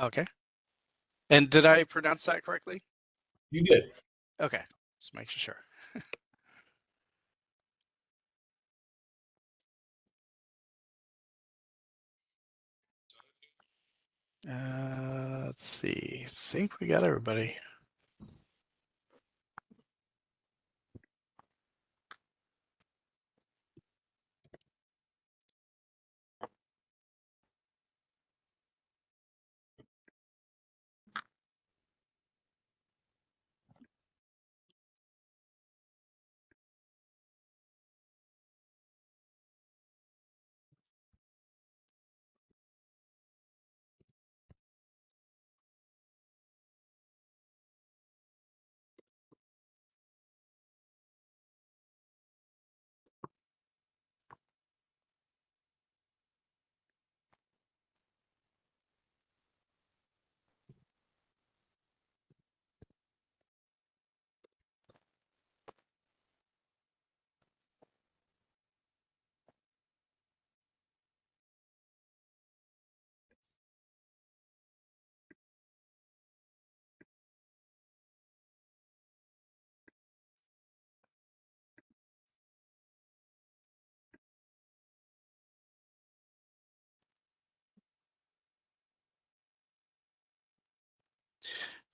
Okay. And did I pronounce that correctly? You did. Okay. Just making sure. Let's see. I think we got everybody.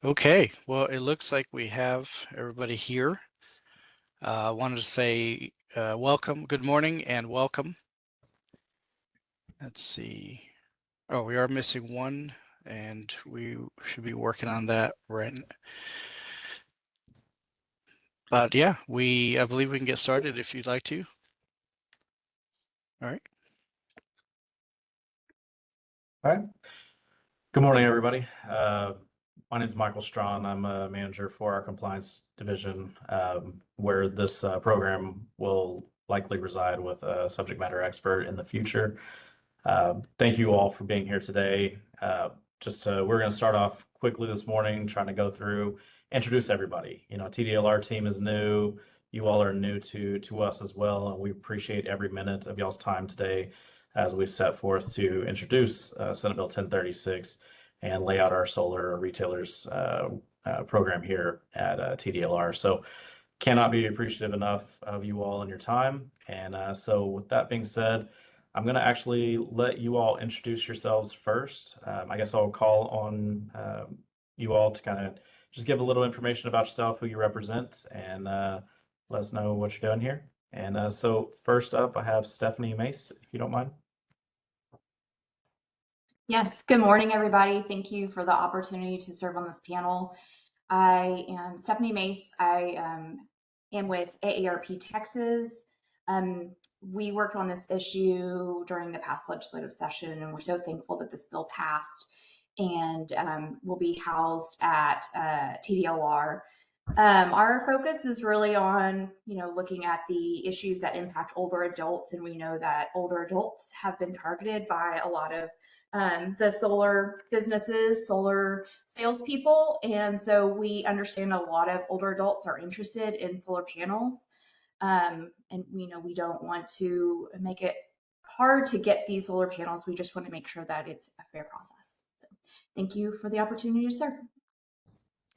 Okay. Well, it looks like we have everybody here. I wanted to say welcome, good morning, and welcome. Let's see. Oh, we are missing one, and we should be working on that right. But yeah, I believe we can get started if you'd like to. All right. All right. Good morning, everybody. My name is Michael Strawn. I'm a manager for our compliance division, where this program will likely reside with a subject matter expert in the future. Thank you all for being here today. We're going to start off quickly this morning, trying to go through, introduce everybody. You know, TDLR team is new. You all are new to us as well, and we appreciate every minute of y'all's time today as we set forth to introduce Senate Bill 1036 and lay out our solar retailers program here at TDLR. So cannot be appreciative enough of you all and your time. And so with that being said, I'm going to actually let you all introduce yourselves first. I guess I'll call on you all to kind of just give a little information about yourself, who you represent, and let us know what you're doing here. And so first up, I have Stephanie Mace, if you don't mind. Yes, good morning, everybody. Thank you for the opportunity to serve on this panel. I am Stephanie Mace. I am with AARP Texas. We worked on this issue during the past legislative session, and we're so thankful that this bill passed and will be housed at TDLR. Our focus is really on, looking at the issues that impact older adults, and we know that older adults have been targeted by a lot of the solar businesses, solar salespeople. And so we understand a lot of older adults are interested in solar panels. And we don't want to make it hard to get these solar panels. We just want to make sure that it's a fair process. So thank you for the opportunity to serve.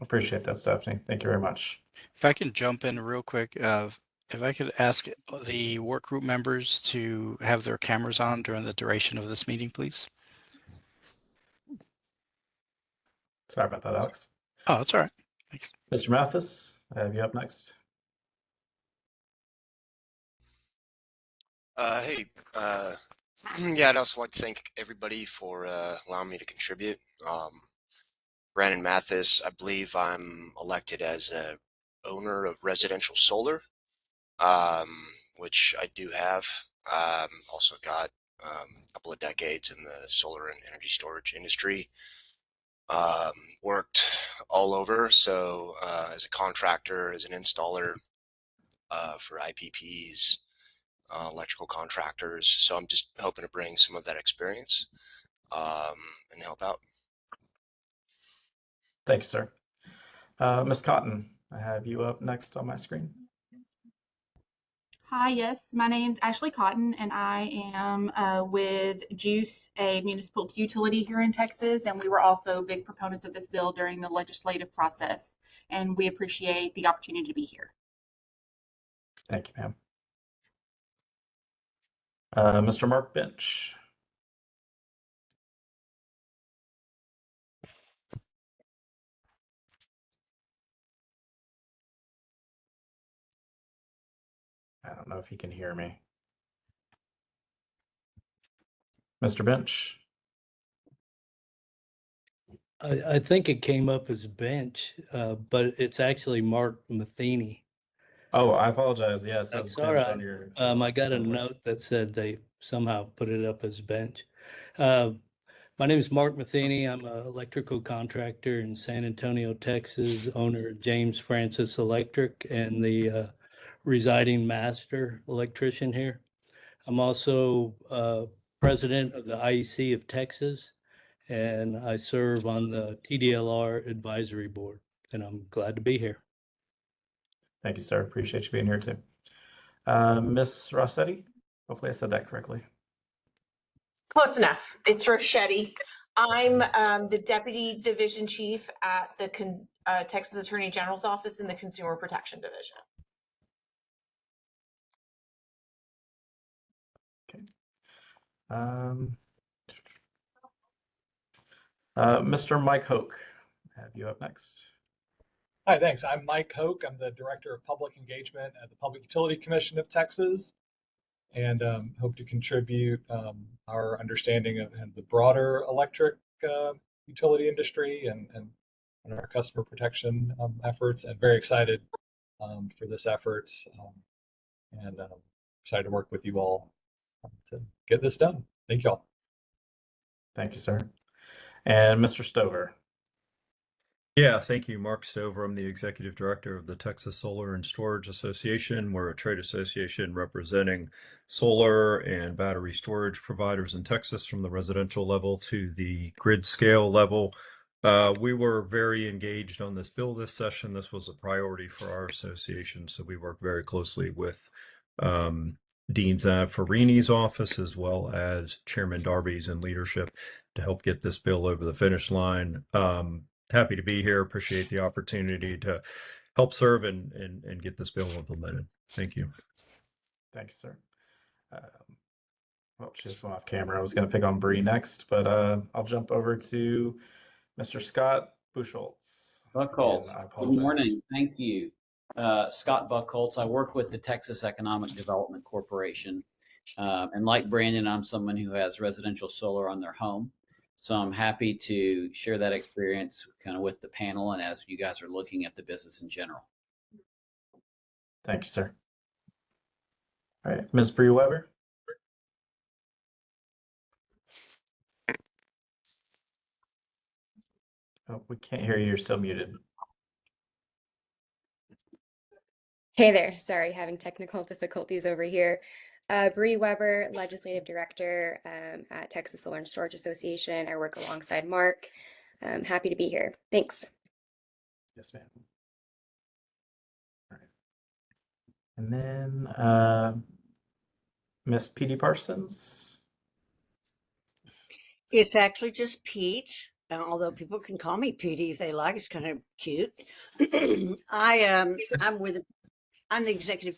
Appreciate that, Stephanie. Thank you very much. If I can jump in real quick, if I could ask the work group members to have their cameras on during the duration of this meeting, please. Sorry about that, Alex. Oh, that's all right. Thanks. Mr. Mathis, I have you up next. Hey, yeah, I'd also like to thank everybody for allowing me to contribute. Brandon Mathis, I believe I'm elected as a owner of residential solar, which I do have. Also got a couple of decades in the solar and energy storage industry. Worked all over, so as a contractor, as an installer for IPPs, electrical contractors. So I'm just hoping to bring some of that experience and help out. Thank you, sir. Ms. Cotton, I have you up next on my screen. Hi, yes, my name's Ashley Cotton, and I am with Juice, a municipal utility here in Texas, and we were also big proponents of this bill during the legislative process, and we appreciate the opportunity to be here. Thank you, ma'am. Mr. Mark Bench. I don't know if you can hear me. Mr. Bench. I think it came up as bench, but it's actually Mark Matheny. Oh, I apologize. Yes, That's that's all bench right. on your. I got a on the list. note that said they somehow put it up as bench. My name is Mark Matheny. I'm an electrical contractor in San Antonio, Texas, owner of James Francis Electric and the residing master electrician here. I'm also president of the IEC of Texas, and I serve on the TDLR advisory board, and I'm glad to be here. Thank you, sir. Appreciate you being here too. Miss Rossetti, hopefully I said that correctly. Close enough. It's Rochetti. I'm the Deputy Division Chief at the Texas Attorney General's Office in the Consumer Protection Division. Okay. Mr. Mike Hoke, have you up next? Hi, thanks. I'm Mike Hoke. I'm the Director of Public Engagement at the Public Utility Commission of Texas, and hope to contribute our understanding of the broader electric utility industry and our customer protection efforts, and very excited for this effort and excited to work with you all to get this done. Thank you all. Thank you, sir. And Mr. Stover. Yeah, thank you. Mark Stover. I'm the Executive Director of the Texas Solar and Storage Association. We're a trade association representing solar and battery storage providers in Texas from the residential level to the grid scale level. We were very engaged on this bill this session. This was a priority for our association, so we work very closely with Dean Zaffarini's office as well as Chairman Darby's and leadership to help get this bill over the finish line. Happy to be here. Appreciate the opportunity to help serve and get this bill implemented. Thank you. Thank you, sir. Well, she just went off camera. I was going to pick on Bree next, but I'll jump over to Mr. Scott Buchholz. Buchholz. I Good apologize. morning. Thank you. Scott Buchholz. I work with the Texas Economic Development Corporation. And like Brandon, I'm someone who has residential solar on their home. So I'm happy to share that experience kind of with the panel and as you guys are looking at the business in general. Thank you, sir. All right, Ms. Bree Weber. Oh, we can't hear you. You're still muted. Hey there, sorry, having technical difficulties over here. Bree Weber, Legislative Director at Texas Solar and Storage Association. I work alongside Mark. I'm happy to be here. Thanks. Yes, ma'am. All right. And then Miss Petey Parsons. It's actually just Pete, although people can call me Petey if they like. It's kind of cute. I'm the executive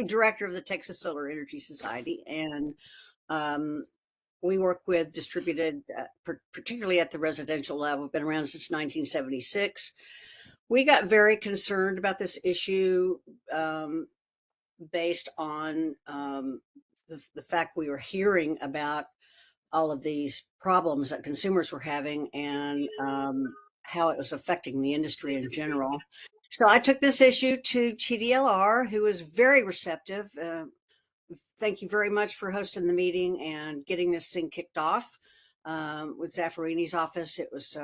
director of the Texas Solar Energy Society, and we work with distributed, particularly at the residential level. Been around since 1976. We got very concerned about this issue based on the fact we were hearing about all of these problems that consumers were having and how it was affecting the industry in general. So I took this issue to TDLR, who was very receptive. Thank you very much for hosting the meeting and getting this thing kicked off. With Zaffarini's office, it was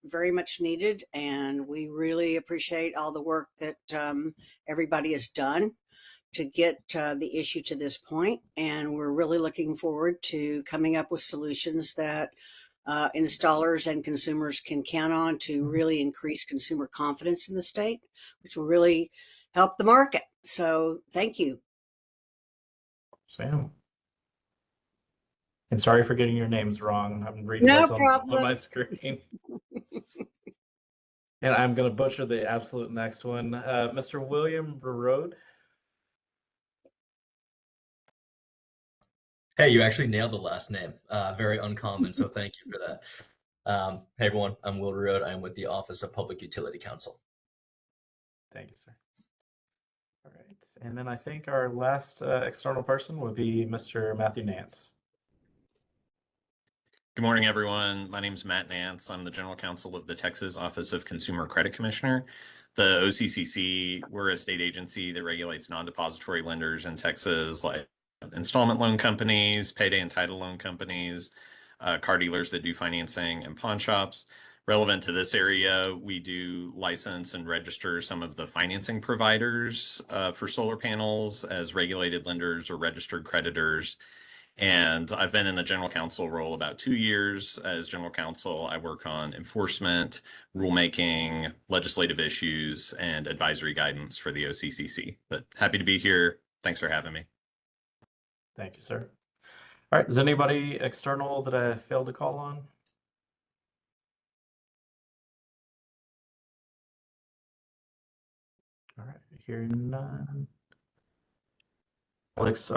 very much needed, and we really appreciate all the work that everybody has done to get the issue to this point. And we're really looking forward to coming up with solutions that installers and consumers can count on to really increase consumer confidence in the state, which will really help the market. So thank you. Yes, ma'am. And sorry for getting your names wrong. I'm reading No what's on problem. my screen. And I'm going to butcher the absolute next one. Mr. William Barode. Hey, you actually nailed the last name. Very uncommon, so thank you for that. Hey everyone, I'm Will Road. I'm with the Office of Public Utility Counsel. Thank you, sir. All right. And then I think our last external person would be Mr. Matthew Nance. Good morning, everyone. My name is Matt Nance. I'm the General Counsel of the Texas Office of Consumer Credit Commissioner. The OCCC, we're a state agency that regulates non-depository lenders in Texas, like installment loan companies, payday and title loan companies, car dealers that do financing, and pawn shops. Relevant to this area, we do license and register some of the financing providers for solar panels as regulated lenders or registered creditors. And I've been in the general counsel role about 2 years. As general counsel, I work on enforcement, rulemaking, legislative issues, and advisory guidance for the OCCC. But happy to be here. Thanks for having me. Thank you, sir. All right. Is anybody external that I failed to call on? All right. Hearing none. Alex,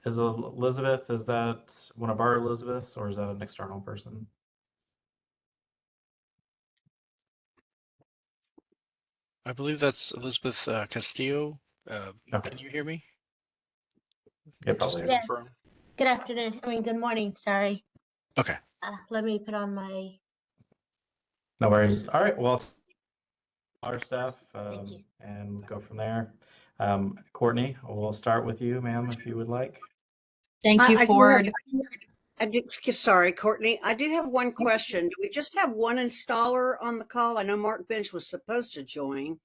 is Elizabeth, is that one of our Elizabeths or is that an external person? I believe that's Elizabeth Castillo. Okay. Can you hear me? Yeah, Just probably. to Yes. confirm. Good afternoon. I mean, good morning. Sorry. Okay. Let me put on my. No worries. All right. Well, our staff Thank you. and go from there. Courtney, we'll start with you, ma'am, if you would like. Thank you, Ford. Sorry, Courtney. I do have one question. Do we just have one installer on the call? I know Mark Bench was supposed to join.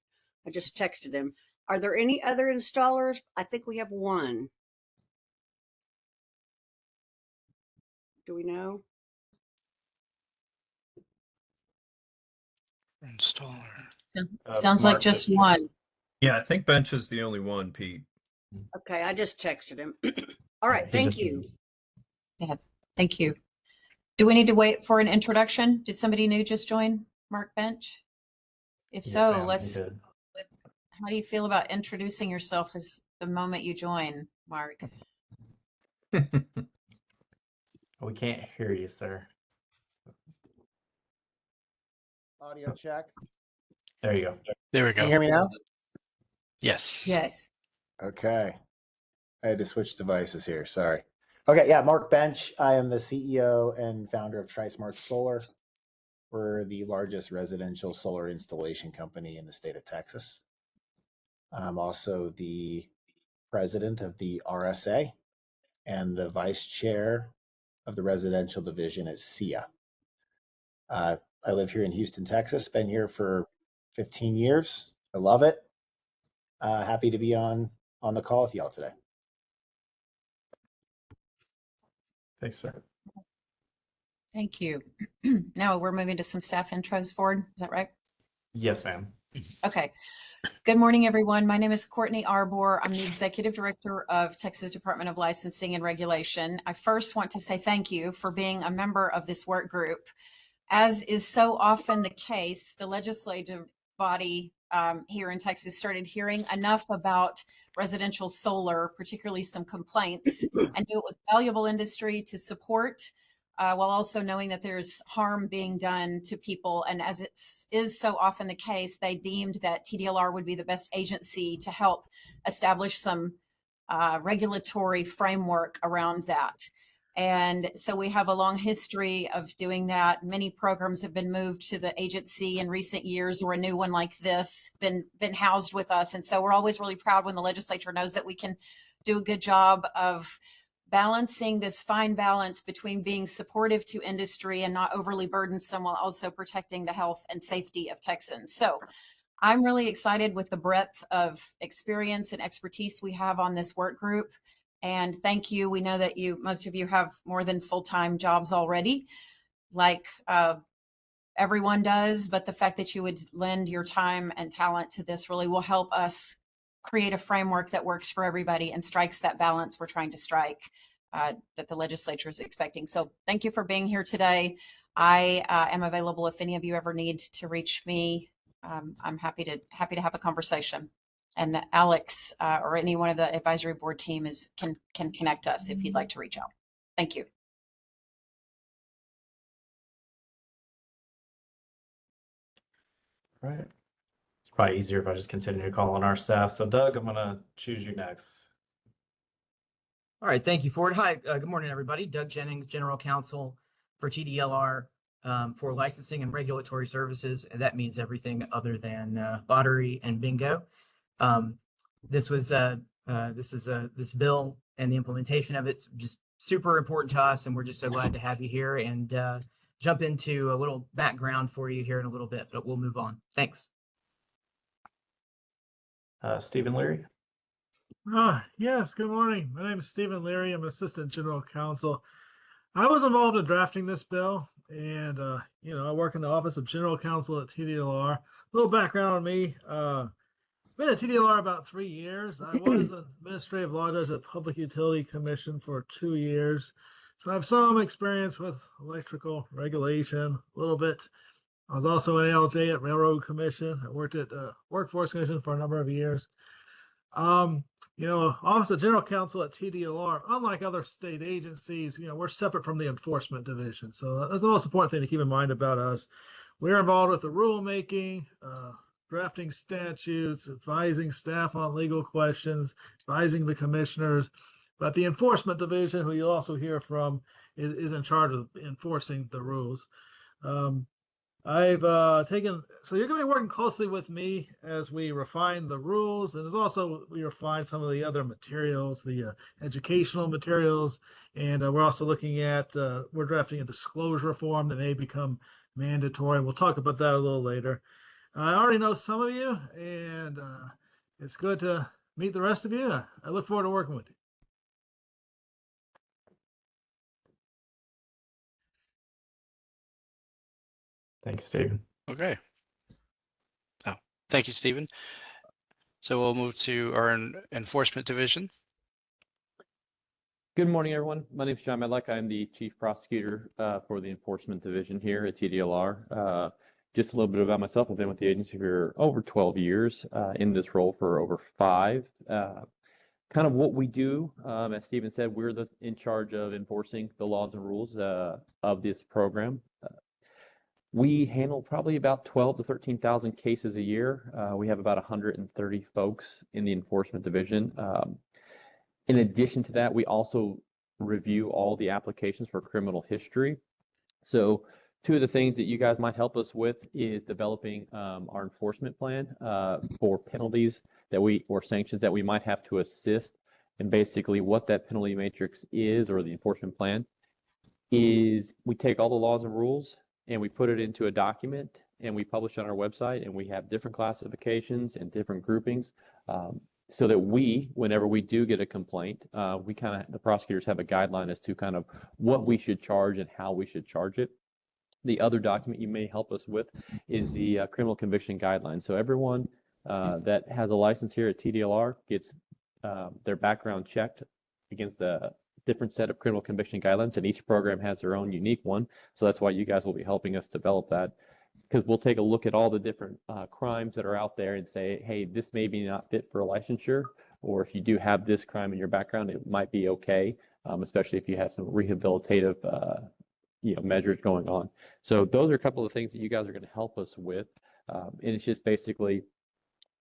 I just texted him. Are there any other installers? I think we have one. Do we know? Installer. Sounds like Mark, just one. Yeah, I think Bench is the only one, Pete. Okay, I just texted him. All right, thank you. Yeah, thank you. Do we need to wait for an introduction? Did somebody new just join, Mark Bench? If Yes, so, ma'am, let's. you did. How do you feel about introducing yourself as the moment you join, Mark? We can't hear you, sir. Audio check. There you go. There we Can go. you hear me now? Yes. Yes. Okay. I had to switch devices here. Sorry. Okay. Yeah. Mark Bench. I am the CEO and founder of TriSmart Solar. We're the largest residential solar installation company in the state of Texas. I'm also the president of the RSA and the vice chair of the residential division at SIA. I live here in Houston, Texas. Been here for 15 years. I love it. Happy to be on the call with y'all today. Thanks, sir. Thank you. Now we're moving to some staff intros, Ford. Is that right? Yes, ma'am. Okay. Good morning, everyone. My name is Courtney Arbor. I'm the Executive Director of Texas Department of Licensing and Regulation. I first want to say thank you for being a member of this work group. As is so often the case, the legislative body here in Texas started hearing enough about residential solar, particularly some complaints, and knew it was a valuable industry to support, while also knowing that there's harm being done to people. And as it is so often the case, they deemed that TDLR would be the best agency to help establish some regulatory framework around that. And so we have a long history of doing that. Many programs have been moved to the agency in recent years, or a new one like this been housed with us. And so we're always really proud when the legislature knows that we can do a good job of balancing this fine balance between being supportive to industry and not overly burdensome, while also protecting the health and safety of Texans. So I'm really excited with the breadth of experience and expertise we have on this work group. And thank you. We know that most of you have more than full-time jobs already, like everyone does, but the fact that you would lend your time and talent to this really will help us create a framework that works for everybody and strikes that balance we're trying to strike that the legislature is expecting. So thank you for being here today. I am available if any of you ever need to reach me. I'm happy to have a conversation. And Alex or any one of the advisory board team can connect us if you'd like to reach out. Thank you. All right. It's probably easier if I just continue to call on our staff. So Doug, I'm going to choose you next. All right, thank you, Ford. Hi, good morning, everybody. Doug Jennings, General Counsel for TDLR for licensing and regulatory services, and that means everything other than lottery and bingo. This bill and the implementation of it's just super important to us, and we're just so glad to have you here and jump into a little background for you here in a little bit, but we'll move on. Thanks. Stephen Leary. Yes, good morning. My name is Stephen Leary. I'm Assistant General Counsel. I was involved in drafting this bill, and I work in the Office of General Counsel at TDLR. A little background on me. Been at TDLR about 3 years. I was an administrative law judge at Public Utility Commission for 2 years. So I have some experience with electrical regulation, a little bit. I was also an ALJ at Railroad Commission. I worked at Workforce Commission for a number of years. Office of General Counsel at TDLR, unlike other state agencies, we're separate from the enforcement division. So that's the most important thing to keep in mind about us. We're involved with the rulemaking, drafting statutes, advising staff on legal questions, advising the commissioners. But the enforcement division, who you'll also hear from, is in charge of enforcing the rules. So you're going to be working closely with me as we refine the rules, and as also we refine some of the other materials, the educational materials, and we're also looking at, we're drafting a disclosure form that may become mandatory. We'll talk about that a little later. I already know some of you, and it's good to meet the rest of you. I look forward to working with you. Thanks, Stephen. Okay. Oh, thank you, Stephen. So we'll move to our enforcement division. Good morning, everyone. My name is John Medlock. I'm the Chief Prosecutor for the Enforcement Division here at TDLR. Just a little bit about myself. I've been with the agency for over 12 years, in this role for over 5. Kind of what we do, as Stephen said, we're in charge of enforcing the laws and rules of this program. We handle probably about 12 to 13,000 cases a year. We have about 130 folks in the enforcement division. In addition to that, we also review all the applications for criminal history. So 2 of the things that you guys might help us with is developing our enforcement plan for penalties or sanctions that we might have to assist. And basically what that penalty matrix is, or the enforcement plan, is we take all the laws and rules and we put it into a document and we publish it on our website, and we have different classifications and different groupings so that whenever we do get a complaint, the prosecutors have a guideline as to kind of what we should charge and how we should charge it. The other document you may help us with is the criminal conviction guidelines. So everyone that has a license here at TDLR gets their background checked against a different set of criminal conviction guidelines, and each program has their own unique one. So that's why you guys will be helping us develop that, because we'll take a look at all the different crimes that are out there and say, hey, this may be not fit for a licensure, or if you do have this crime in your background, it might be okay, especially if you have some rehabilitative measures going on. So those are a couple of things that you guys are going to help us with. And it's just basically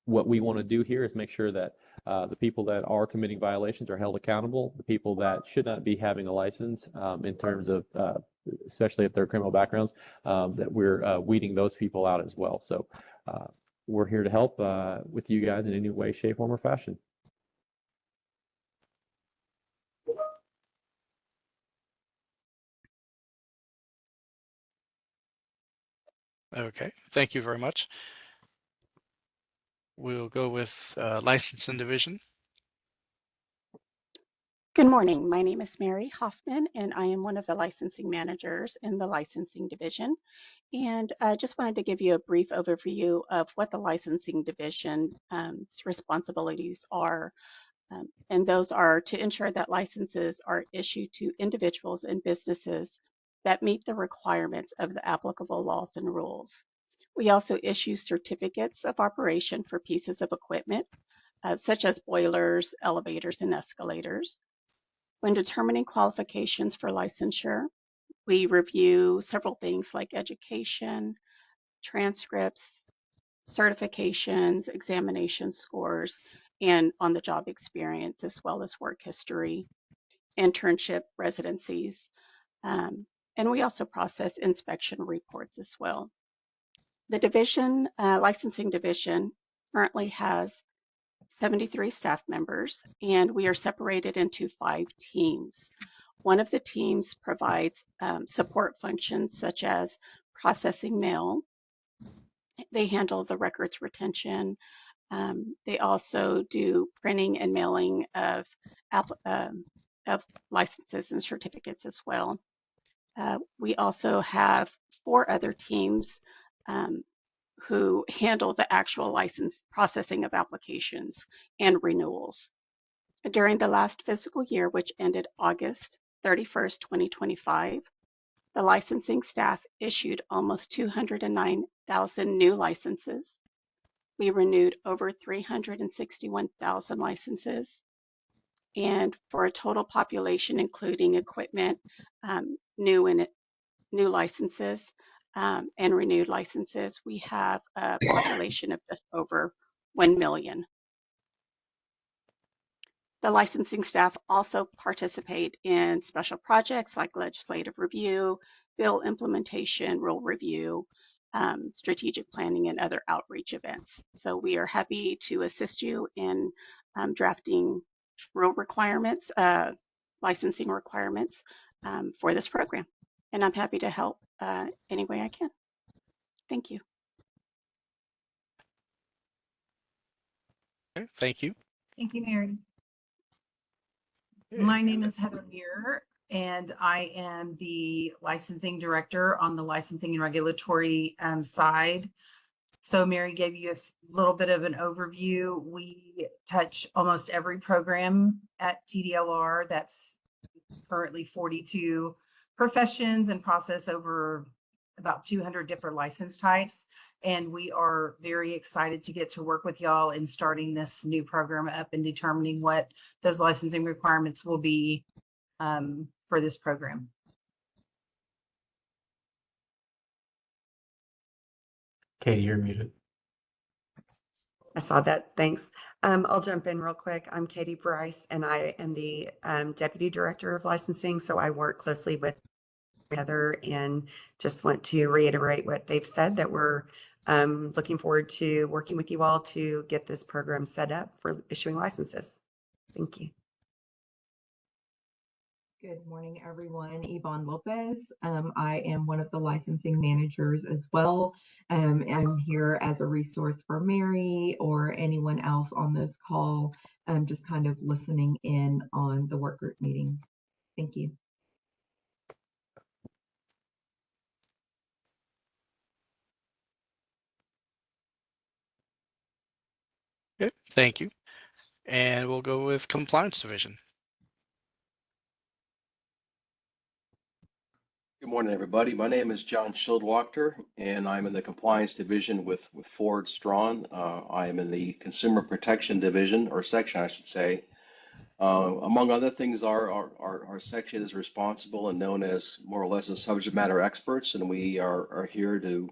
what we want to do here is make sure that the people that are committing violations are held accountable. The people that should not be having a license, in terms of, especially if they're criminal backgrounds, that we're weeding those people out as well. So we're here to help with you guys in any way, shape, form, or fashion. Okay, thank you very much. We'll go with license and division. Good morning. My name is Mary Hoffman, and I am one of the licensing managers in the licensing division. And I just wanted to give you a brief overview of what the licensing division's responsibilities are. And those are to ensure that licenses are issued to individuals and businesses that meet the requirements of the applicable laws and rules. We also issue certificates of operation for pieces of equipment, such as boilers, elevators, and escalators. When determining qualifications for licensure, we review several things like education, transcripts, certifications, examination scores, and on-the-job experience, as well as work history, internship, residencies, and we also process inspection reports as well. The division, licensing division, currently has 73 staff members, and we are separated into 5 teams. One of the teams provides support functions such as processing mail. They handle the records retention. They also do printing and mailing of licenses and certificates as well. We also have 4 other teams who handle the actual license processing of applications and renewals. During the last fiscal year, which ended August 31st, 2025, the licensing staff issued almost 209,000 new licenses. We renewed over 361,000 licenses. And for a total population, including equipment, new licenses, and renewed licenses, we have a population of just over 1 million. The licensing staff also participate in special projects like legislative review, bill implementation, rule review, strategic planning, and other outreach events. So we are happy to assist you in drafting rule requirements, licensing requirements for this program. And I'm happy to help any way I can. Thank you. Okay, thank you. Thank you, Mary. My name is Heather Muir, and I am the licensing director on the licensing and regulatory side. So Mary gave you a little bit of an overview. We touch almost every program at TDLR. That's currently 42 professions and process over about 200 different license types. And we are very excited to get to work with y'all in starting this new program up and determining what those licensing requirements will be for this program. Katie, you're muted. I saw that. Thanks. I'll jump in real quick. I'm Katie Bryce, and I am the Deputy Director of Licensing. So I work closely with Heather, and just want to reiterate what they've said, that we're looking forward to working with you all to get this program set up for issuing licenses. Thank you. Good morning, everyone. Yvonne Lopez. I am one of the licensing managers as well. I'm here as a resource for Mary or anyone else on this call, just kind of listening in on the work group meeting. Thank you. Okay, thank you. And we'll go with Compliance Division. Good morning, everybody. My name is John Schildwachter, and I'm in the Compliance Division with Ford Strawn. I am in the Consumer Protection Division, or section, I should say. Among other things, our section is responsible and known as more or less as subject matter experts, and we are here to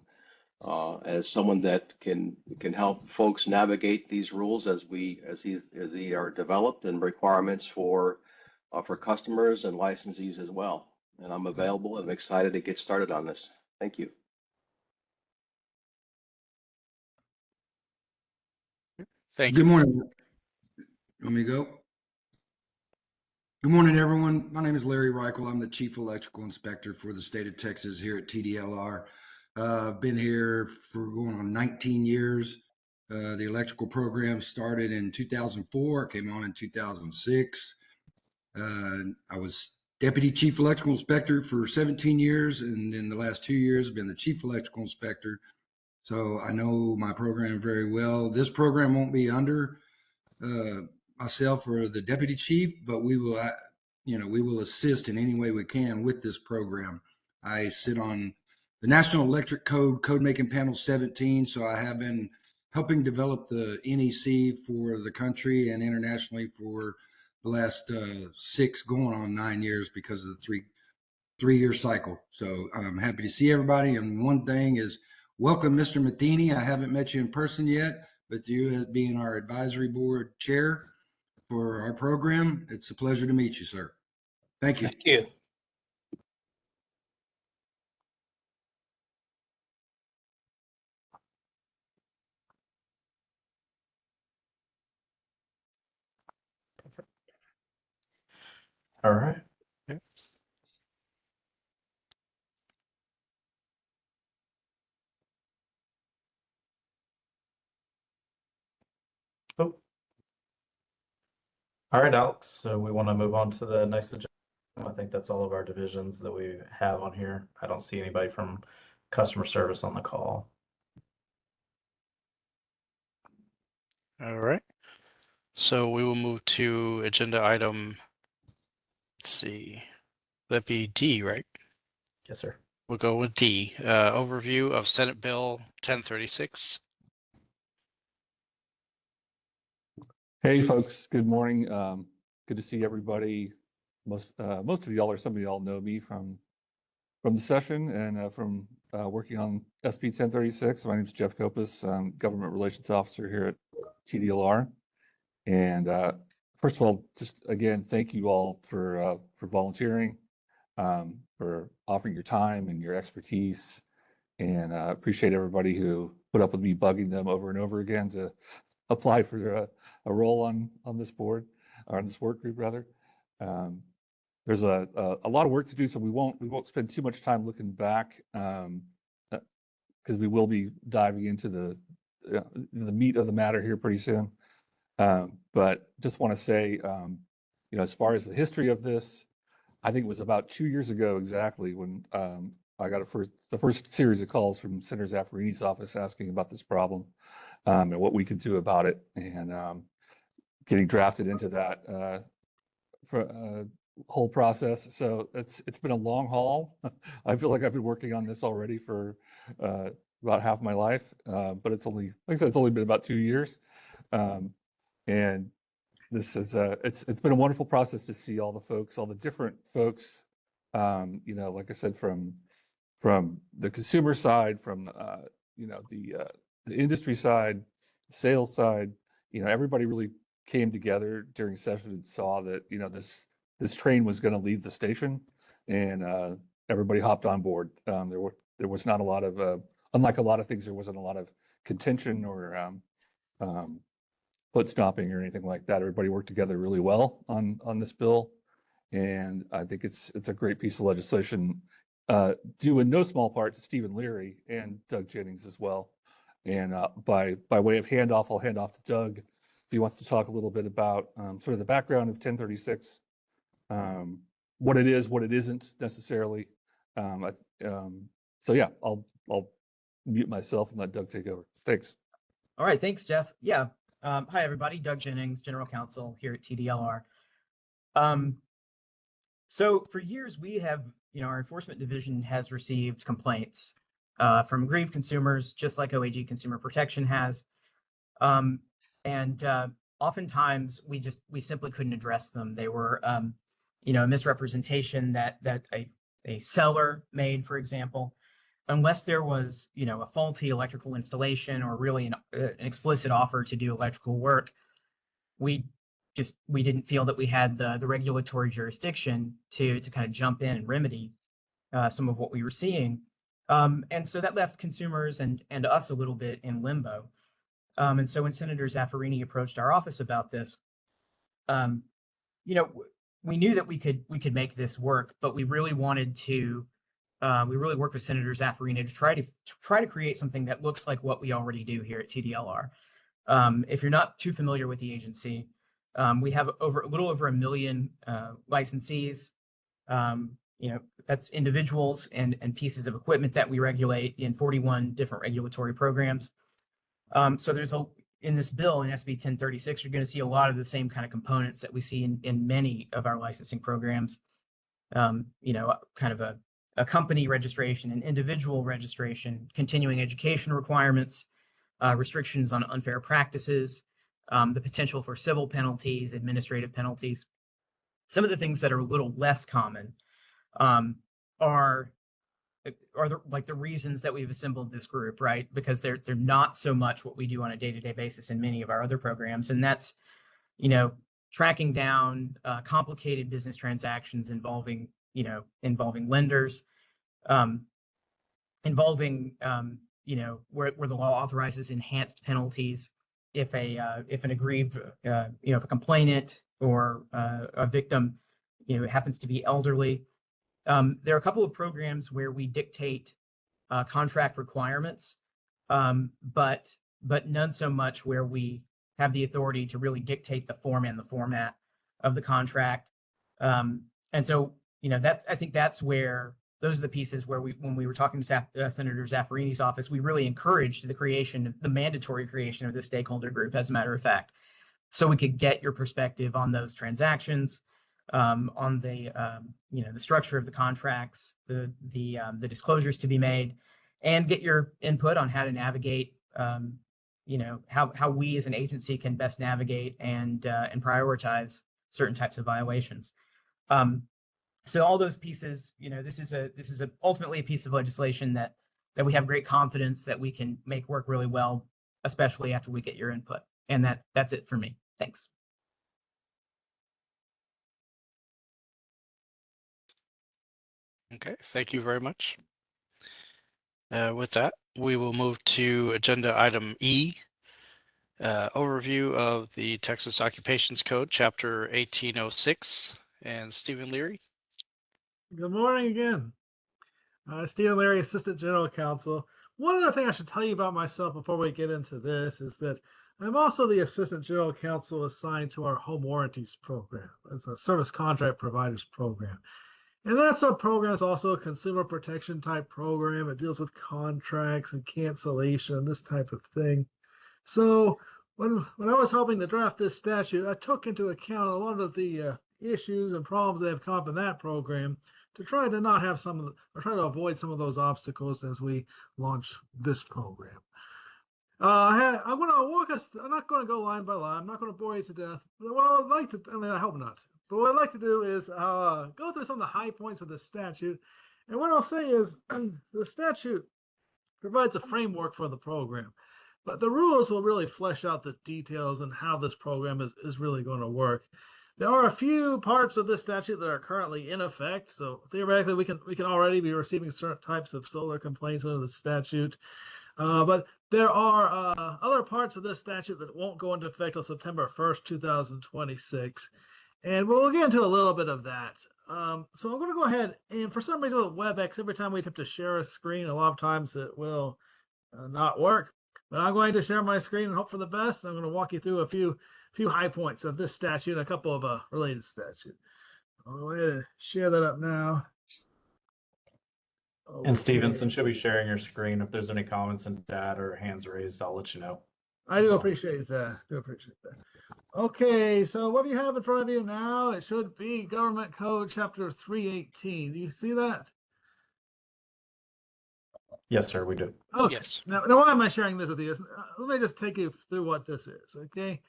as someone that can help folks navigate these rules as they are developed, and requirements for customers and licensees as well. And I'm available and I'm excited to get started on this. Thank you. Thank Good you. morning. Let me go. Good morning, everyone. My name is Larry Reichel. I'm the Chief Electrical Inspector for the state of Texas here at TDLR. I've been here for going on 19 years. The electrical program started in 2004, came on in 2006. I was Deputy Chief Electrical Inspector for 17 years, and in the last 2 years, I've been the Chief Electrical Inspector. So I know my program very well. This program won't be under myself or the Deputy Chief, but we will assist in any way we can with this program. I sit on the National Electric Code Making Panel 17, so I have been helping develop the NEC for the country and internationally for the last 6 going on 9 years because of the three-year cycle. So I'm happy to see everybody. And one thing is, welcome, Mr. Matheny. I haven't met you in person yet, but you as being our advisory board chair for our program, it's a pleasure to meet you, sir. Thank you. Thank you. All right. Okay. Oh. All right, Alex. So we want to move on to the next agenda. I think that's all of our divisions that we have on here. I don't see anybody from customer service on the call. All right. So we will move to agenda item, let's see, that'd be D, right? Yes, sir. We'll go with D, overview of Senate Bill 1036. Hey folks, good morning. Good to see everybody. Most of y'all or some of y'all know me from the session and from working on SB 1036. My name is Jeff Kopus. I'm Government Relations Officer here at TDLR. And first of all, just again, thank you all for volunteering, for offering your time and your expertise, and appreciate everybody who put up with me bugging them over and over again to apply for a role on this board, or on this work group rather. There's a lot of work to do, so we won't spend too much time looking back, because we will be diving into the meat of the matter here pretty soon. But just want to say, as far as the history of this, I think it was about 2 years ago exactly when I got the first series of calls from Senator Zaffarini's office asking about this problem and what we could do about it, and getting drafted into that whole process. So it's been a long haul. I feel like I've been working on this already for about half my life, but it's only, like I said, it's only been about 2 years. And this is it's been a wonderful process to see all the different folks, like I said, from the consumer side, from the industry side, sales side, everybody really came together during session and saw that this train was going to leave the station, and everybody hopped on board. There was not a lot of unlike a lot of things, there wasn't a lot of contention or foot stomping or anything like that. Everybody worked together really well on this bill, and I think it's a great piece of legislation, due in no small part to Stephen Leary and Doug Jennings as well. And by way of handoff, I'll hand off to Doug if he wants to talk a little bit about sort of the background of 1036, what it is, what it isn't necessarily. So yeah, I'll mute myself and let Doug take over. Thanks. All right, thanks, Jeff. Yeah. Hi, everybody. Doug Jennings, General Counsel here at TDLR. So for years, we have, our enforcement division has received complaints from aggrieved consumers, just like OAG Consumer Protection has. And oftentimes we simply couldn't address them. They were, a misrepresentation that a seller made, for example, unless there was, a faulty electrical installation or really an explicit offer to do electrical work, we didn't feel that we had the regulatory jurisdiction to kind of jump in and remedy some of what we were seeing. And so that left consumers and us a little bit in limbo. And so when Senator Zaffarini approached our office about this, we knew that we could make this work, but we really wanted to. We really worked with Senator Zaffarini to try to create something that looks like what we already do here at TDLR. If you're not too familiar with the agency, We have a little over 1 million licensees. That's individuals and pieces of equipment that we regulate in 41 different regulatory programs. So there's in this bill, in SB 1036, you're going to see a lot of the same kind of components that we see in many of our licensing programs. Kind of a company registration, an individual registration, continuing education requirements, restrictions on unfair practices, the potential for civil penalties, administrative penalties. Some of the things that are a little less common are the reasons that we've assembled this group, right? Because they're not so much what we do on a day-to-day basis in many of our other programs, and that's tracking down complicated business transactions involving lenders, involving where the law authorizes enhanced penalties if an aggrieved if a complainant or a victim happens to be elderly. There are a couple of programs where we dictate contract requirements, but none so much where we have the authority to really dictate the form and the format of the contract. And so, I think that's where those are the pieces where when we were talking to Senator Zaffarini's office, we really encouraged the mandatory creation of the stakeholder group, as a matter of fact, so we could get your perspective on those transactions, on the structure of the contracts, the disclosures to be made, and get your input on how to navigate, how we as an agency can best navigate and prioritize certain types of violations. So all those pieces, this is ultimately a piece of legislation that we have great confidence that we can make work really well, especially after we get your input. And that's it for me. Thanks. Okay, thank you very much. With that, we will move to agenda item E, overview of the Texas Occupations Code, Chapter 1806, and Stephen Leary. Good morning again. Stephen Leary, Assistant General Counsel. One other thing I should tell you about myself before we get into this is that I'm also the Assistant General Counsel assigned to our Home Warranties Program. It's a Service Contract Providers Program. And that's a program. It's also a consumer protection type program. It deals with contracts and cancellation, this type of thing. So when I was helping to draft this statute, I took into account a lot of the issues and problems that have come up in that program to try to not have try to avoid some of those obstacles as we launch this program. I'm going to walk us. I'm not going to go line by line. I'm not going to bore you to death. But what I would like to, I hope not. But what I'd like to do is go through some of the high points of the statute. And what I'll say is the statute provides a framework for the program, but the rules will really flesh out the details and how this program is really going to work. There are a few parts of this statute that are currently in effect. So theoretically, we can already be receiving certain types of solar complaints under the statute. But there are other parts of this statute that won't go into effect until September 1st, 2026. And we'll get into a little bit of that. So I'm going to go ahead, and for some reason with WebEx, every time we attempt to share a screen, a lot of times it will not work. But I'm going to share my screen and hope for the best. I'm going to walk you through a few high points of this statute and a couple of related statutes. I'll go ahead and share that up now. Okay. And Stevenson should be sharing your screen. If there's any comments in chat or hands raised, I'll let you know. I do appreciate that. Okay, so what do you have in front of you now? It should be Government Code Chapter 318. Do you see that? Yes, sir, we do. Okay. Yes. Now why am I sharing this with you? Let me just take you through what this is, okay?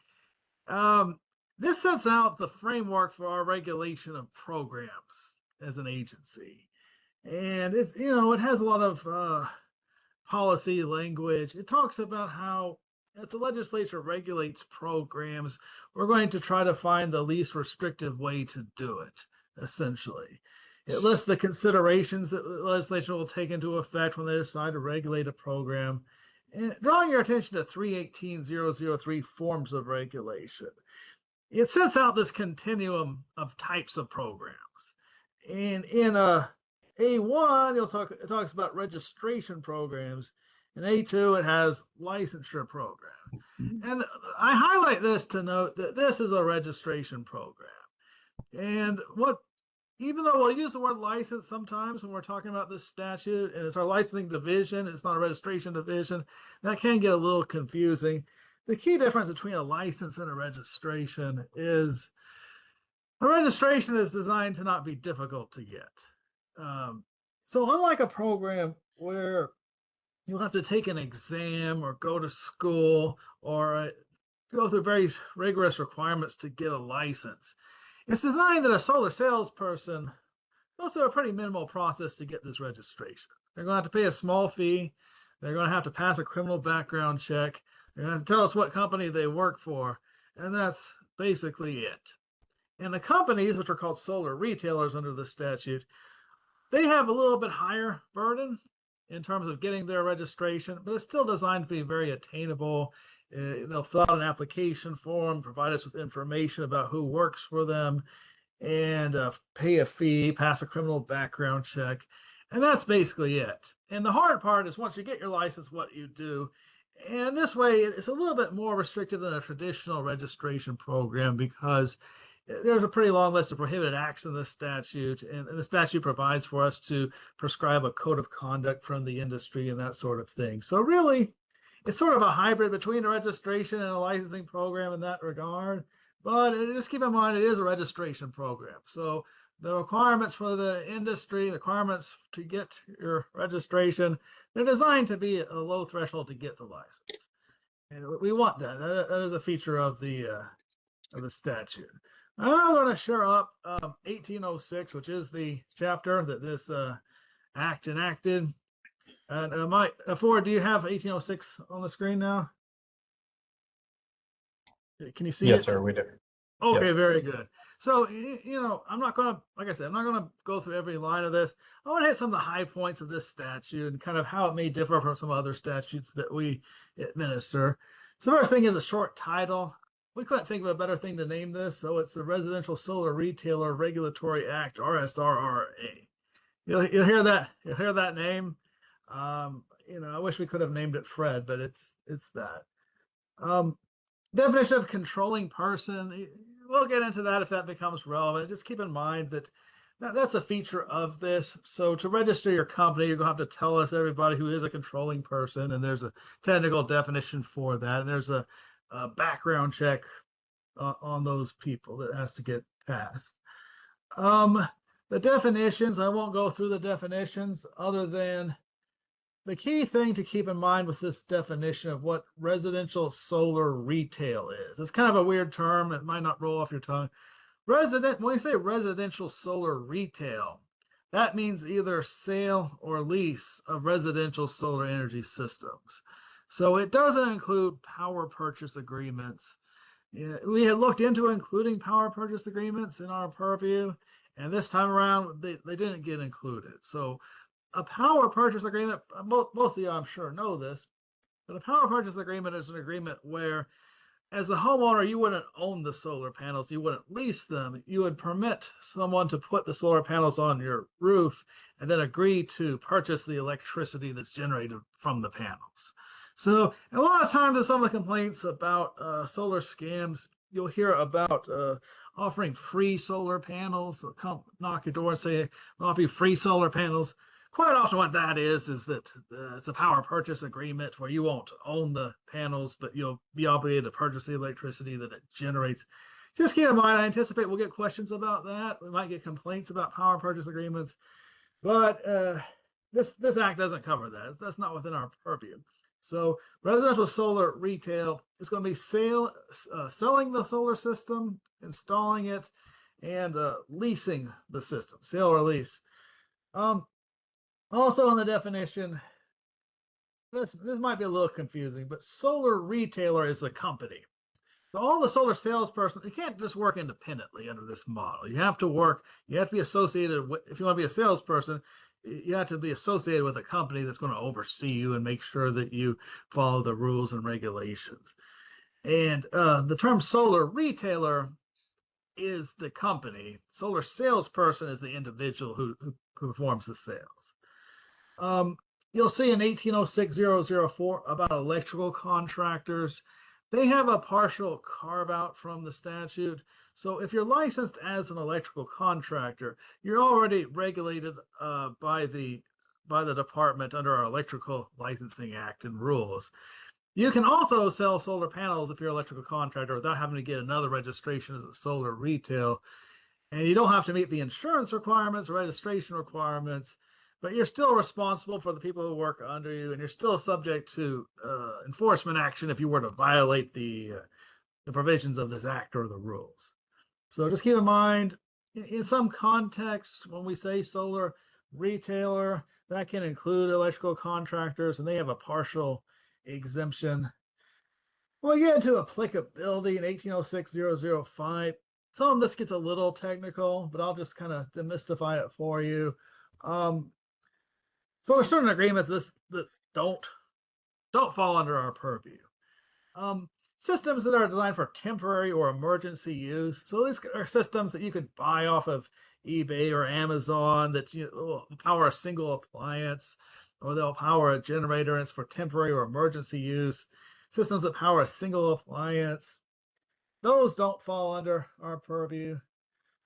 This sets out the framework for our regulation of programs as an agency. And it has a lot of policy language. It talks about how, as the legislature regulates programs, we're going to try to find the least restrictive way to do it, essentially. It lists the considerations that the legislature will take into effect when they decide to regulate a program. And drawing your attention to 318.003 forms of regulation. It sets out this continuum of types of programs. And in A1, it talks about registration programs. In A2, it has licensure program. And I highlight this to note that this is a registration program. And even though we'll use the word license sometimes when we're talking about this statute, and it's our licensing division, it's not a registration division, that can get a little confusing. The key difference between a license and a registration is a registration is designed to not be difficult to get. So unlike a program where you'll have to take an exam or go to school or go through very rigorous requirements to get a license, it's designed that a solar salesperson goes through a pretty minimal process to get this registration. They're going to have to pay a small fee. They're going to have to pass a criminal background check. They're going to have to tell us what company they work for. And that's basically it. And the companies, which are called solar retailers under the statute, they have a little bit higher burden in terms of getting their registration, but it's still designed to be very attainable. They'll fill out an application form, provide us with information about who works for them, and pay a fee, pass a criminal background check. And that's basically it. And the hard part is once you get your license, what you do. And this way, it's a little bit more restrictive than a traditional registration program because there's a pretty long list of prohibited acts in the statute, and the statute provides for us to prescribe a code of conduct from the industry and that sort of thing. So really, it's sort of a hybrid between a registration and a licensing program in that regard. But just keep in mind, it is a registration program. So the requirements for the industry, the requirements to get your registration, they're designed to be a low threshold to get the license. And we want that. That is a feature of the statute. I'm going to share up 1806, which is the chapter that this act enacted. And Mike, Ford, do you have 1806 on the screen now? Can you see it? Yes, sir, we do. Okay, Yes. very good. So, I'm not going to, like I said, I'm not going to go through every line of this. I want to hit some of the high points of this statute and kind of how it may differ from some other statutes that we administer. So the first thing is a short title. We couldn't think of a better thing to name this, so it's the Residential Solar Retailer Regulatory Act, RSRRA. You'll hear that name. I wish we could have named it Fred, but it's that. Definition of controlling person. We'll get into that if that becomes relevant. Just keep in mind that that's a feature of this. So to register your company, you're going to have to tell us everybody who is a controlling person, and there's a technical definition for that. And there's a background check on those people that has to get passed. The definitions, I won't go through the definitions other than the key thing to keep in mind with this definition of what residential solar retail is. It's kind of a weird term. It might not roll off your tongue. When we say residential solar retail, that means either sale or lease of residential solar energy systems. So it doesn't include power purchase agreements. We had looked into including power purchase agreements in our purview, and this time around they didn't get included. So a power purchase agreement, most of you I'm sure know this, but a power purchase agreement is an agreement where as the homeowner, you wouldn't own the solar panels, you wouldn't lease them, you would permit someone to put the solar panels on your roof and then agree to purchase the electricity that's generated from the panels. So a lot of times in some of the complaints about solar scams, you'll hear about offering free solar panels. They'll come knock your door and say, we'll offer you free solar panels. Quite often what that is that it's a power purchase agreement where you won't own the panels, but you'll be obligated to purchase the electricity that it generates. Just keep in mind, I anticipate we'll get questions about that. We might get complaints about power purchase agreements, but this act doesn't cover that. That's not within our purview. So residential solar retail is going to be selling the solar system, installing it, and leasing the system, sale or lease. Also in the definition, this might be a little confusing, but solar retailer is a company. So all the solar salesperson, you can't just work independently under this model. You have to be associated with, if you want to be a salesperson, you have to be associated with a company that's going to oversee you and make sure that you follow the rules and regulations. And the term solar retailer is the company. Solar salesperson is the individual who performs the sales. You'll see in 1806004 about electrical contractors. They have a partial carve out from the statute. So if you're licensed as an electrical contractor, you're already regulated by the department under our Electrical Licensing Act and rules. You can also sell solar panels if you're an electrical contractor without having to get another registration as a solar retail. And you don't have to meet the insurance requirements or registration requirements, but you're still responsible for the people who work under you, and you're still subject to enforcement action if you were to violate the provisions of this act or the rules. So just keep in mind, in some contexts, when we say solar retailer, that can include electrical contractors, and they have a partial exemption. When we get into applicability in 1806005, some of this gets a little technical, but I'll just kind of demystify it for you. So there's certain agreements that don't fall under our purview. Systems that are designed for temporary or emergency use. So these are systems that you could buy off of eBay or Amazon that will power a single appliance, or they'll power a generator, and it's for temporary or emergency use. Systems that power a single appliance, those don't fall under our purview.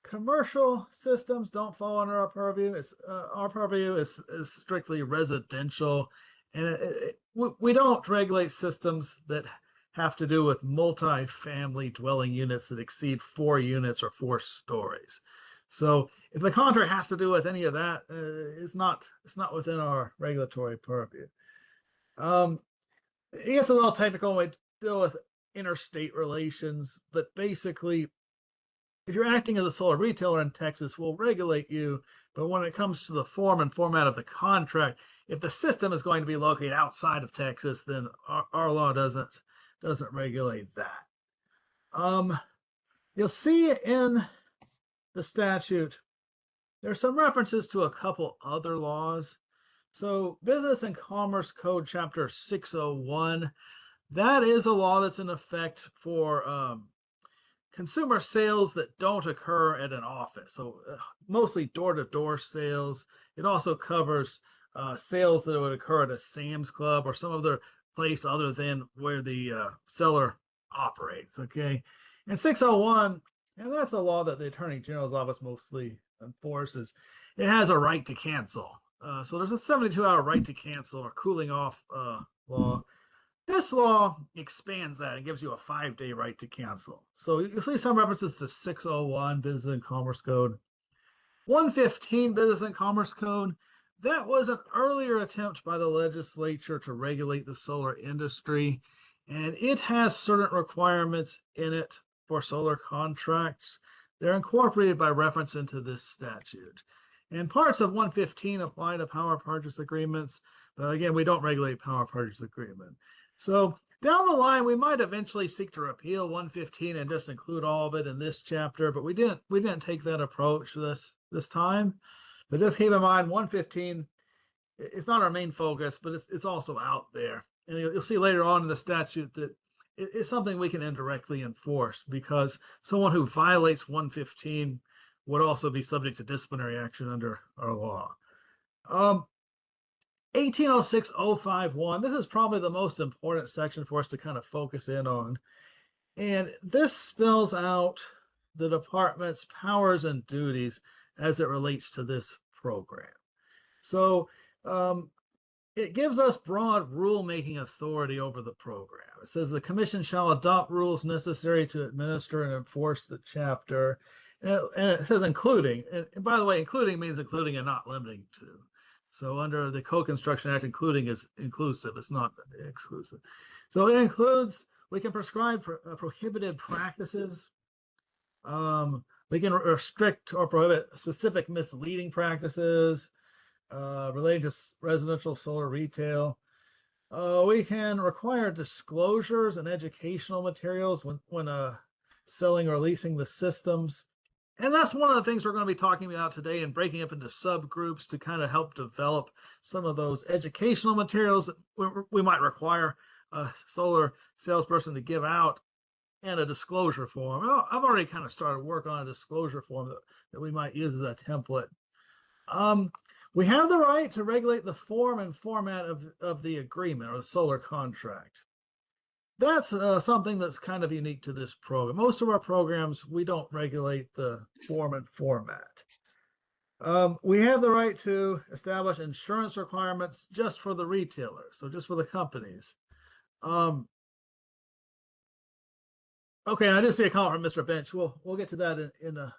Commercial systems don't fall under our purview. Our purview is strictly residential, and we don't regulate systems that have to do with multi-family dwelling units that exceed 4 units or 4 stories. So if the contract has to do with any of that, it's not within our regulatory purview. It gets a little technical when we deal with interstate relations, but basically, if you're acting as a solar retailer in Texas, we'll regulate you. But when it comes to the form and format of the contract, if the system is going to be located outside of Texas, then our law doesn't regulate that. You'll see in the statute, there's some references to a couple other laws. So Business and Commerce Code Chapter 601, that is a law that's in effect for consumer sales that don't occur at an office. So mostly door-to-door sales. It also covers sales that would occur at a Sam's Club or some other place other than where the seller operates. Okay. And 601, and that's a law that the Attorney General's office mostly enforces. It has a right to cancel. So there's a 72-hour right to cancel or cooling off law. This law expands that and gives you a 5-day right to cancel. So you'll see some references to 601 Business and Commerce Code. 115 Business and Commerce Code, that was an earlier attempt by the legislature to regulate the solar industry, and it has certain requirements in it for solar contracts. They're incorporated by reference into this statute. And parts of 115 apply to power purchase agreements, but again, we don't regulate power purchase agreement. So down the line, we might eventually seek to repeal 115 and just include all of it in this chapter, but we didn't take that approach this time. But just keep in mind, 115 is not our main focus, but it's also out there. And you'll see later on in the statute that it's something we can indirectly enforce, because someone who violates 115 would also be subject to disciplinary action under our law. 1806051, this is probably the most important section for us to kind of focus in on. And this spells out the department's powers and duties as it relates to this program. So it gives us broad rulemaking authority over the program. It says the commission shall adopt rules necessary to administer and enforce the chapter. And it says including, and by the way, including means including and not limiting to. So under the Co-Construction Act, including is inclusive, it's not exclusive. So it includes, we can prescribe prohibited practices. We can restrict or prohibit specific misleading practices relating to residential solar retail. We can require disclosures and educational materials when selling or leasing the systems. And that's one of the things we're going to be talking about today, and breaking up into subgroups to kind of help develop some of those educational materials that we might require a solar salesperson to give out, and a disclosure form. I've already kind of started work on a disclosure form that we might use as a template. We have the right to regulate the form and format of the agreement or the solar contract. That's something that's kind of unique to this program. Most of our programs, we don't regulate the form and format. We have the right to establish insurance requirements just for the retailers, so just for the companies. Okay, and I did see a comment from Mr. Bench. We'll get to that in a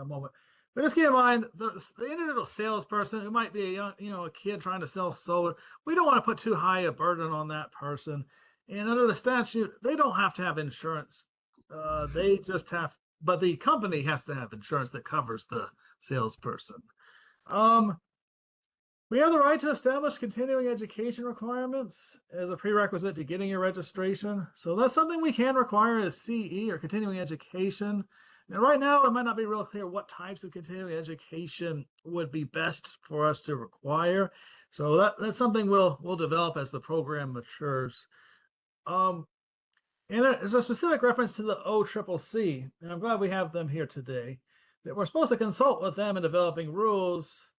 moment. But just keep in mind the individual salesperson who might be a young, a kid trying to sell solar. We don't want to put too high a burden on that person. And under the statute, they don't have to have insurance. They just have, but the company has to have insurance that covers the salesperson. We have the right to establish continuing education requirements as a prerequisite to getting your registration. So that's something we can require as CE or continuing education. And right now, it might not be real clear what types of continuing education would be best for us to require. So that's something we'll develop as the program matures. And there's a specific reference to the OCCC, and I'm glad we have them here today, that we're supposed to consult with them in developing rules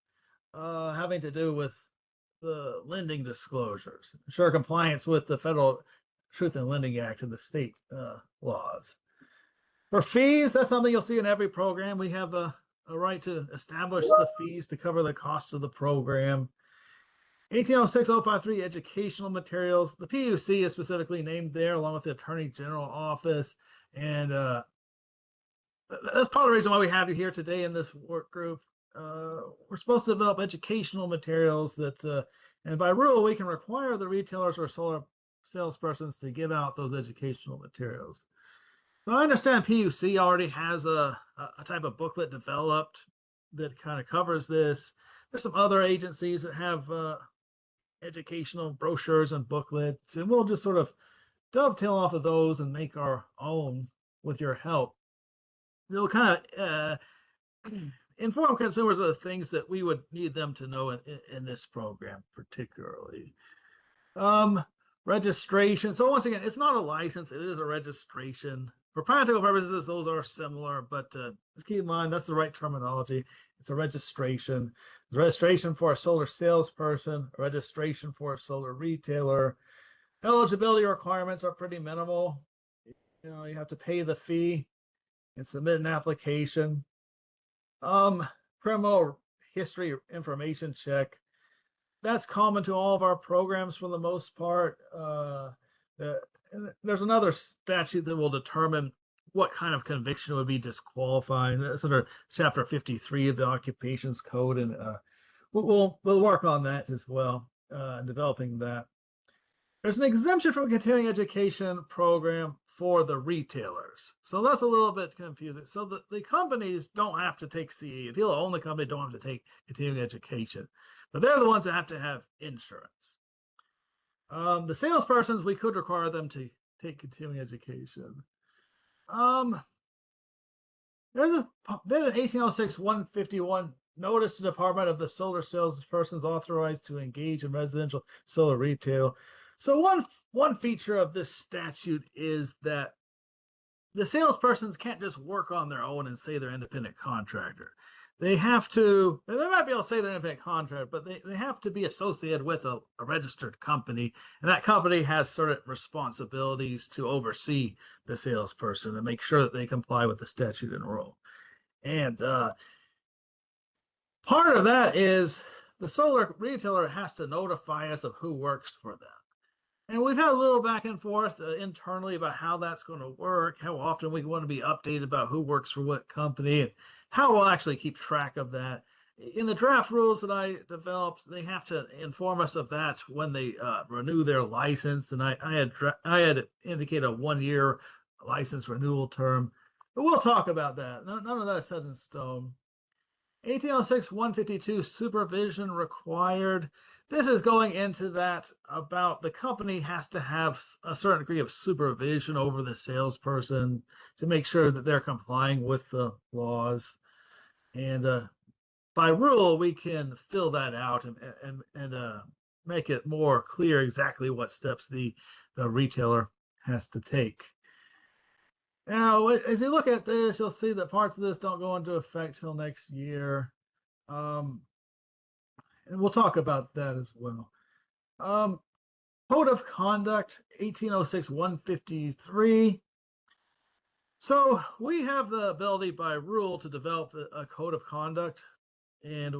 having to do with the lending disclosures, ensure compliance with the Federal Truth in Lending Act and the state laws. For fees, that's something you'll see in every program. We have a right to establish the fees to cover the cost of the program. 1806-053 educational materials. The PUC is specifically named there along with the Attorney General Office. And that's part of the reason why we have you here today in this work group. We're supposed to develop educational materials that, and by rule, we can require the retailers or solar salespersons to give out those educational materials. So I understand PUC already has a type of booklet developed that kind of covers this. There's some other agencies that have educational brochures and booklets, and we'll just sort of dovetail off of those and make our own with your help. It'll kind of inform consumers of the things that we would need them to know in this program particularly. Registration. So once again, it's not a license, it is a registration. For practical purposes, those are similar, but just keep in mind that's the right terminology. It's a registration. It's a registration for a solar salesperson, a registration for a solar retailer. Eligibility requirements are pretty minimal. You have to pay the fee and submit an application. Criminal history information check. That's common to all of our programs for the most part. There's another statute that will determine what kind of conviction would be disqualifying. That's under Chapter 53 of the Occupations Code, and we'll work on that as well, developing that. There's an exemption from a continuing education program for the retailers. So that's a little bit confusing. So the companies don't have to take CE. People who own the company don't have to take continuing education, but they're the ones that have to have insurance. The salespersons, we could require them to take continuing education. There's been an 1806-151 notice to the Department of the Solar Salespersons authorized to engage in residential solar retail. So one feature of this statute is that the salespersons can't just work on their own and say they're independent contractor. They have to, they might be able to say they're independent contractor, but they have to be associated with a registered company. And that company has certain responsibilities to oversee the salesperson and make sure that they comply with the statute and rule. And part of that is the solar retailer has to notify us of who works for them. And we've had a little back and forth internally about how that's going to work, how often we want to be updated about who works for what company, and how we'll actually keep track of that. In the draft rules that I developed, they have to inform us of that when they renew their license. And I had indicated a 1-year license renewal term, but we'll talk about that. None of that is set in stone. 1806-152 supervision required. This is going into that about the company has to have a certain degree of supervision over the salesperson to make sure that they're complying with the laws. And by rule, we can fill that out and make it more clear exactly what steps the retailer has to take. Now, as you look at this, you'll see that parts of this don't go into effect till next year. and we'll talk about that as well. Code of Conduct 1806-153. So we have the ability by rule to develop a code of conduct, and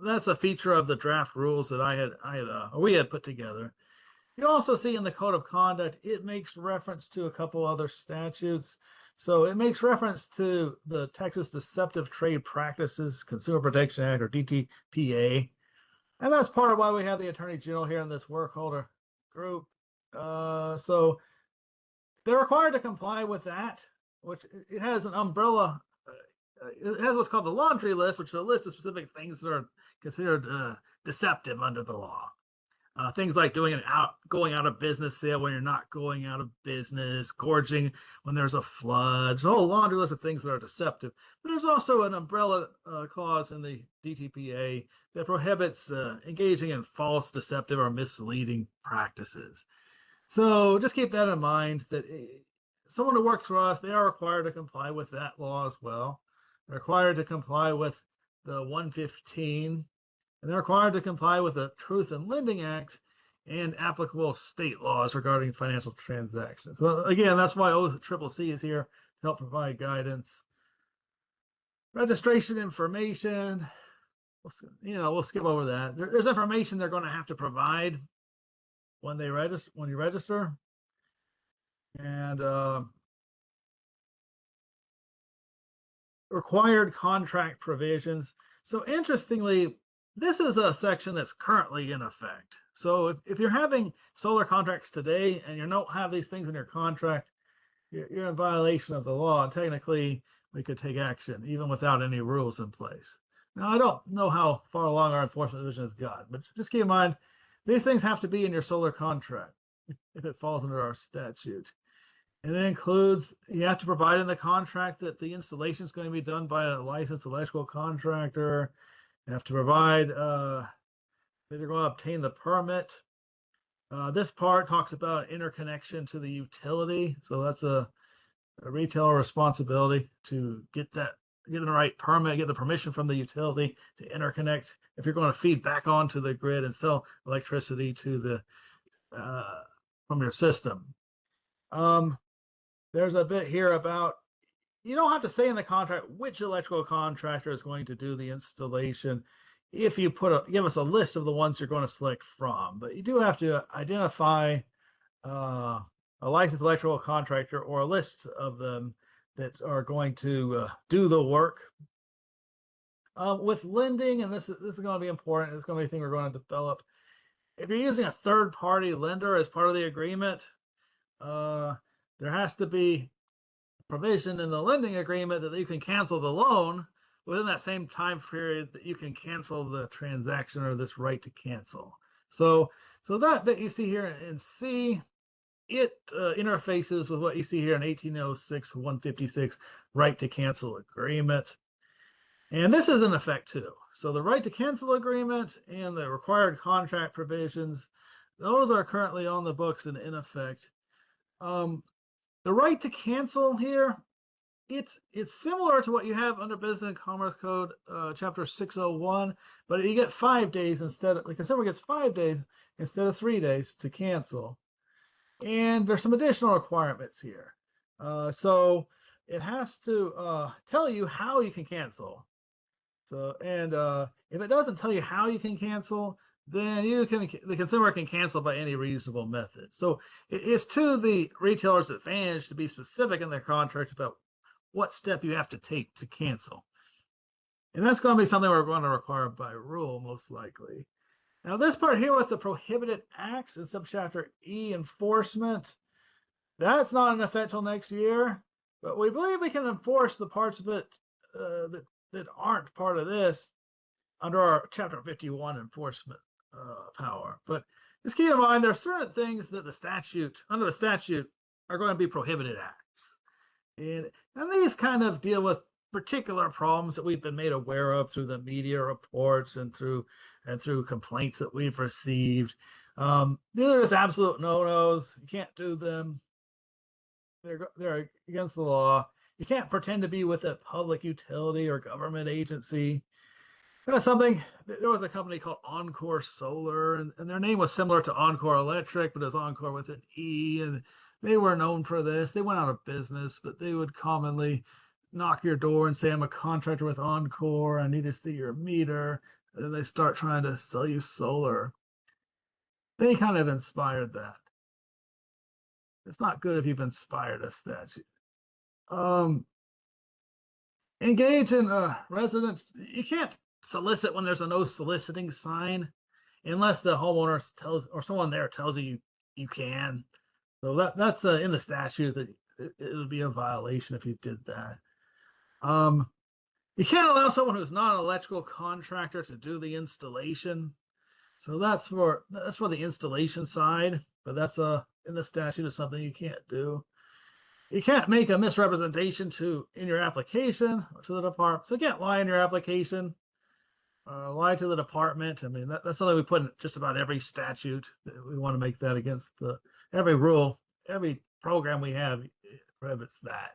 that's a feature of the draft rules that we had put together. You also see in the code of conduct, it makes reference to a couple other statutes. So it makes reference to the Texas Deceptive Trade Practices Consumer Protection Act, or DTPA. And that's part of why we have the Attorney General here in this workholder group. So they're required to comply with that, which it has an umbrella. It has what's called the laundry list, which is a list of specific things that are considered deceptive under the law. Things like going out of business sale when you're not going out of business, gorging when there's a flood. There's a whole laundry list of things that are deceptive. But there's also an umbrella clause in the DTPA that prohibits engaging in false, deceptive, or misleading practices. So just keep that in mind, that someone who works for us, they are required to comply with that law as well. They're required to comply with the 115, and they're required to comply with the Truth in Lending Act and applicable state laws regarding financial transactions. So again, that's why OCCC is here to help provide guidance. Registration information, we'll skip over that. There's information they're going to have to provide when you register. And required contract provisions. So interestingly, this is a section that's currently in effect. So if you're having solar contracts today and you don't have these things in your contract, you're in violation of the law. And technically, we could take action even without any rules in place. Now, I don't know how far along our enforcement division has got, but just keep in mind, these things have to be in your solar contract if it falls under our statute. And it includes, you have to provide in the contract that the installation is going to be done by a licensed electrical contractor. You have to provide that you're going to obtain the permit. This part talks about interconnection to the utility. So that's a retailer responsibility to get the right permit, get the permission from the utility to interconnect if you're going to feed back onto the grid and sell electricity to the from your system. There's a bit here about, you don't have to say in the contract which electrical contractor is going to do the installation if you give us a list of the ones you're going to select from, but you do have to identify a licensed electrical contractor or a list of them that are going to do the work. With lending, and this is going to be important, it's going to be a thing we're going to develop. If you're using a third-party lender as part of the agreement, there has to be provision in the lending agreement that you can cancel the loan within that same time period that you can cancel the transaction or this right to cancel. So that bit you see here in C, it interfaces with what you see here in 1806-156 right to cancel agreement. And this is in effect too. So the right to cancel agreement and the required contract provisions, those are currently on the books and in effect. The right to cancel here, it's similar to what you have under Business and Commerce Code, Chapter 601, but you get 5 days instead of, the consumer gets 5 days instead of 3 days to cancel. And there's some additional requirements here. So it has to tell you how you can cancel. So, and if it doesn't tell you how you can cancel, then the consumer can cancel by any reasonable method. So it's to the retailer's advantage to be specific in their contract about what step you have to take to cancel. And that's going to be something we're going to require by rule, most likely. Now, this part here with the prohibited acts in subchapter E, enforcement, that's not in effect till next year, but we believe we can enforce the parts of it that aren't part of this under our Chapter 51 enforcement power. But just keep in mind, there are certain things that under the statute, are going to be prohibited acts. And these kind of deal with particular problems that we've been made aware of through the media reports and through complaints that we've received. These are just absolute no-nos. You can't do them. They're against the law. You can't pretend to be with a public utility or government agency. That's something. There was a company called Encore Solar, and their name was similar to Encore Electric, but it was Encore with an E, and they were known for this. They went out of business, but they would commonly knock your door and say, "I'm a contractor with Encore. I need to see your meter." And then they start trying to sell you solar. They kind of inspired that. It's not good if you've inspired a statute. Engage in resident. You can't solicit when there's a no soliciting sign, unless the homeowner tells or someone there tells you can. So that's in the statute that it would be a violation if you did that. You can't allow someone who's not an electrical contractor to do the installation. So that's for the installation side, but that's in the statute is something you can't do. You can't make a misrepresentation in your application or to the department. So you can't lie in your application, lie to the department. I mean, that's something we put in just about every statute. We want to make that against every rule, every program we have prohibits that.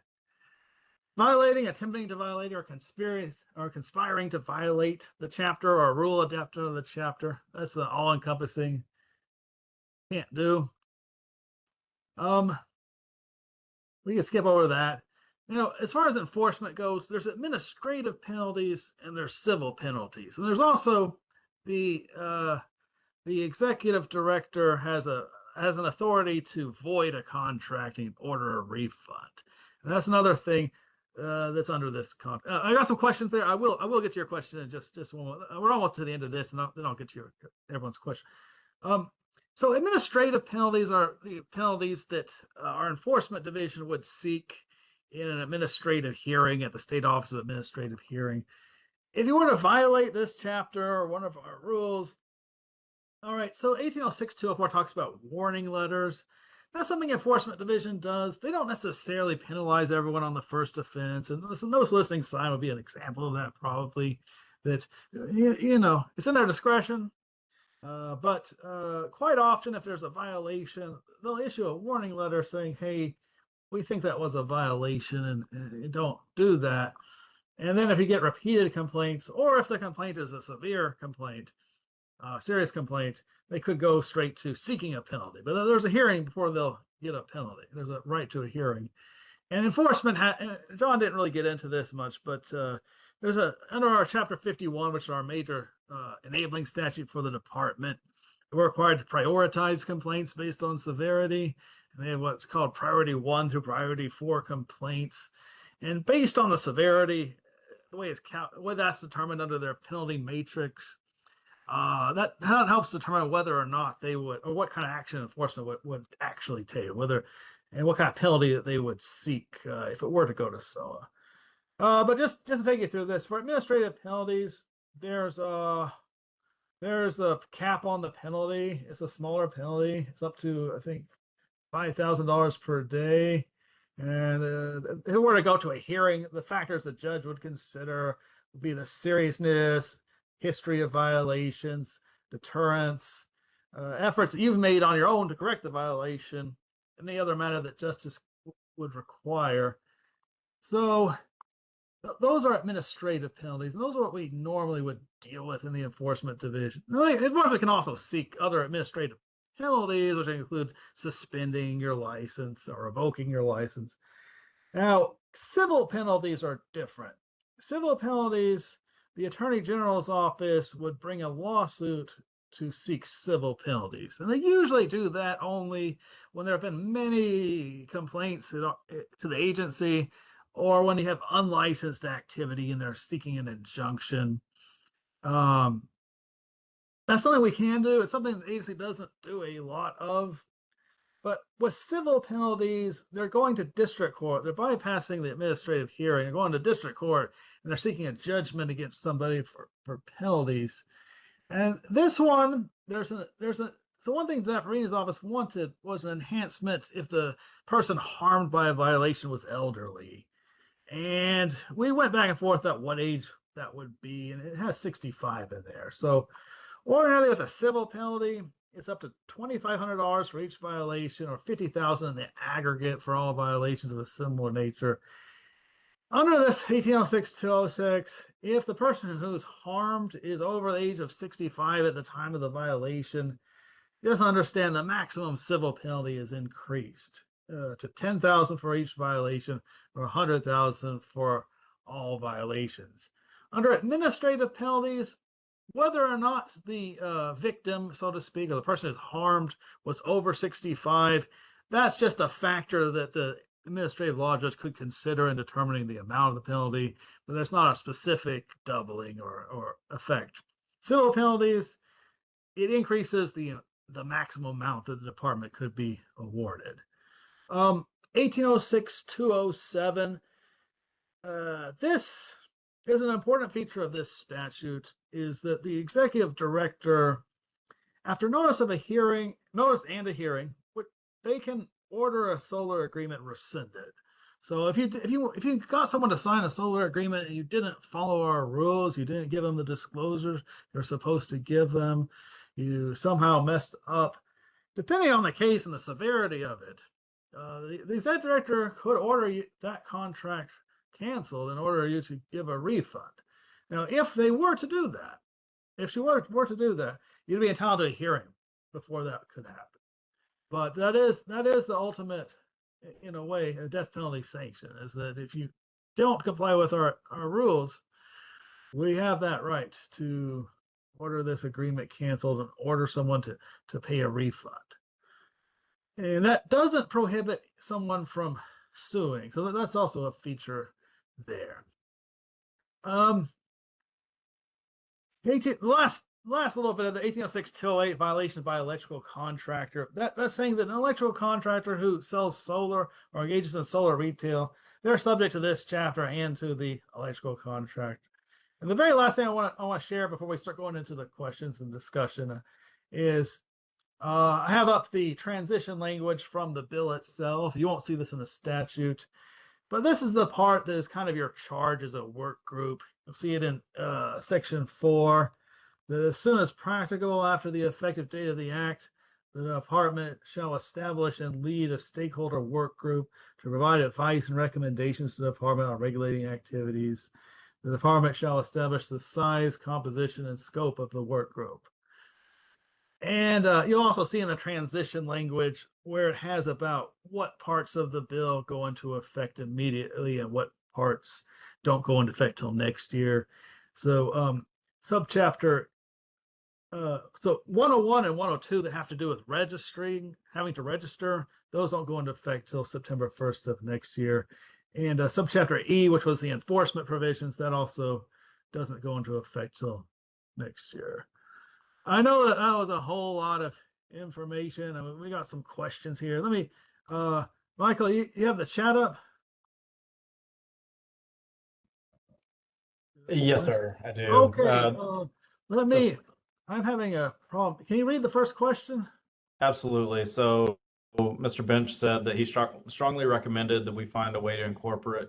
Violating, attempting to violate, or conspiring to violate the chapter or rule adapted to the chapter. That's the all-encompassing. Can't do. We can skip over that. As far as enforcement goes, there's administrative penalties and there's civil penalties, and there's also the executive director has an authority to void a contract and order a refund. And that's another thing that's under this contract. I got some questions there. I will get to your question in just one moment. We're almost to the end of this, and then I'll get to everyone's question. So administrative penalties are the penalties that our enforcement division would seek in an administrative hearing at the State Office of Administrative Hearing. If you were to violate this chapter or one of our rules, all right, so 1806-204 talks about warning letters. That's something enforcement division does. They don't necessarily penalize everyone on the first offense, and the no soliciting sign would be an example of that probably. That it's in their discretion. But quite often, if there's a violation, they'll issue a warning letter saying, "Hey, we think that was a violation, and you don't do that." And then if you get repeated complaints, or if the complaint is a severe complaint, serious complaint, they could go straight to seeking a penalty. But there's a hearing before they'll get a penalty. There's a right to a hearing. And enforcement, John didn't really get into this much, but there's under our Chapter 51, which is our major enabling statute for the department, we're required to prioritize complaints based on severity. And they have what's called priority 1 through priority 4 complaints. And based on the severity, the way that's determined under their penalty matrix, that helps determine whether or not they would, or what kind of action enforcement would actually take, and what kind of penalty that they would seek if it were to go to SOA. But just to take you through this, for administrative penalties, there's a cap on the penalty. It's a smaller penalty. It's up to, I think, $5,000 per day. And if it were to go to a hearing, the factors the judge would consider would be the seriousness, history of violations, deterrence, efforts that you've made on your own to correct the violation, any other matter that justice would require. So those are administrative penalties, and those are what we normally would deal with in the enforcement division. Enforcement can also seek other administrative penalties, which include suspending your license or revoking your license. Now, civil penalties are different. Civil penalties, the Attorney General's office would bring a lawsuit to seek civil penalties. And they usually do that only when there have been many complaints to the agency, or when you have unlicensed activity and they're seeking an injunction. That's something we can do. It's something the agency doesn't do a lot of. But with civil penalties, they're going to district court. They're bypassing the administrative hearing. They're going to district court, and they're seeking a judgment against somebody for penalties. And this one, so one thing Zaffarini's office wanted was an enhancement if the person harmed by a violation was elderly. And we went back and forth at what age that would be, and it has 65 in there. So ordinarily with a civil penalty, it's up to $2,500 for each violation, or $50,000 in the aggregate for all violations of a similar nature. Under this 1806-206, if the person who's harmed is over the age of 65 at the time of the violation, just understand the maximum civil penalty is increased to $10,000 for each violation or $100,000 for all violations. Under administrative penalties, whether or not the victim, so to speak, or the person who's harmed was over 65, that's just a factor that the administrative law judge could consider in determining the amount of the penalty, but there's not a specific doubling or effect. Civil penalties, it increases the maximum amount that the department could be awarded. 1806-207, this is an important feature of this statute, is that the executive director, after notice and a hearing, they can order a solar agreement rescinded. So if you got someone to sign a solar agreement and you didn't follow our rules, you didn't give them the disclosures you're supposed to give them, you somehow messed up, depending on the case and the severity of it, the executive director could order that contract canceled in order you to give a refund. Now, if they were to do that, if she were to do that, you'd be entitled to a hearing before that could happen. But that is the ultimate, in a way, a death penalty sanction, is that if you don't comply with our rules, we have that right to order this agreement canceled and order someone to pay a refund. And that doesn't prohibit someone from suing. So that's also a feature there. Last little bit of the 1806-208 violation by electrical contractor. That's saying that an electrical contractor who sells solar or engages in solar retail, they're subject to this chapter and to the electrical contract. And the very last thing I want to share before we start going into the questions and discussion is I have up the transition language from the bill itself. You won't see this in the statute, but this is the part that is kind of your charge as a work group. You'll see it in section 4, that as soon as practicable after the effective date of the act, the department shall establish and lead a stakeholder work group to provide advice and recommendations to the department on regulating activities. The department shall establish the size, composition, and scope of the work group. And you'll also see in the transition language where it has about what parts of the bill go into effect immediately and what parts don't go into effect till next year. So subchapter, so 101 and 102 that have to do with registering, having to register, those don't go into effect till September 1st of next year. And subchapter E, which was the enforcement provisions, that also doesn't go into effect till next year. I know that was a whole lot of information. I mean, we got some questions here. Let me, Michael, you have the chat up? Yes, sir, I do. Okay, I'm having a problem. Can you read the first question? Absolutely. So Mr. Bench said that he strongly recommended that we find a way to incorporate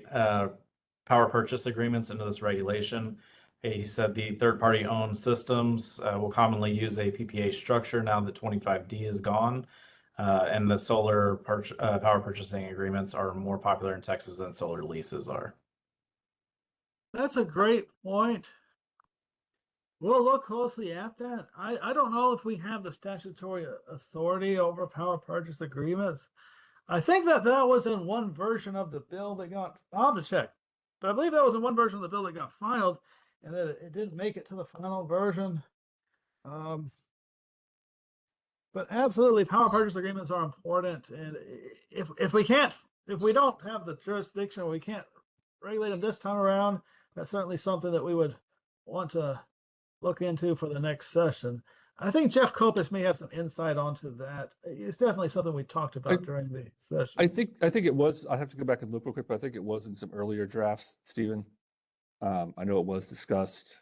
power purchase agreements into this regulation. He said the third-party owned systems will commonly use a PPA structure now that 25D is gone, and the solar power purchasing agreements are more popular in Texas than solar leases are. That's a great point. We'll look closely at that. I don't know if we have the statutory authority over power purchase agreements. I think that was in one version of the bill that got, I'll have to check, but I believe that was in one version of the bill that got filed and that it didn't make it to the final version. But absolutely, power purchase agreements are important. And if we don't have the jurisdiction, we can't regulate them this time around, that's certainly something that we would want to look into for the next session. I think Jeff Kopis may have some insight onto that. It's definitely something we talked about during the session. I think it was, I have to go back and look real quick, but I think it was in some earlier drafts, Stephen. I know it was discussed,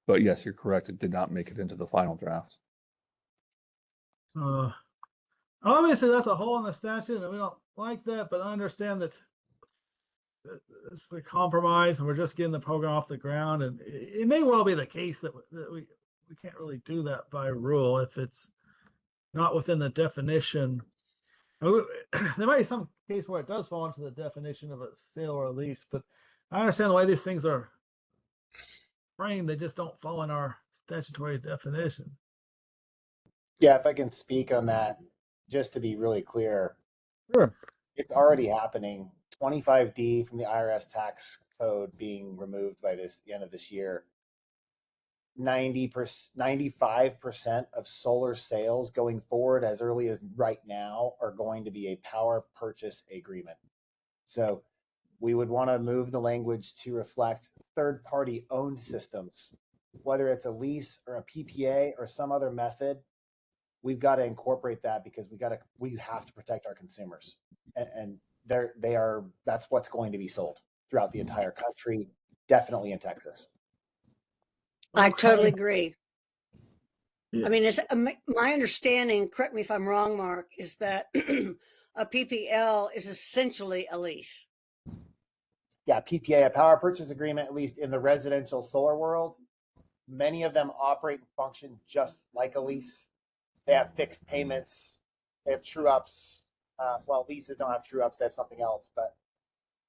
but yes, you're correct. It did not make it into the final draft. Obviously, that's a hole in the statute, and we don't like that, but I understand that it's the compromise, and we're just getting the program off the ground, and it may well be the case that we can't really do that by rule if it's not within the definition. There might be some case where it does fall into the definition of a sale or a lease, but I understand the way these things are framed, they just don't fall in our statutory definition. Yeah, if I can speak on that, just to be really clear, Sure. it's already happening. 25D from the IRS tax code being removed by the end of this year. 95% of solar sales going forward as early as right now are going to be a power purchase agreement. So we would want to move the language to reflect third-party owned systems, whether it's a lease or a PPA or some other method. We've got to incorporate that because we have to protect our consumers, and that's what's going to be sold throughout the entire country, definitely in Texas. I totally agree. I mean, it's my understanding, correct me if I'm wrong, Mark, is that a PPL is essentially a lease. Yeah, PPA, a power purchase agreement, at least in the residential solar world, many of them operate and function just like a lease. They have fixed payments. They have true ups. Well, leases don't have true ups. They have something else, but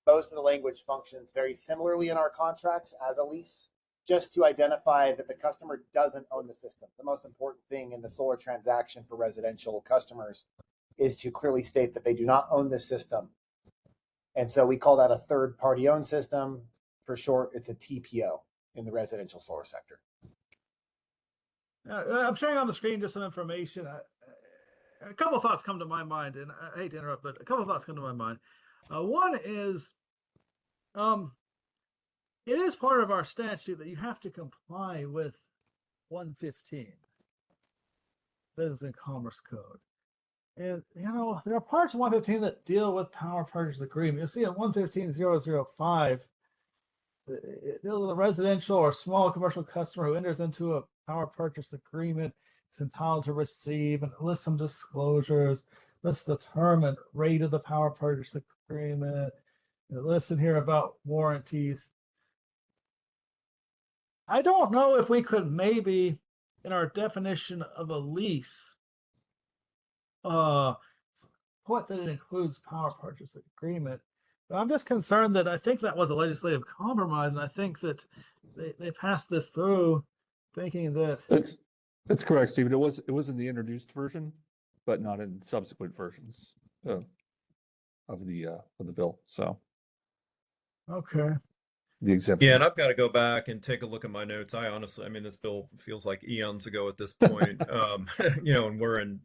most of the language functions very similarly in our contracts as a lease, just to identify that the customer doesn't own the system. The most important thing in the solar transaction for residential customers is to clearly state that they do not own the system. And so we call that a third party owned system. For short, it's a TPO in the residential solar sector. I'm sharing on the screen just some information. A couple of thoughts come to my mind, and I hate to interrupt, but a couple of thoughts come to my mind. One is, it is part of our statute that you have to comply with 115, Business and Commerce Code. And, there are parts of 115 that deal with power purchase agreement. You'll see in 115.005, it deals with a residential or small commercial customer who enters into a power purchase agreement is entitled to receive, and it lists some disclosures, lists the term and rate of the power purchase agreement. It lists in here about warranties. I don't know if we could maybe, in our definition of a lease, put that it includes power purchase agreement. But I'm just concerned that I think that was a legislative compromise, and I think that they passed this through thinking that That's correct, Stephen. It was in the introduced version, but not in subsequent versions of the bill. So okay. The exemption. Yeah, and I've got to go back and take a look at my notes. I mean, this bill feels like eons ago at this point. And we're in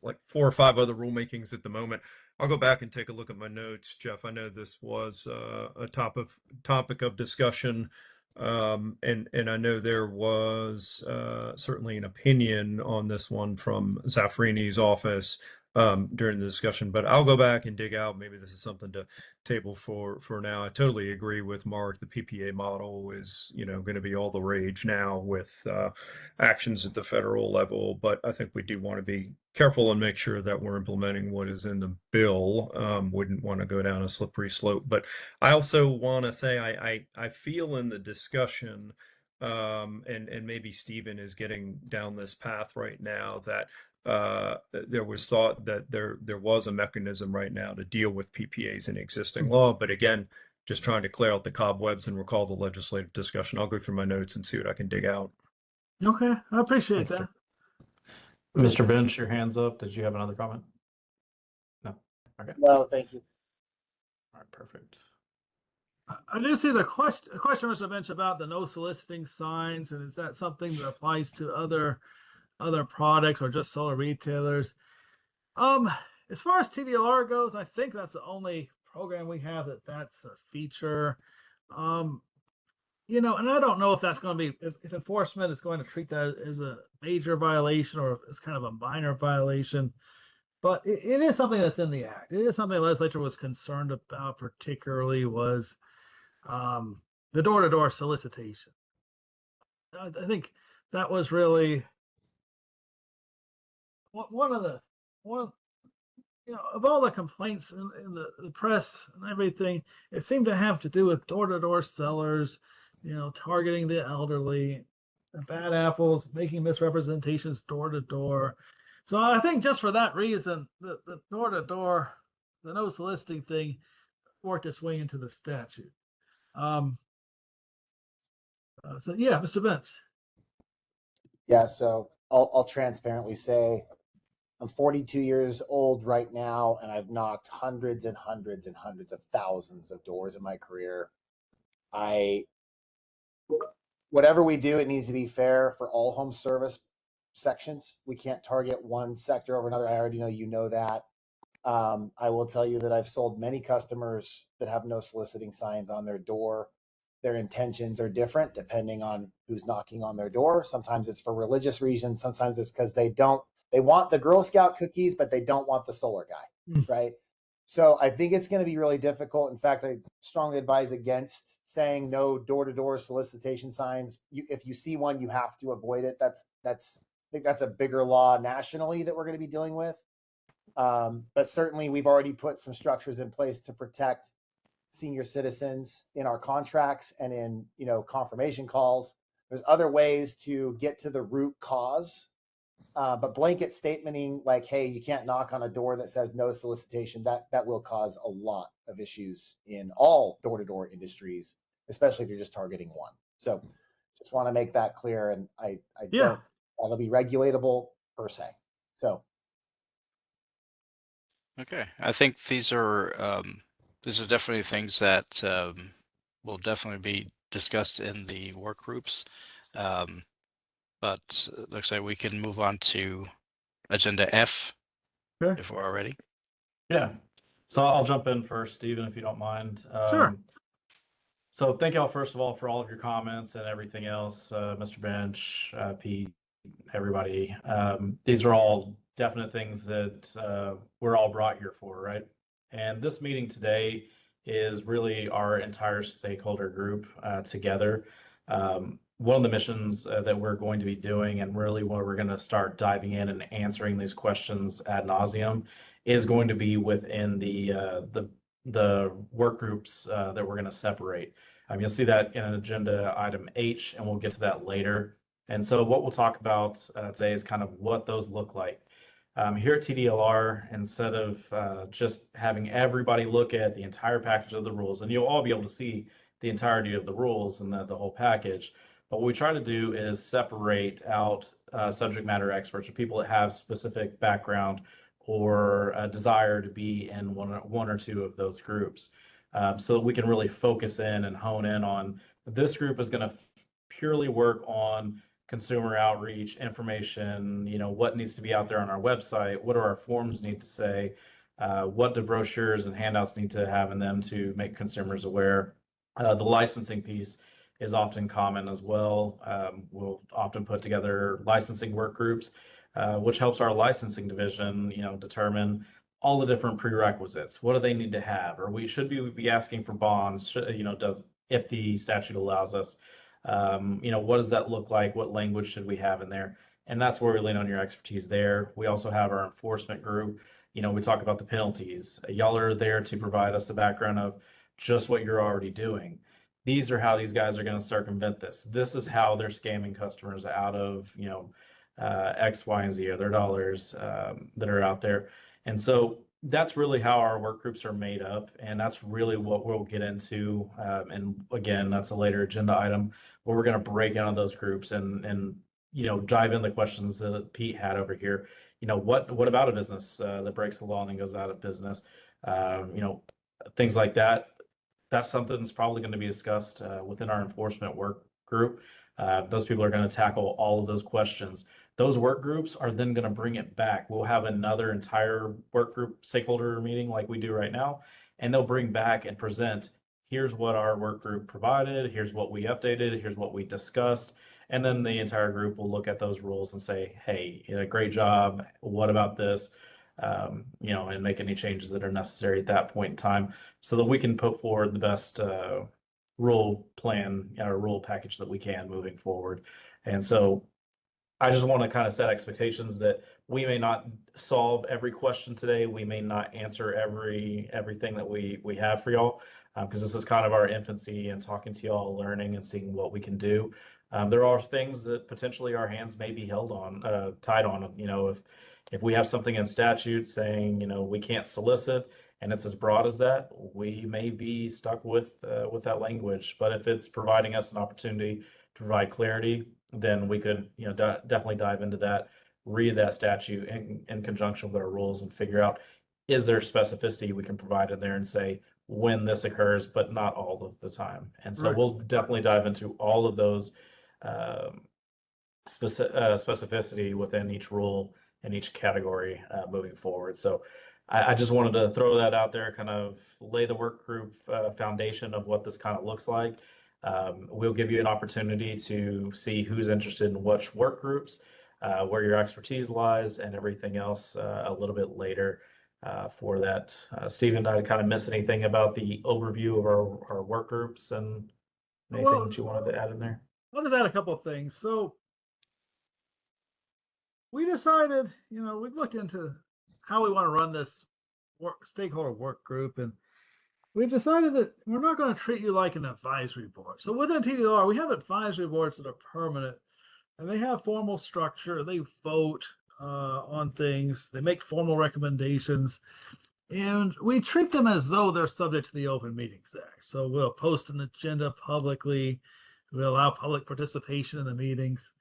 like 4 or 5 other rulemakings at the moment. I'll go back and take a look at my notes, Jeff. I know this was a topic of discussion, and I know there was certainly an opinion on this one from Zaffarini's office during the discussion. But I'll go back and dig out. Maybe this is something to table for now. I totally agree with Mark. The PPA model is going to be all the rage now with actions at the federal level, but I think we do want to be careful and make sure that we're implementing what is in the bill. Wouldn't want to go down a slippery slope, but I also want to say I feel in the discussion and maybe Stephen is getting down this path right now that there was thought that there was a mechanism right now to deal with PPAs in existing law. But again, just trying to clear out the cobwebs and recall the legislative discussion. I'll go through my notes and see what I can dig out. Okay, I appreciate that. Sir. Mr. Bench, your hand's up. Did you have another comment? No. Okay. No, thank you. All right, perfect. I do see the question, Mr. Bench, about the no soliciting signs, and is that something that applies to other products or just solar retailers? As far as TDLR goes, I think that's the only program we have that's a feature. And I don't know if that's going to be if enforcement is going to treat that as a major violation or as kind of a minor violation. But it is something that's in the act. It is something the legislature was concerned about, particularly was the door-to-door solicitation. I think that was really one of all the complaints in the press and everything, it seemed to have to do with door-to-door sellers, targeting the elderly, the bad apples, making misrepresentations door-to-door. So I think just for that reason, the door-to-door the no soliciting thing worked its way into the statute. So yeah, Mr. Bench. Yeah, so I'll transparently say I'm 42 years old right now, and I've knocked hundreds and hundreds and hundreds of thousands of doors in my career. Whatever we do, it needs to be fair for all home service sections. We can't target one sector over another. I already know you know that. I will tell you that I've sold many customers that have no soliciting signs on their door. Their intentions are different depending on who's knocking on their door. Sometimes it's for religious reasons. Sometimes it's because they want the Girl Scout cookies, but they don't want the solar guy, right? So I think it's going to be really difficult. In fact, I strongly advise against saying no door-to-door solicitation signs. If you see one, you have to avoid it. I think that's a bigger law nationally that we're going to be dealing with. But certainly we've already put some structures in place to protect senior citizens in our contracts and in, confirmation calls. There's other ways to get to the root cause. But blanket statementing like, hey, you can't knock on a door that says no solicitation, that will cause a lot of issues in all door-to-door industries, especially if you're just targeting one. So just want to make that clear. And I don't want to be regulatable per se. So Okay, I think these are definitely things that will definitely be discussed in the work groups. But it looks like we can move on to agenda F if we're ready. Yeah. So I'll jump in first, Stephen, if you don't mind. Sure. So thank y'all, first of all, for all of your comments and everything else, Mr. Bench, Pete, everybody. These are all definite things that we're all brought here for, right? And this meeting today is really our entire stakeholder group together. One of the missions that we're going to be doing, and really where we're going to start diving in and answering these questions ad nauseum, is going to be within the work groups that we're going to separate. You'll see that in agenda item H, and we'll get to that later. And so what we'll talk about today is kind of what those look like. Here at TDLR, instead of just having everybody look at the entire package of the rules, and you'll all be able to see the entirety of the rules and the whole package, but what we try to do is separate out subject matter experts or people that have specific background or a desire to be in one or two of those groups, so that we can really focus in and hone in on this group is going to purely work on consumer outreach, information, what needs to be out there on our website, what do our forms need to say, what do brochures and handouts need to have in them to make consumers aware. The licensing piece is often common as well. We'll often put together licensing work groups, which helps our licensing division, determine all the different prerequisites. What do they need to have? Or should be asking for bonds, if the statute allows us. What does that look like? What language should we have in there? And that's where we lean on your expertise there. We also have our enforcement group. We talk about the penalties. Y'all are there to provide us the background of just what you're already doing. These are how these guys are going to circumvent this. This is how they're scamming customers out of, X, Y, and Z, or their dollars that are out there. And so that's really how our work groups are made up. And that's really what we'll get into. And again, that's a later agenda item where we're going to break down those groups and dive into the questions that Pete had over here. What about a business that breaks the law and then goes out of business? Things like that. That's something that's probably going to be discussed within our enforcement work group. Those people are going to tackle all of those questions. Those work groups are then going to bring it back. We'll have another entire work group stakeholder meeting like we do right now, and they'll bring back and present, here's what our work group provided, here's what we updated, here's what we discussed. And then the entire group will look at those rules and say, hey, great job. What about this? And make any changes that are necessary at that point in time so that we can put forward the best rule plan or rule package that we can moving forward. And so I just want to kind of set expectations that we may not solve every question today. We may not answer everything that we have for y'all, because this is kind of our infancy and talking to y'all, learning and seeing what we can do. There are things that potentially our hands may be tied on. If we have something in statute saying, we can't solicit, and it's as broad as that, we may be stuck with that language. But if it's providing us an opportunity to provide clarity, then we could, definitely dive into that, read that statute in conjunction with our rules, and figure out, is there specificity we can provide in there and say when this occurs, but not all of the time. And so Right. we'll definitely dive into all of those specificity within each rule and each category moving forward. So I just wanted to throw that out there, kind of lay the work group foundation of what this kind of looks like. We'll give you an opportunity to see who's interested in which work groups, where your expertise lies, and everything else a little bit later for that. Stephen, did I kind of miss anything about the overview of our work groups and anything that you wanted to add in there? I'll just add a couple of things. So we decided, we looked into how we want to run this stakeholder work group, and we've decided that we're not going to treat you like an advisory board. So within TDLR, we have advisory boards that are permanent, and they have formal structure. They vote on things. They make formal recommendations, and we treat them as though they're subject to the Open Meetings Act. So we'll post an agenda publicly. We'll allow public participation in the meetings.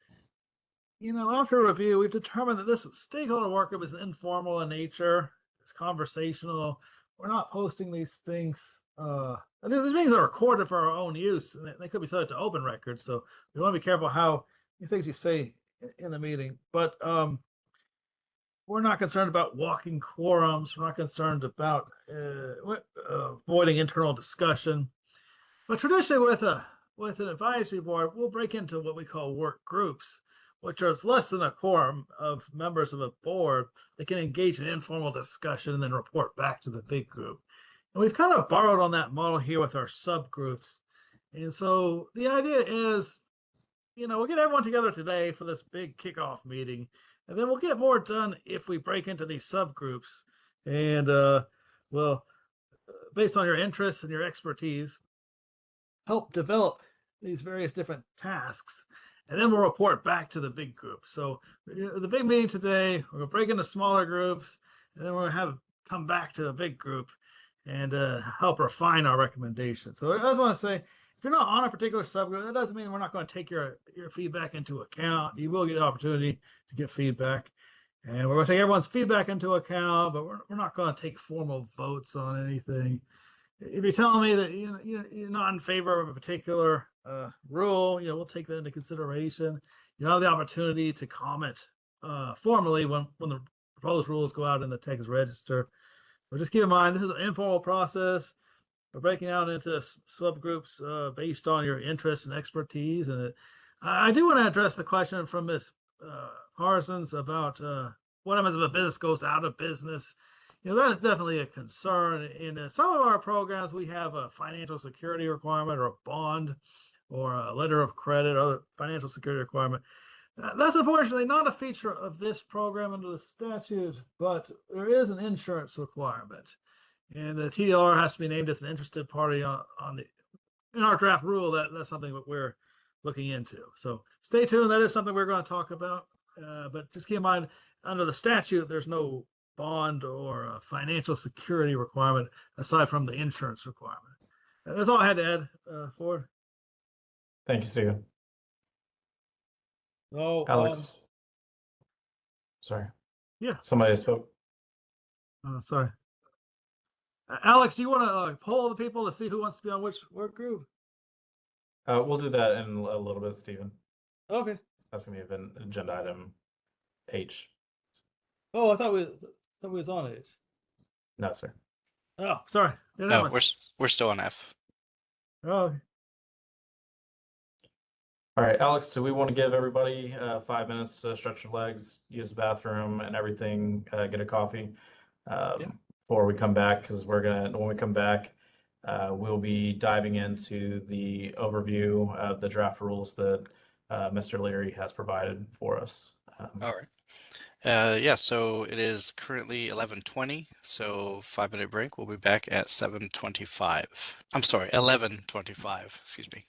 After review, we've determined that this stakeholder work group is informal in nature. It's conversational. We're not posting these things. These meetings are recorded for our own use, and they could be subject to open records. So we want to be careful how things you say in the meeting. But we're not concerned about walking quorums. We're not concerned about avoiding internal discussion. But traditionally, with an advisory board, we'll break into what we call work groups, which are less than a quorum of members of a board that can engage in informal discussion and then report back to the big group. And we've kind of borrowed on that model here with our subgroups. And so the idea is, we'll get everyone together today for this big kickoff meeting, and then we'll get more done if we break into these subgroups. And we'll, based on your interests and your expertise, help develop these various different tasks, and then we'll report back to the big group. So the big meeting today, we're going to break into smaller groups, and then we're going to have come back to a big group and help refine our recommendations. So I just want to say, if you're not on a particular subgroup, that doesn't mean we're not going to take your feedback into account. You will get an opportunity to get feedback, and we're going to take everyone's feedback into account, but we're not going to take formal votes on anything. If you're telling me that you're not in favor of a particular rule, we'll take that into consideration. You have the opportunity to comment formally when the proposed rules go out in the Texas Register. But just keep in mind, this is an informal process. We're breaking out into subgroups based on your interests and expertise. And I do want to address the question from Ms. Parsons about what happens if a business goes out of business. That's definitely a concern. In some of our programs, we have a financial security requirement or a bond or a letter of credit or other financial security requirement. That's unfortunately not a feature of this program under the statute, but there is an insurance requirement. And the TDLR has to be named as an interested party in our draft rule. That's something that we're looking into. So stay tuned. That is something we're going to talk about. But just keep in mind, under the statute, there's no bond or a financial security requirement aside from the insurance requirement. That's all I had to add, Ford. Thank you, Stephen. Oh, Alex. Sorry. Yeah. Somebody spoke. Sorry. Alex, do you want to poll the people to see who wants to be on which work group? We'll do that in a little bit, Stephen. Okay. That's going to be an agenda item H. Oh, I thought we was on H. No, sir. Oh, sorry. No, we're still on F. Oh. All right, Alex, do we want to give everybody 5 minutes to stretch your legs, use the bathroom and everything, get a coffee before we come back? Because when we come back, we'll be diving into the overview of the draft rules that Mr. Leary has provided for us. All right. So it is currently 11:20, so 5-minute break. We'll be back at 7:25. I'm sorry, 11:25, excuse me.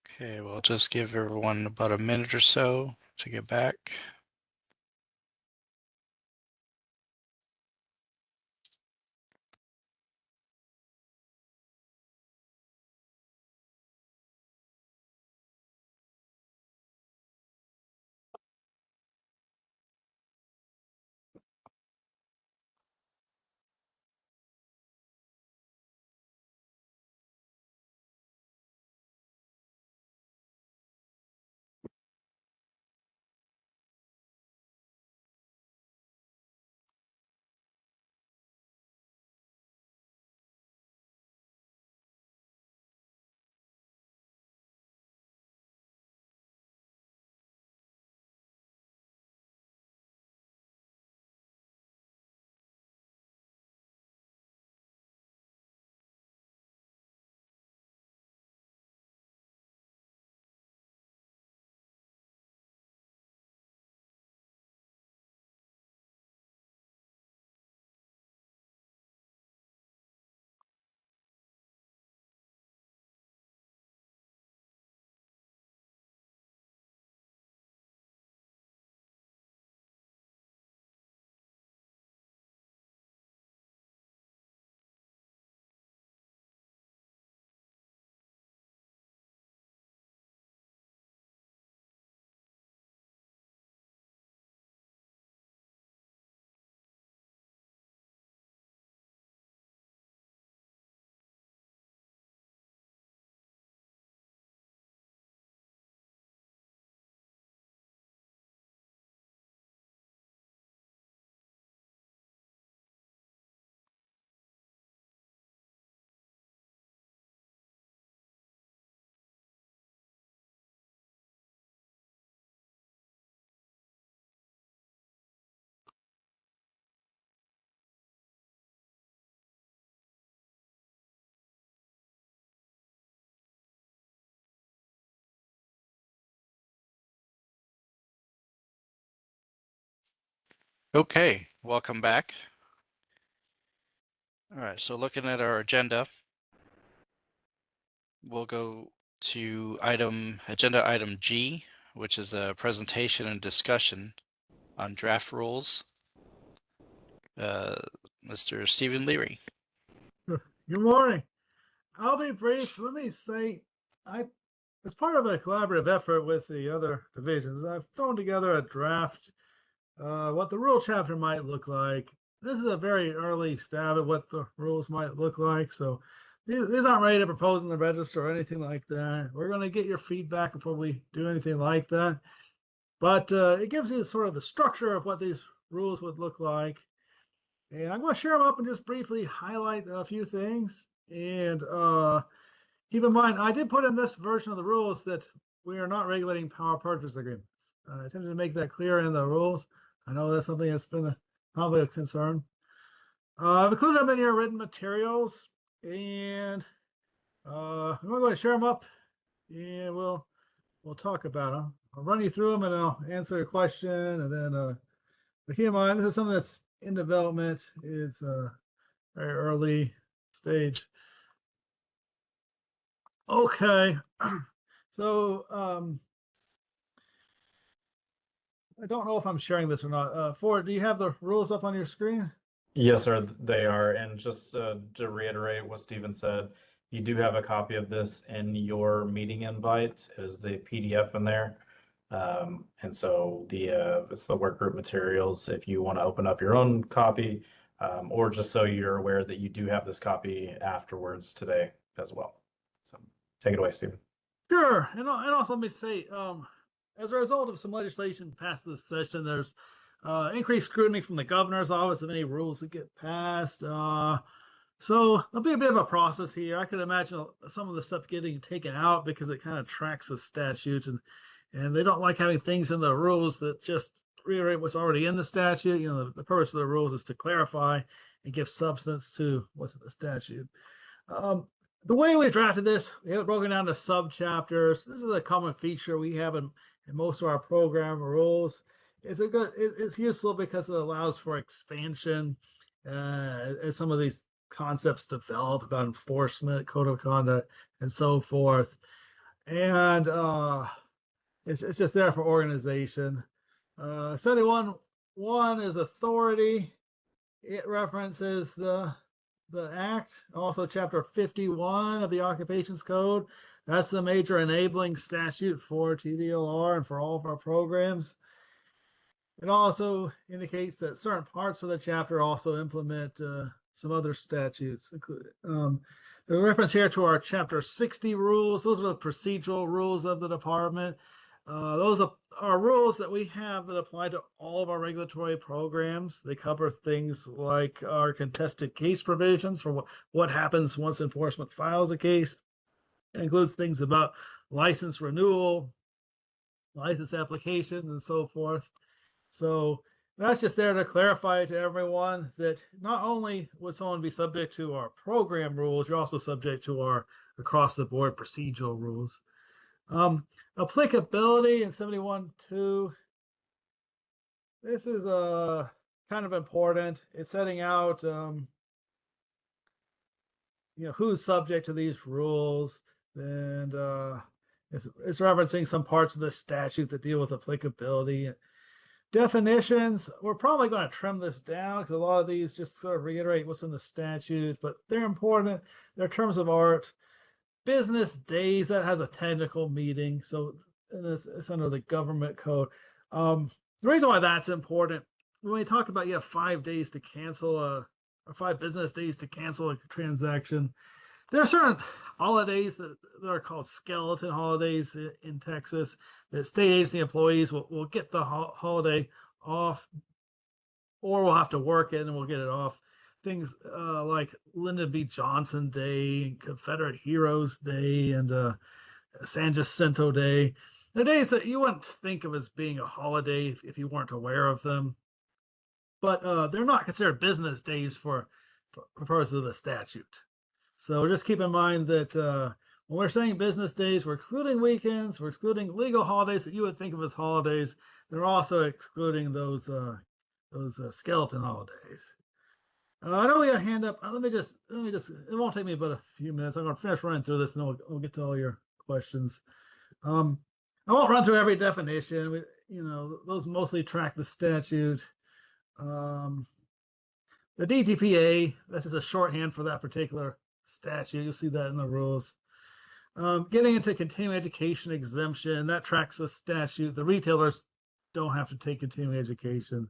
Okay, we'll just give everyone about a minute or so to get back. Okay, welcome back. All right, so looking at our agenda, we'll go to agenda item G, which is a presentation and discussion on draft rules. Mr. Stephen Leary. Good morning. I'll be brief. Let me say, as part of a collaborative effort with the other divisions, I've thrown together a draft, what the rule chapter might look like. This is a very early stab at what the rules might look like. So these aren't ready to propose in the register or anything like that. We're going to get your feedback before we do anything like that. But it gives you sort of the structure of what these rules would look like. And I'm going to share them up and just briefly highlight a few things. And keep in mind, I did put in this version of the rules that we are not regulating power purchase agreements. I attempted to make that clear in the rules. I know that's something that's been probably a concern. I've included them in your written materials, and I'm going to share them up, and we'll talk about them. I'll run you through them, and I'll answer a question, and then keep in mind, this is something that's in development. It's a very early stage. Okay, so I don't know if I'm sharing this or not. Ford, do you have the rules up on your screen? Yes, sir, they are. And just to reiterate what Stephen said, you do have a copy of this in your meeting invite as the PDF in there. And so it's the work group materials. If you want to open up your own copy, or just so you're aware that you do have this copy afterwards today as well. So take it away, Stephen. Sure, and also let me say, as a result of some legislation passed this session, there's increased scrutiny from the governor's office of any rules that get passed. So there'll be a bit of a process here. I could imagine some of the stuff getting taken out because it kind of tracks the statute, and they don't like having things in the rules that just reiterate what's already in the statute. You know, the purpose of the rules is to clarify and give substance to what's in the statute. The way we drafted this, we have it broken down to sub-chapters. This is a common feature we have in most of our program rules. It's useful because it allows for expansion as some of these concepts develop about enforcement, code of conduct, and so forth. And it's just there for organization. 71.1 is authority. It references the act, also chapter 51 of the occupations code. That's the major enabling statute for TDLR and for all of our programs. It also indicates that certain parts of the chapter also implement some other statutes. The reference here to our chapter 60 rules. Those are the procedural rules of the department. Those are rules that we have that apply to all of our regulatory programs. They cover things like our contested case provisions for what happens once enforcement files a case. It includes things about license renewal, license application, and so forth. So that's just there to clarify to everyone that not only would someone be subject to our program rules, you're also subject to our across-the-board procedural rules. Applicability in 71.2. This is kind of important. It's setting out who's subject to these rules, and it's referencing some parts of the statute that deal with applicability. Definitions, we're probably going to trim this down because a lot of these just sort of reiterate what's in the statute, but they're important. They're terms of art. Business days, that has a technical meaning, so it's under the government code. The reason why that's important, when we talk about you have 5 days to cancel or 5 business days to cancel a transaction, there are certain holidays that are called skeleton holidays in Texas that state agency employees will get the holiday off, or we'll have to work it and we'll get it off. Things like Lyndon B. Johnson Day, Confederate Heroes Day, and San Jacinto Day. They're days that you wouldn't think of as being a holiday if you weren't aware of them. But they're not considered business days for purposes of the statute. So just keep in mind that when we're saying business days, we're excluding weekends, we're excluding legal holidays that you would think of as holidays. They're also excluding those skeleton holidays. I know we got a hand up. Let me just, it won't take me but a few minutes. I'm going to finish running through this and then we'll get to all your questions. I won't run through every definition. Those mostly track the statute. The DTPA, this is a shorthand for that particular statute. You'll see that in the rules. Getting into continuing education exemption, that tracks the statute. The retailers don't have to take continuing education.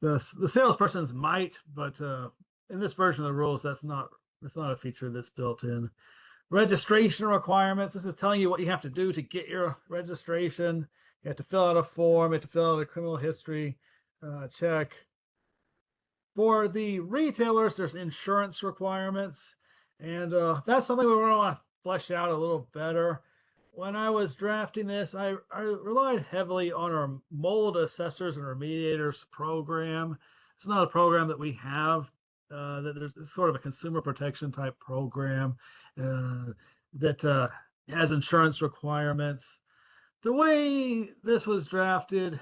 The salespersons might, but in this version of the rules, that's not a feature that's built in. Registration requirements. This is telling you what you have to do to get your registration. You have to fill out a form. You have to fill out a criminal history check. For the retailers, there's insurance requirements, and that's something we want to flesh out a little better. When I was drafting this, I relied heavily on our mold assessors and remediators program. It's not a program that we have. That there's sort of a consumer protection type program that has insurance requirements. The way this was drafted,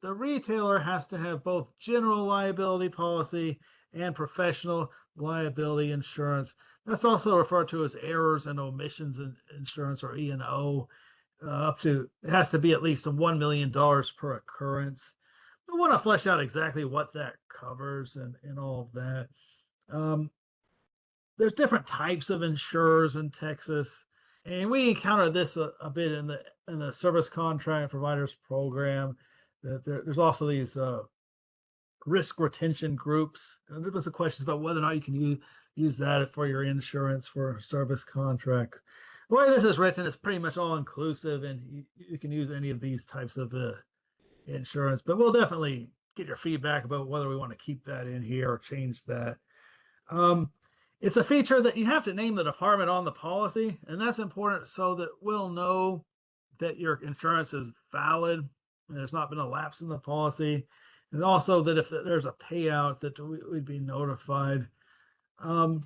the retailer has to have both general liability policy and professional liability insurance. That's also referred to as errors and omissions insurance, or E&O. It has to be at least $1 million per occurrence. We want to flesh out exactly what that covers and all of that. There's different types of insurers in Texas, and we encounter this a bit in the service contract providers program. That there's also these risk retention groups. And there was some questions about whether or not you can use that for your insurance for service contracts. The way this is written is pretty much all inclusive, and you can use any of these types of insurance. But we'll definitely get your feedback about whether we want to keep that in here or change that. It's a feature that you have to name the department on the policy, and that's important so that we'll know that your insurance is valid and there's not been a lapse in the policy, and also that if there's a payout that we'd be notified. I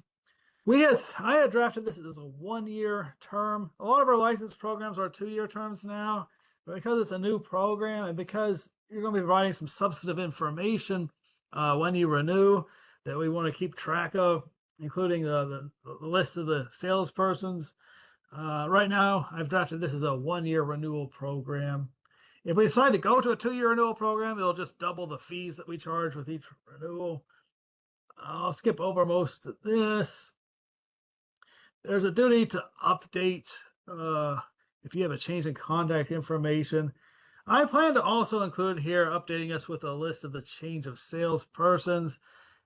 had drafted this as a 1-year term. A lot of our license programs are 2-year terms now, but because it's a new program and because you're going to be providing some substantive information when you renew that we want to keep track of, including the list of the salespersons. Right now, I've drafted this as a 1-year renewal program. If we decide to go to a 2-year renewal program, it'll just double the fees that we charge with each renewal. I'll skip over most of this. There's a duty to update if you have a change in contact information. I plan to also include here updating us with a list of the change of salespersons.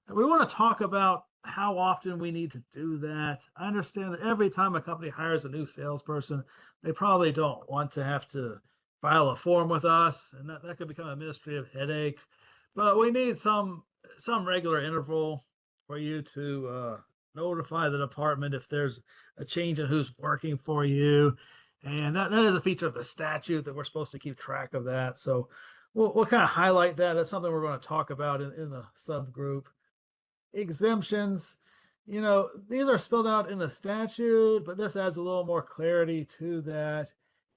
And we want to talk about how often we need to do that. I understand that every time a company hires a new salesperson, they probably don't want to have to file a form with us, and that could become an administrative headache. But we need some regular interval for you to notify the department if there's a change in who's working for you. And that is a feature of the statute that we're supposed to keep track of that. So we'll kind of highlight that. That's something we're going to talk about in the subgroup. Exemptions, these are spelled out in the statute, but this adds a little more clarity to that.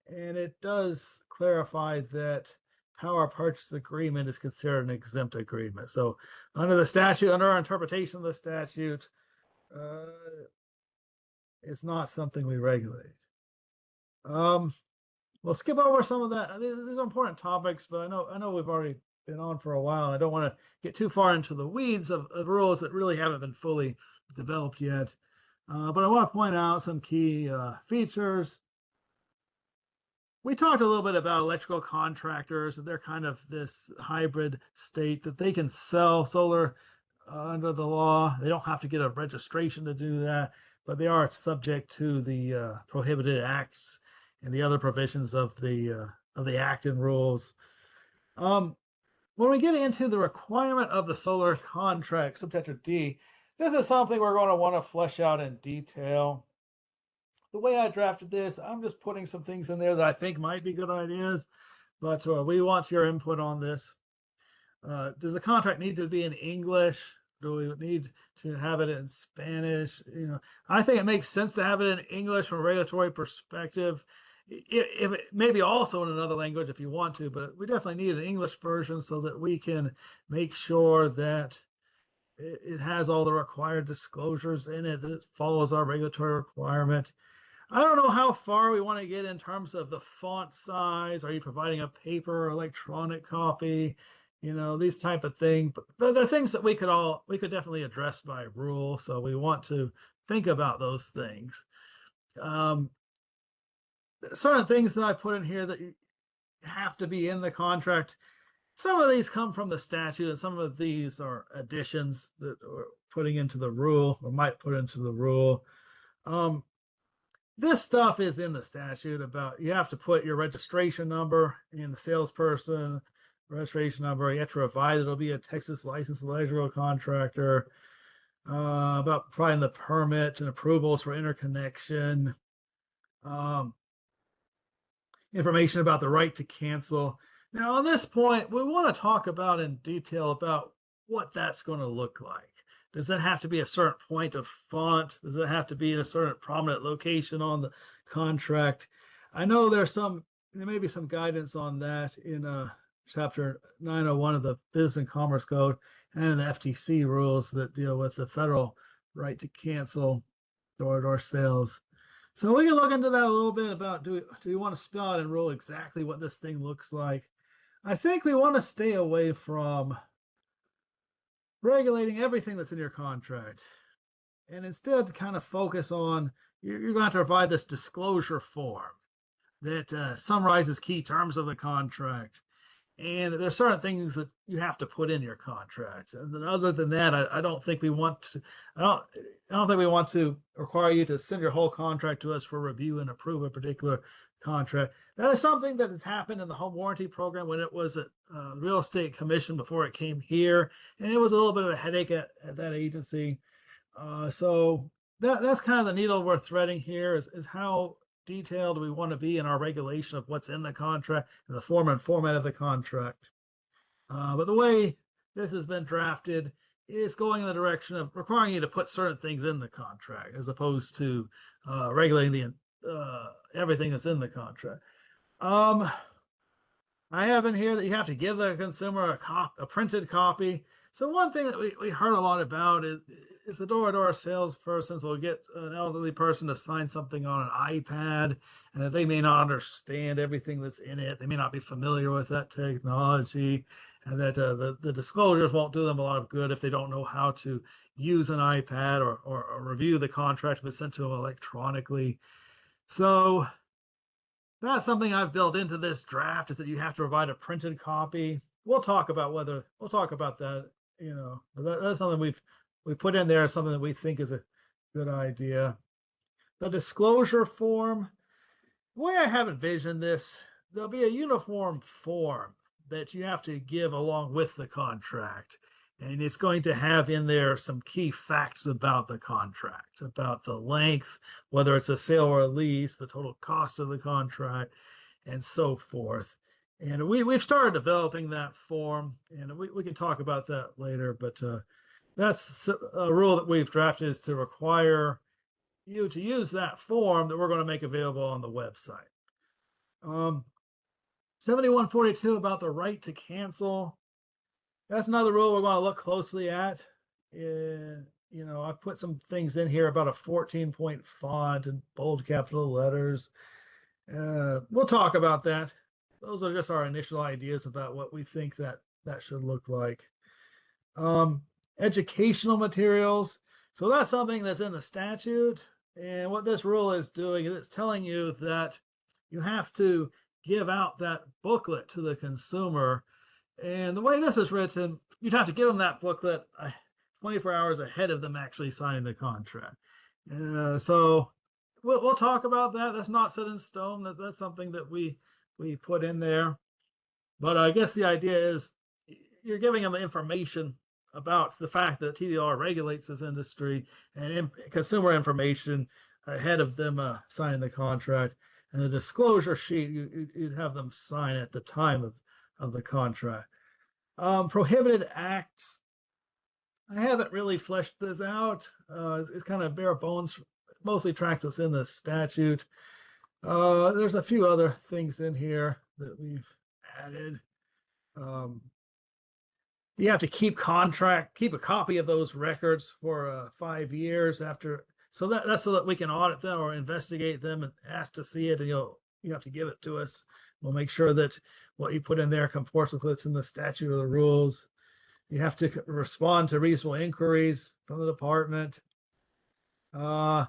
And it does clarify that power purchase agreement is considered an exempt agreement. So under the statute, under our interpretation of the statute, it's not something we regulate. We'll skip over some of that. These are important topics, but I know we've already been on for a while, and I don't want to get too far into the weeds of rules that really haven't been fully developed yet. But I want to point out some key features. We talked a little bit about electrical contractors, and they're kind of this hybrid state that they can sell solar under the law. They don't have to get a registration to do that, but they are subject to the prohibited acts and the other provisions of the act and rules. When we get into the requirement of the solar contract, subchapter D, this is something we're going to want to flesh out in detail. The way I drafted this, I'm just putting some things in there that I think might be good ideas, but we want your input on this. Does the contract need to be in English? Do we need to have it in Spanish? I think it makes sense to have it in English from a regulatory perspective. if it maybe also in another language if you want to, but we definitely need an English version so that we can make sure that it has all the required disclosures in it, that it follows our regulatory requirement. I don't know how far we want to get in terms of the font size. Are you providing a paper or electronic copy? You know, these type of things. But they're things that we could definitely address by rule. So we want to think about those things. Certain things that I put in here that have to be in the contract. Some of these come from the statute, and some of these are additions that we're putting into the rule or might put into the rule. This stuff is in the statute about you have to put your registration number in the salesperson registration number. You have to provide it'll be a Texas licensed electrical contractor, about providing the permit and approvals for interconnection, information about the right to cancel. Now, on this point, we want to talk about in detail about what that's going to look like. Does it have to be a certain point of font? Does it have to be in a certain prominent location on the contract? I know there may be some guidance on that in Chapter 901 of the Business and Commerce Code and in the FTC rules that deal with the federal right to cancel door-to-door sales. So we can look into that a little bit about do we want to spell out and rule exactly what this thing looks like? I think we want to stay away from regulating everything that's in your contract and instead kind of focus on you're going to provide this disclosure form that summarizes key terms of the contract. And there's certain things that you have to put in your contract. And then other than that, I don't think we want to. I don't think we want to require you to send your whole contract to us for review and approve a particular contract. That is something that has happened in the home warranty program when it was at Real Estate Commission before it came here, and it was a little bit of a headache at that agency. So that's kind of the needle we're threading here is how detailed we want to be in our regulation of what's in the contract and the form and format of the contract. But the way this has been drafted is going in the direction of requiring you to put certain things in the contract as opposed to regulating the everything that's in the contract. I have in here that you have to give the consumer a printed copy. So one thing that we heard a lot about is the door-to-door salespersons will get an elderly person to sign something on an iPad, and they may not understand everything that's in it. They may not be familiar with that technology, and that the disclosures won't do them a lot of good if they don't know how to use an iPad or review the contract if it's sent to them electronically. So that's something I've built into this draft is that you have to provide a printed copy. We'll talk about that, you know, but that's something we put in there as something that we think is a good idea. The disclosure form, the way I have envisioned this, there'll be a uniform form that you have to give along with the contract. And it's going to have in there some key facts about the contract, about the length, whether it's a sale or a lease, the total cost of the contract, and so forth. And we've started developing that form, and we can talk about that later, but that's a rule that we've drafted is to require you to use that form that we're going to make available on the website. 7142 about the right to cancel. That's another rule we're going to look closely at. You know, I put some things in here about a 14-point font and bold capital letters. We'll talk about that. Those are just our initial ideas about what we think that should look like. Educational materials. So that's something that's in the statute. And what this rule is doing is it's telling you that you have to give out that booklet to the consumer. And the way this is written, you'd have to give them that booklet 24 hours ahead of them actually signing the contract. So we'll talk about that. That's not set in stone. That's something that we put in there. But I guess the idea is you're giving them information about the fact that TDLR regulates this industry and consumer information ahead of them signing the contract. And the disclosure sheet, you'd have them sign at the time of the contract. Prohibited acts. I haven't really fleshed this out. It's kind of bare bones, mostly tracks what's in the statute. There's a few other things in here that we've added. You have to keep a copy of those records for 5 years after. So that's so that we can audit them or investigate them and ask to see it, and you have to give it to us. We'll make sure that what you put in there comports with what's in the statute or the rules. You have to respond to reasonable inquiries from the department. As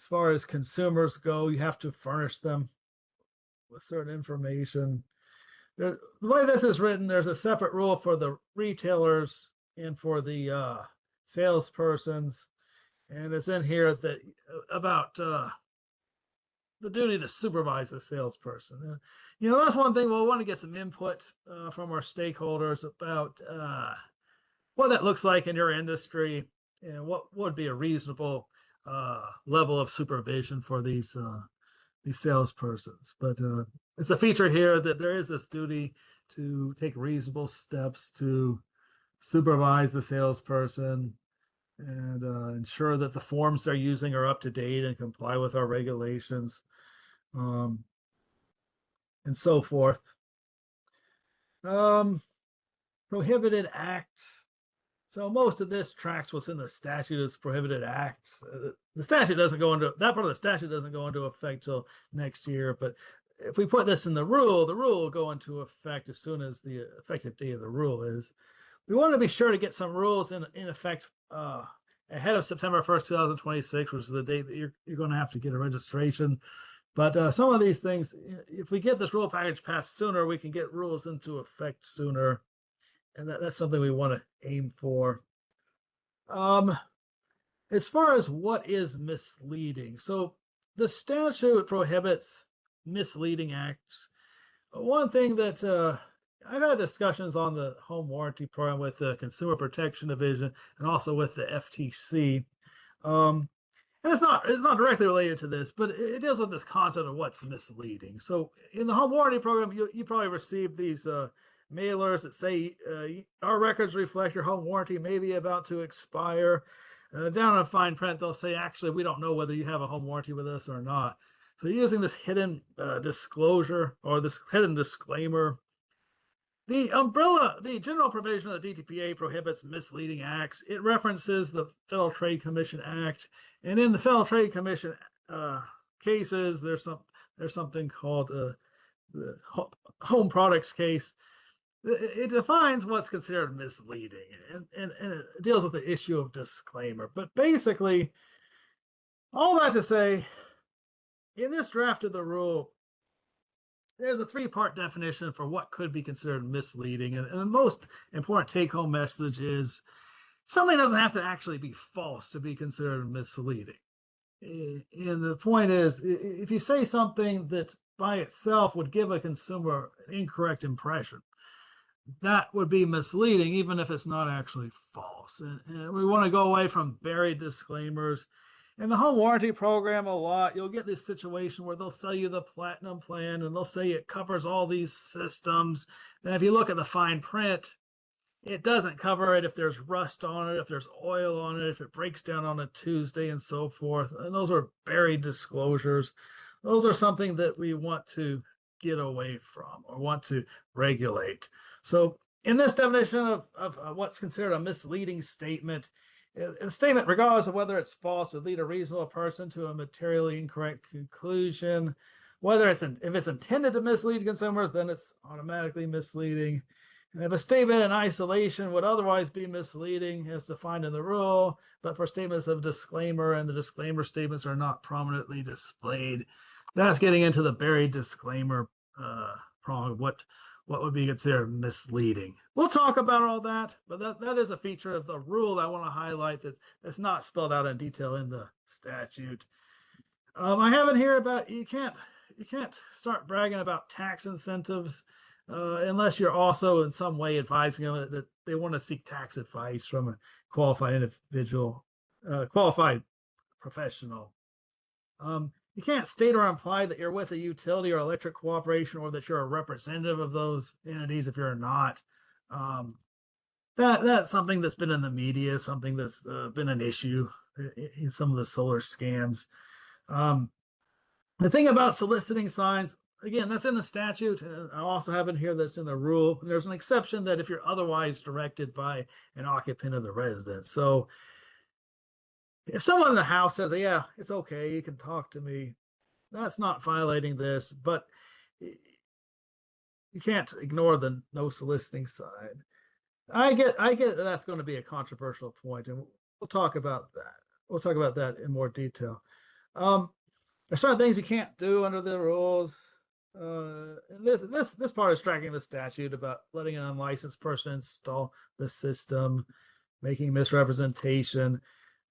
far as consumers go, you have to furnish them with certain information. The way this is written, there's a separate rule for the retailers and for the salespersons, and it's in here that about the duty to supervise a salesperson. That's one thing we'll want to get some input from our stakeholders about what that looks like in your industry and what would be a reasonable level of supervision for these salespersons. But it's a feature here that there is this duty to take reasonable steps to supervise the salesperson and ensure that the forms they're using are up to date and comply with our regulations, and so forth. Prohibited acts. So most of this tracks what's in the statute as prohibited acts. The statute doesn't go into that part of the statute doesn't go into effect till next year. But if we put this in the rule will go into effect as soon as the effective date of the rule is. We want to be sure to get some rules in effect ahead of September 1st, 2026, which is the date that you're going to have to get a registration. But some of these things, if we get this rule package passed sooner, we can get rules into effect sooner. And that's something we want to aim for. As far as what is misleading, so the statute prohibits misleading acts. One thing that I've had discussions on the home warranty program with the Consumer Protection Division and also with the FTC. And it's not directly related to this, but it deals with this concept of what's misleading. So in the home warranty program, you probably received these mailers that say our records reflect your home warranty may be about to expire. Down in fine print, they'll say, actually, we don't know whether you have a home warranty with us or not. So using this hidden disclosure or this hidden disclaimer, the general provision of the DTPA prohibits misleading acts. It references the Federal Trade Commission Act, and in the Federal Trade Commission cases, there's something called the home products case. It defines what's considered misleading, and it deals with the issue of disclaimer. But basically, all that to say, in this draft of the rule, there's a 3-part definition for what could be considered misleading. And the most important take-home message is something doesn't have to actually be false to be considered misleading. And the point is, if you say something that by itself would give a consumer an incorrect impression, that would be misleading, even if it's not actually false. And we want to go away from buried disclaimers. In the home warranty program, a lot, you'll get this situation where they'll sell you the platinum plan and they'll say it covers all these systems. And if you look at the fine print, it doesn't cover it if there's rust on it, if there's oil on it, if it breaks down on a Tuesday and so forth. And those are buried disclosures. Those are something that we want to get away from or want to regulate. So in this definition of what's considered a misleading statement, a statement, regardless of whether it's false, would lead a reasonable person to a materially incorrect conclusion. Whether if it's intended to mislead consumers, then it's automatically misleading. And if a statement in isolation would otherwise be misleading, as defined in the rule, but for statements of disclaimer and the disclaimer statements are not prominently displayed, that's getting into the buried disclaimer prong. What would be considered misleading. We'll talk about all that, but that is a feature of the rule I want to highlight that's not spelled out in detail in the statute. I have in here about you can't start bragging about tax incentives unless you're also in some way advising them that they want to seek tax advice from a qualified individual, qualified professional. You can't state or imply that you're with a utility or electric cooperation or that you're a representative of those entities if you're not. That's something that's been in the media, something that's been an issue in some of the solar scams. The thing about soliciting signs, again, that's in the statute. I also have in here that's in the rule. There's an exception that if you're otherwise directed by an occupant of the residence. So if someone in the house says, yeah, it's okay, you can talk to me, that's not violating this, but you can't ignore the no soliciting sign. I get that's going to be a controversial point, and we'll talk about that. We'll talk about that in more detail. There's certain things you can't do under the rules. This part is tracking the statute about letting an unlicensed person install the system, making misrepresentation.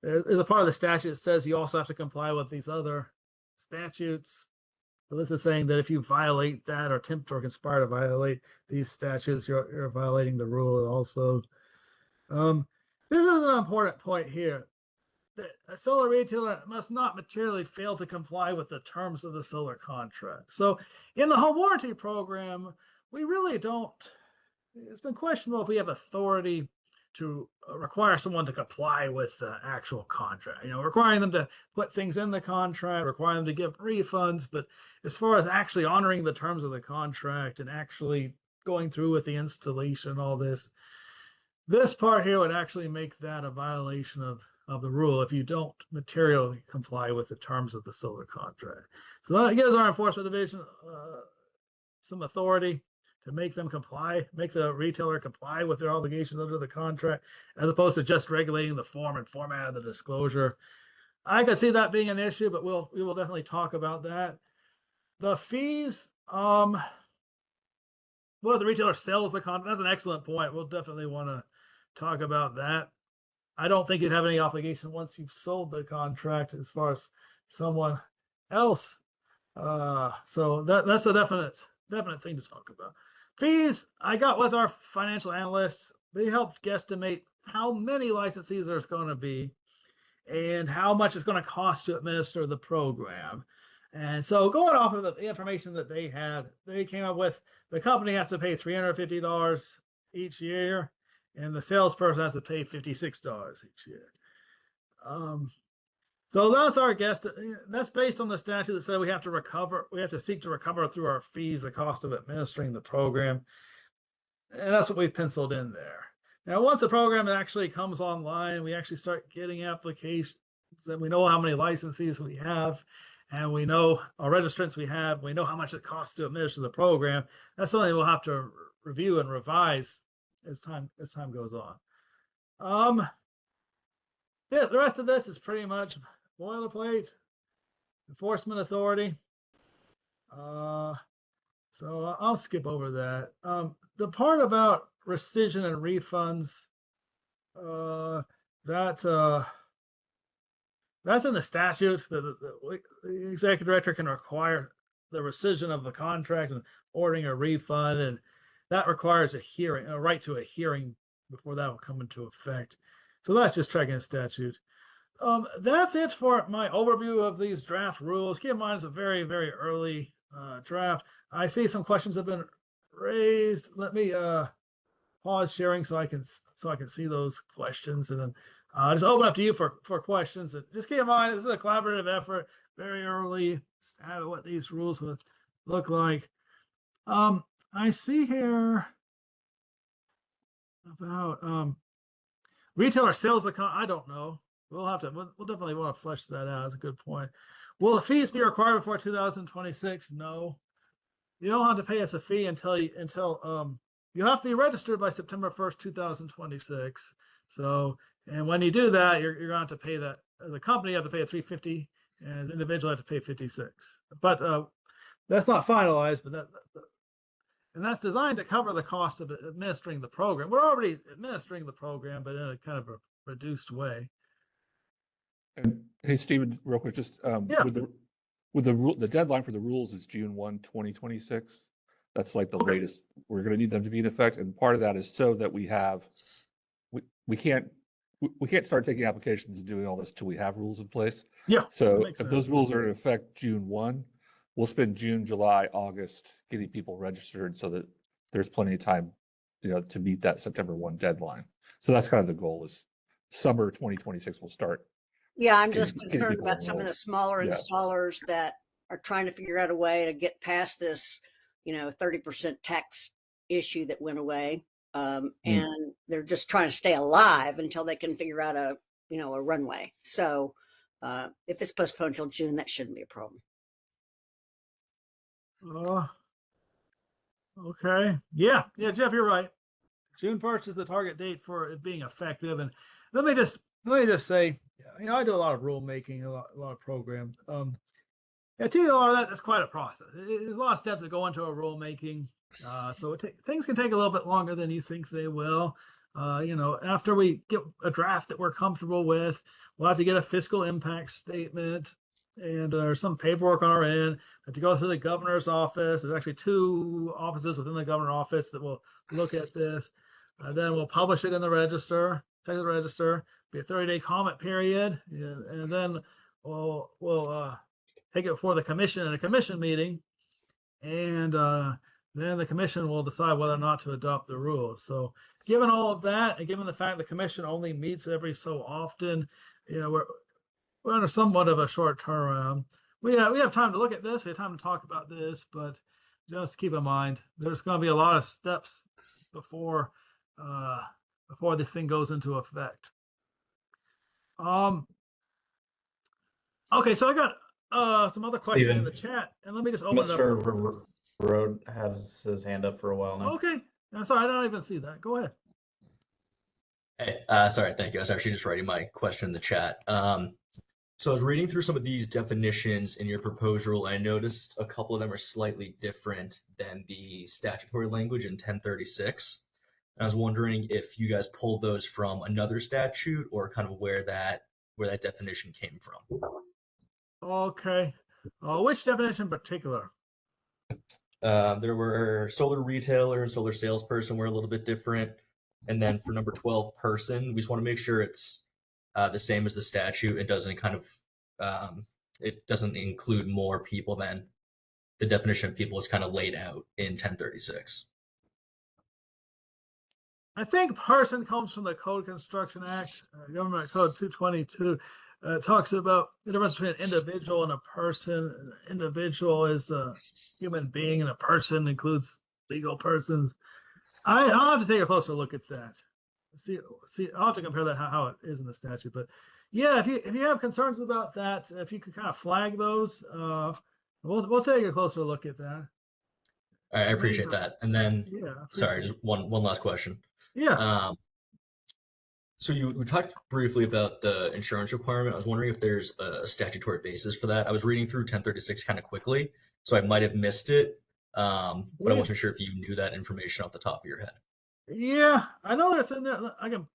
There's a part of the statute that says you also have to comply with these other statutes. So this is saying that if you violate that or attempt or conspire to violate these statutes, you're violating the rule also. This is an important point here. A solar retailer must not materially fail to comply with the terms of the solar contract. So in the home warranty program, we really don't, it's been questionable if we have authority to require someone to comply with the actual contract, requiring them to put things in the contract, requiring them to give refunds. But as far as actually honoring the terms of the contract and actually going through with the installation, all this part here would actually make that a violation of the rule if you don't materially comply with the terms of the solar contract. So that gives our enforcement division some authority to make them comply, make the retailer comply with their obligations under the contract, as opposed to just regulating the form and format of the disclosure. I could see that being an issue, but we will definitely talk about that. The fees, well, the retailer sells the contract. That's an excellent point. We'll definitely want to talk about that. I don't think you'd have any obligation once you've sold the contract as far as someone else. So that's a definite thing to talk about. Fees, I got with our financial analysts. They helped guesstimate how many licensees there's going to be and how much it's going to cost to administer the program. And so going off of the information that they had, they came up with the company has to pay $350 each year, and the salesperson has to pay $56 each year. So that's our guess. That's based on the statute that said we have to seek to recover through our fees the cost of administering the program. And that's what we penciled in there. Now, once the program actually comes online, we actually start getting applications, and we know how many licensees we have, and we know our registrants we have, we know how much it costs to administer the program. That's something we'll have to review and revise as time goes on. Yeah, the rest of this is pretty much boilerplate, enforcement authority. So I'll skip over that. The part about rescission and refunds, that's in the statute. The executive director can require the rescission of the contract and ordering a refund, and that requires a right to a hearing before that will come into effect. So that's just tracking the statute. That's it for my overview of these draft rules. Keep in mind, it's a very, very early draft. I see some questions have been raised. Let me pause sharing so I can see those questions, and then just open up to you for questions. And just keep in mind, this is a collaborative effort, very early stab at what these rules would look like. I see here about retailer sales account. I don't know. We'll definitely want to flesh that out. That's a good point. Will the fees be required before 2026? No. You don't have to pay us a fee until you have to be registered by September 1st, 2026. So, and when you do that, you're going to have to pay that. As a company, you have to pay a $350, and as an individual, you have to pay $56. But that's not finalized, but and that's designed to cover the cost of administering the program. We're already administering the program, but in a kind of a reduced way. And hey, Stephen, real quick, just with the deadline for the rules is June 1, 2026. That's like the latest we're going to need them to be in effect, and part of that is so that we can't start taking applications and doing all this till we have rules in place. Yeah. So if those rules are in effect June 1, we'll spend June, July, August getting people registered so that there's plenty of time, to meet that September 1 deadline. So that's kind of the goal, is summer 2026 will start. Yeah, I'm just concerned about some of the smaller installers that are trying to figure out a way to get past this, 30% tax issue that went away. And they're just trying to stay alive until they can figure out a runway. So if it's postponed until June, that shouldn't be a problem. Okay. Yeah, Jeff, you're right. June 1st is the target date for it being effective. And let me just say, I do a lot of rulemaking, a lot of programs. Yeah, TDLR, that's quite a process. There's a lot of steps that go into a rulemaking. So things can take a little bit longer than you think they will. After we get a draft that we're comfortable with, we'll have to get a fiscal impact statement, and there's some paperwork on our end. We have to go through the governor's office. There's actually 2 offices within the governor's office that will look at this. Then we'll publish it in the register, take the register, be a 30-day comment period, and then we'll take it before the commission in a commission meeting, and then the commission will decide whether or not to adopt the rules. So given all of that, and given the fact the commission only meets every so often, we're under somewhat of a short turnaround. We have time to look at this, we have time to talk about this, but just keep in mind there's going to be a lot of steps before this thing goes into effect. Okay, so I got some other questions in the chat, and let me just open it up. Mr. Road has his hand up for a while now. Okay, I'm sorry, I don't even see that. Go ahead. Hey, sorry, thank you. I was actually just writing my question in the chat. So I was reading through some of these definitions in your proposed rule. I noticed a couple of them are slightly different than the statutory language in 1036. And I was wondering if you guys pulled those from another statute or kind of where that definition came from. Okay. Which definition in particular? There were solar retailer and solar salesperson were a little bit different. And then for number 12, person, we just want to make sure it's the same as the statute. It doesn't it doesn't include more people than the definition of people is kind of laid out in 1036. I think person comes from the Code Construction Act, Government Code 222. Talks about the difference between an individual and a person. An individual is a human being, and a person includes legal persons. I'll have to take a closer look at that. See, I'll have to compare that how it is in the statute. But yeah, if you have concerns about that, if you could kind of flag those, we'll take a closer look at that. All right, I appreciate that. And then, sorry, just one last question. Yeah. So we talked briefly about the insurance requirement. I was wondering if there's a statutory basis for that. I was reading through 1036 kind of quickly, so I might have missed it, but I wasn't sure if you knew that information off the top of your head. Yeah, I know that's in there. I can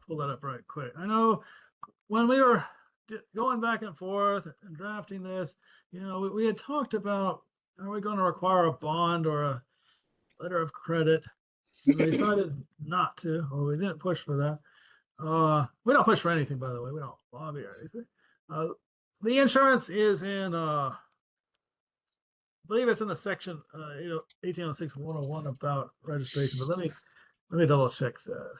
pull that up right quick. I know when we were going back and forth and drafting this, we had talked about, are we going to require a bond or a letter of credit? And we decided not to, or we didn't push for that. We don't push for anything, by the way. We don't lobby or anything. The insurance is in, I believe it's in the section 1806-101 about registration. But let me double check that.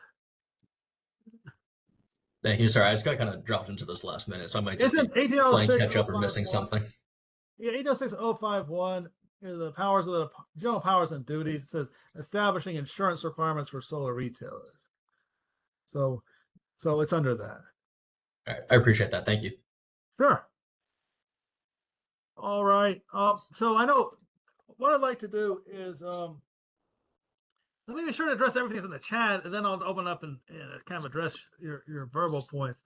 Thank you. Sorry, I just got kind of dropped into this last minute, so I might just be playing catch up or missing something. Yeah, 1806-051 is the powers of the general powers and duties. It says establishing insurance requirements for solar retailers. So it's under that. All right, I appreciate that. Thank you. Sure. All right. So I know what I'd like to do is let me be sure to address everything that's in the chat, and then I'll open up and kind of address your verbal points.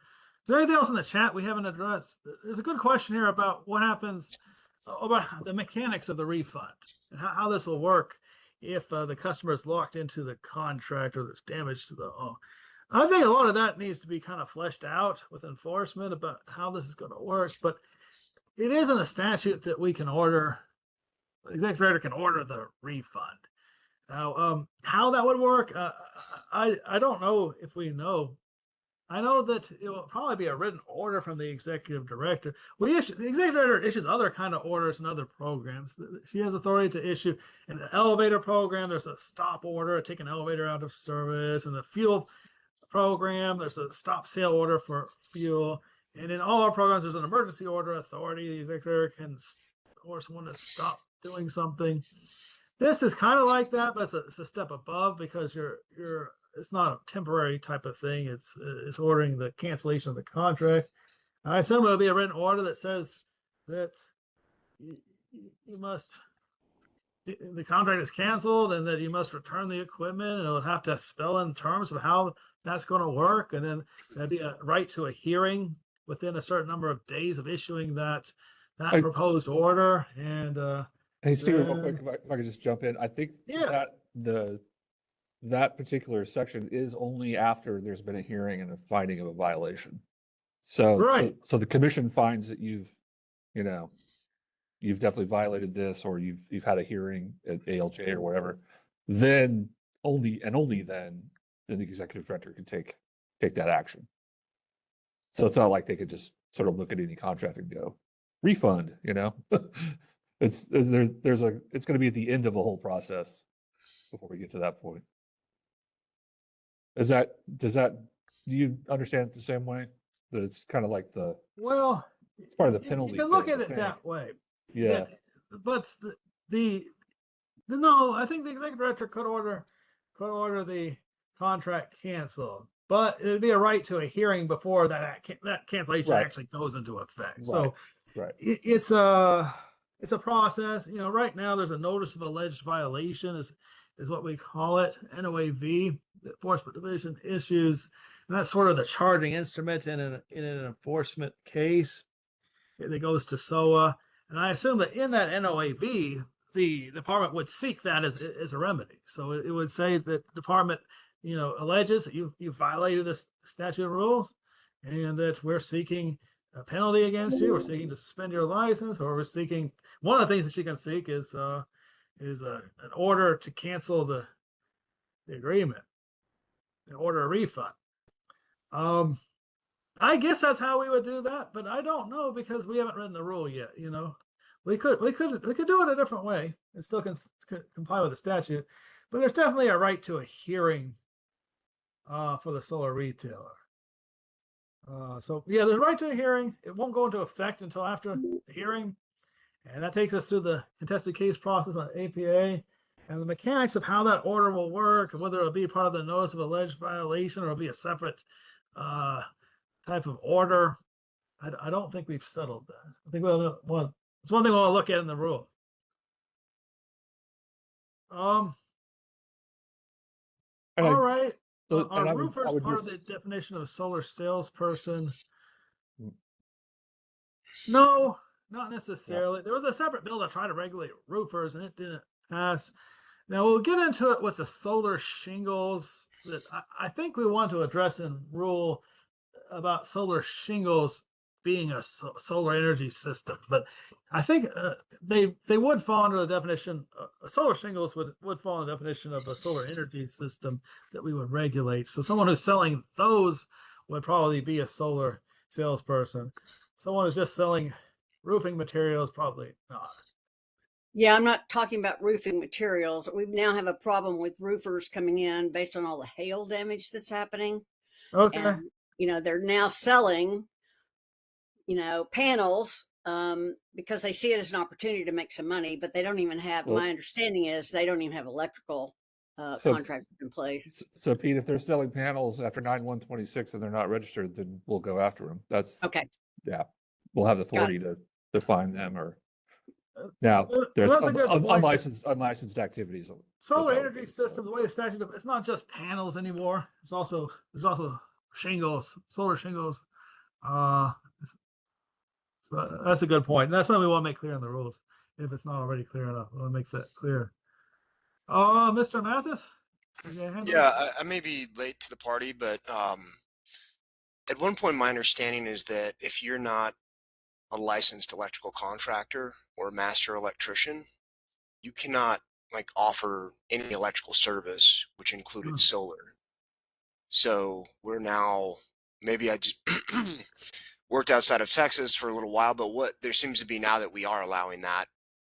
Is there anything else in the chat we haven't addressed? There's a good question here about what happens about the mechanics of the refund and how this will work if the customer is locked into the contract or there's damage to the home. I think a lot of that needs to be kind of fleshed out with enforcement about how this is going to work, but it is in a statute that we can order, the executive director can order the refund. Now, how that would work, I don't know if we know. I know that it will probably be a written order from the executive director. The executive director issues other kind of orders and other programs. She has authority to issue in the elevator program. There's a stop order, take an elevator out of service. In the fuel program, there's a stop sale order for fuel. And in all our programs, there's an emergency order authority. The executive director can or someone to stop doing something. This is kind of like that, but it's a step above because it's not a temporary type of thing. It's ordering the cancellation of the contract. I assume it'll be a written order that says that you must, the contract is canceled and that you must return the equipment, and it'll have to spell in terms of how that's going to work. And then there'd be a right to a hearing within a certain number of days of issuing that proposed order. And hey, Stephen, real quick, if I could just jump in, I think Yeah. that particular section is only after there's been a hearing and a finding of a violation. So, Right. so the commission finds that you've definitely violated this, or you've had a hearing at ALJ or whatever, then only then the executive director can take that action. So it's not like they could just sort of look at any contract and go refund, it's going to be at the end of a whole process before we get to that point. Do you understand it the same way? That it's kind of like it's part of the penalty. You can look phase, at I it think. that way. Yeah. But no, I think the executive director could order the contract canceled, but it'd be a right to a hearing before that cancellation Right. actually goes into effect. Right. So Right. it's a process. Right now there's a notice of alleged violation is what we call it, NOAV, the Enforcement Division issues, and that's sort of the charging instrument in an enforcement case. It goes to SOA, and I assume that in that NOAV, the department would seek that as a remedy. So it would say that the department, alleges that you violated this statute of rules, and that we're seeking a penalty against you. We're seeking to suspend your license, or we're seeking, one of the things that you can seek is an order to cancel the agreement, and order a refund. I guess that's how we would do that, but I don't know because we haven't written the rule yet. We could do it a different way and still comply with the statute, but there's definitely a right to a hearing for the solar retailer. So yeah, there's a right to a hearing. It won't go into effect until after the hearing, and that takes us through the contested case process on APA. And the mechanics of how that order will work, and whether it'll be part of the notice of alleged violation or it'll be a separate type of order, I don't think we've settled that. I think it's one thing we'll look at in the rule. All right. Are roofers part of the definition of a solar salesperson? No, not necessarily. There was a separate bill to try to regulate roofers, and it didn't pass. Now we'll get into it with the solar shingles that I think we want to address in rule about solar shingles being a solar energy system, but I think they would fall under the definition. Solar shingles would fall in the definition of a solar energy system that we would regulate. So someone who's selling those would probably be a solar salesperson. Someone who's just selling roofing materials, probably not. Yeah, I'm not talking about roofing materials. We now have a problem with roofers coming in based on all the hail damage that's happening. Okay. And, they're now selling, panels because they see it as an opportunity to make some money, but they don't even have, my understanding is they don't even have electrical contracts in place. So Pete, if they're selling panels after 9/1/26 and they're not registered, then we'll go after them. That's okay. Yeah, we'll have the authority to find them. Or now there's unlicensed activities. Solar energy system, the way the statute, it's not just panels anymore. There's also shingles, solar shingles. So that's a good point. And that's something we want to make clear in the rules. If it's not already clear enough, we want to make that clear. Mr. Mathis? Yeah, I may be late to the party, but at one point my understanding is that if you're not a licensed electrical contractor or a master electrician, you cannot offer any electrical service, which included solar. So we're now, maybe I just worked outside of Texas for a little while, but what there seems to be now that we are allowing that,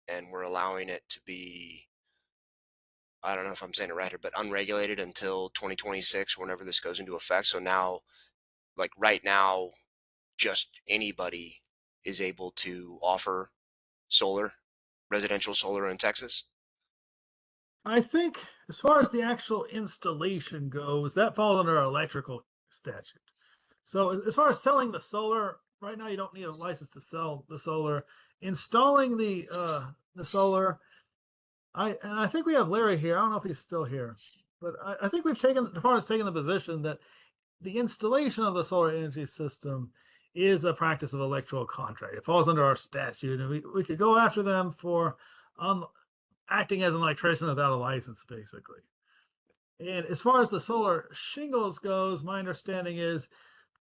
and we're allowing it to be, I don't know if I'm saying it right here, but unregulated until 2026, whenever this goes into effect. So now, right now, just anybody is able to offer solar, residential solar in Texas? I think as far as the actual installation goes, that falls under our electrical statute. So as far as selling the solar, right now you don't need a license to sell the solar. Installing the solar, I think we have Larry here. I don't know if he's still here, but I think we've taken the position that the installation of the solar energy system is a practice of electrical contract. It falls under our statute, and we could go after them for acting as an electrician without a license, basically. And as far as the solar shingles goes, my understanding is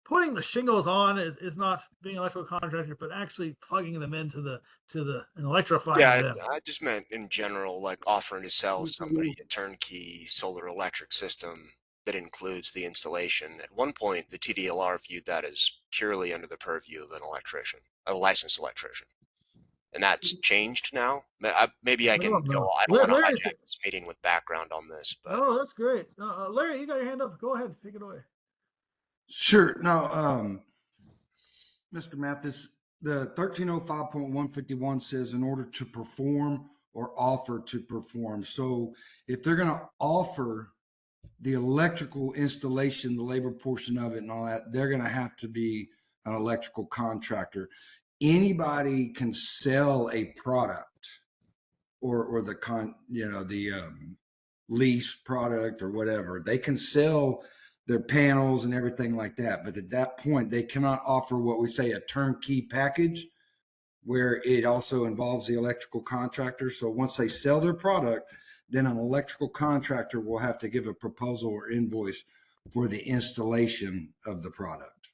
putting the shingles on is not being an electrical contractor, but actually plugging them into and electrifying Yeah, them. I just meant in general, like offering to sell somebody a turnkey solar electric system that includes the installation. At one point, the TDLR viewed that as purely under the purview of an electrician, a licensed electrician. And that's changed now. Maybe I can No, go. no. I don't want to Larry's, hijack this meeting with background on this, but oh, that's great. Larry, you got your hand up. Go ahead, take it away. Sure. No, Mr. Mathis, the 1305.151 says in order to perform or offer to perform. So if they're going to offer the electrical installation, the labor portion of it and all that, they're going to have to be an electrical contractor. Anybody can sell a product or the lease product or whatever. They can sell their panels and everything like that. But at that point, they cannot offer what we say a turnkey package, where it also involves the electrical contractor. So once they sell their product, then an electrical contractor will have to give a proposal or invoice for the installation of the product.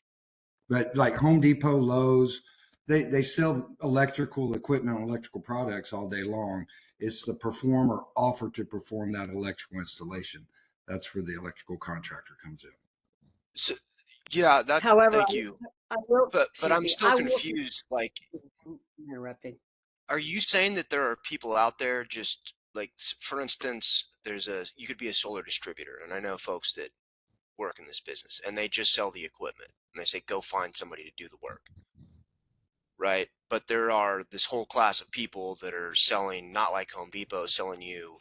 But like Home Depot, Lowe's, they sell electrical equipment and electrical products all day long. It's the performer offer to perform that electrical installation. That's where the electrical contractor comes in. so, yeah, However, thank you. I will, But excuse I'm me, still I will, confused. Like, I'm interrupting. are you saying that there are people out there just like, for instance, you could be a solar distributor, and I know folks that work in this business, and they just sell the equipment, and they say, go find somebody to do the work, right? But there are this whole class of people that are selling, not like Home Depot, selling you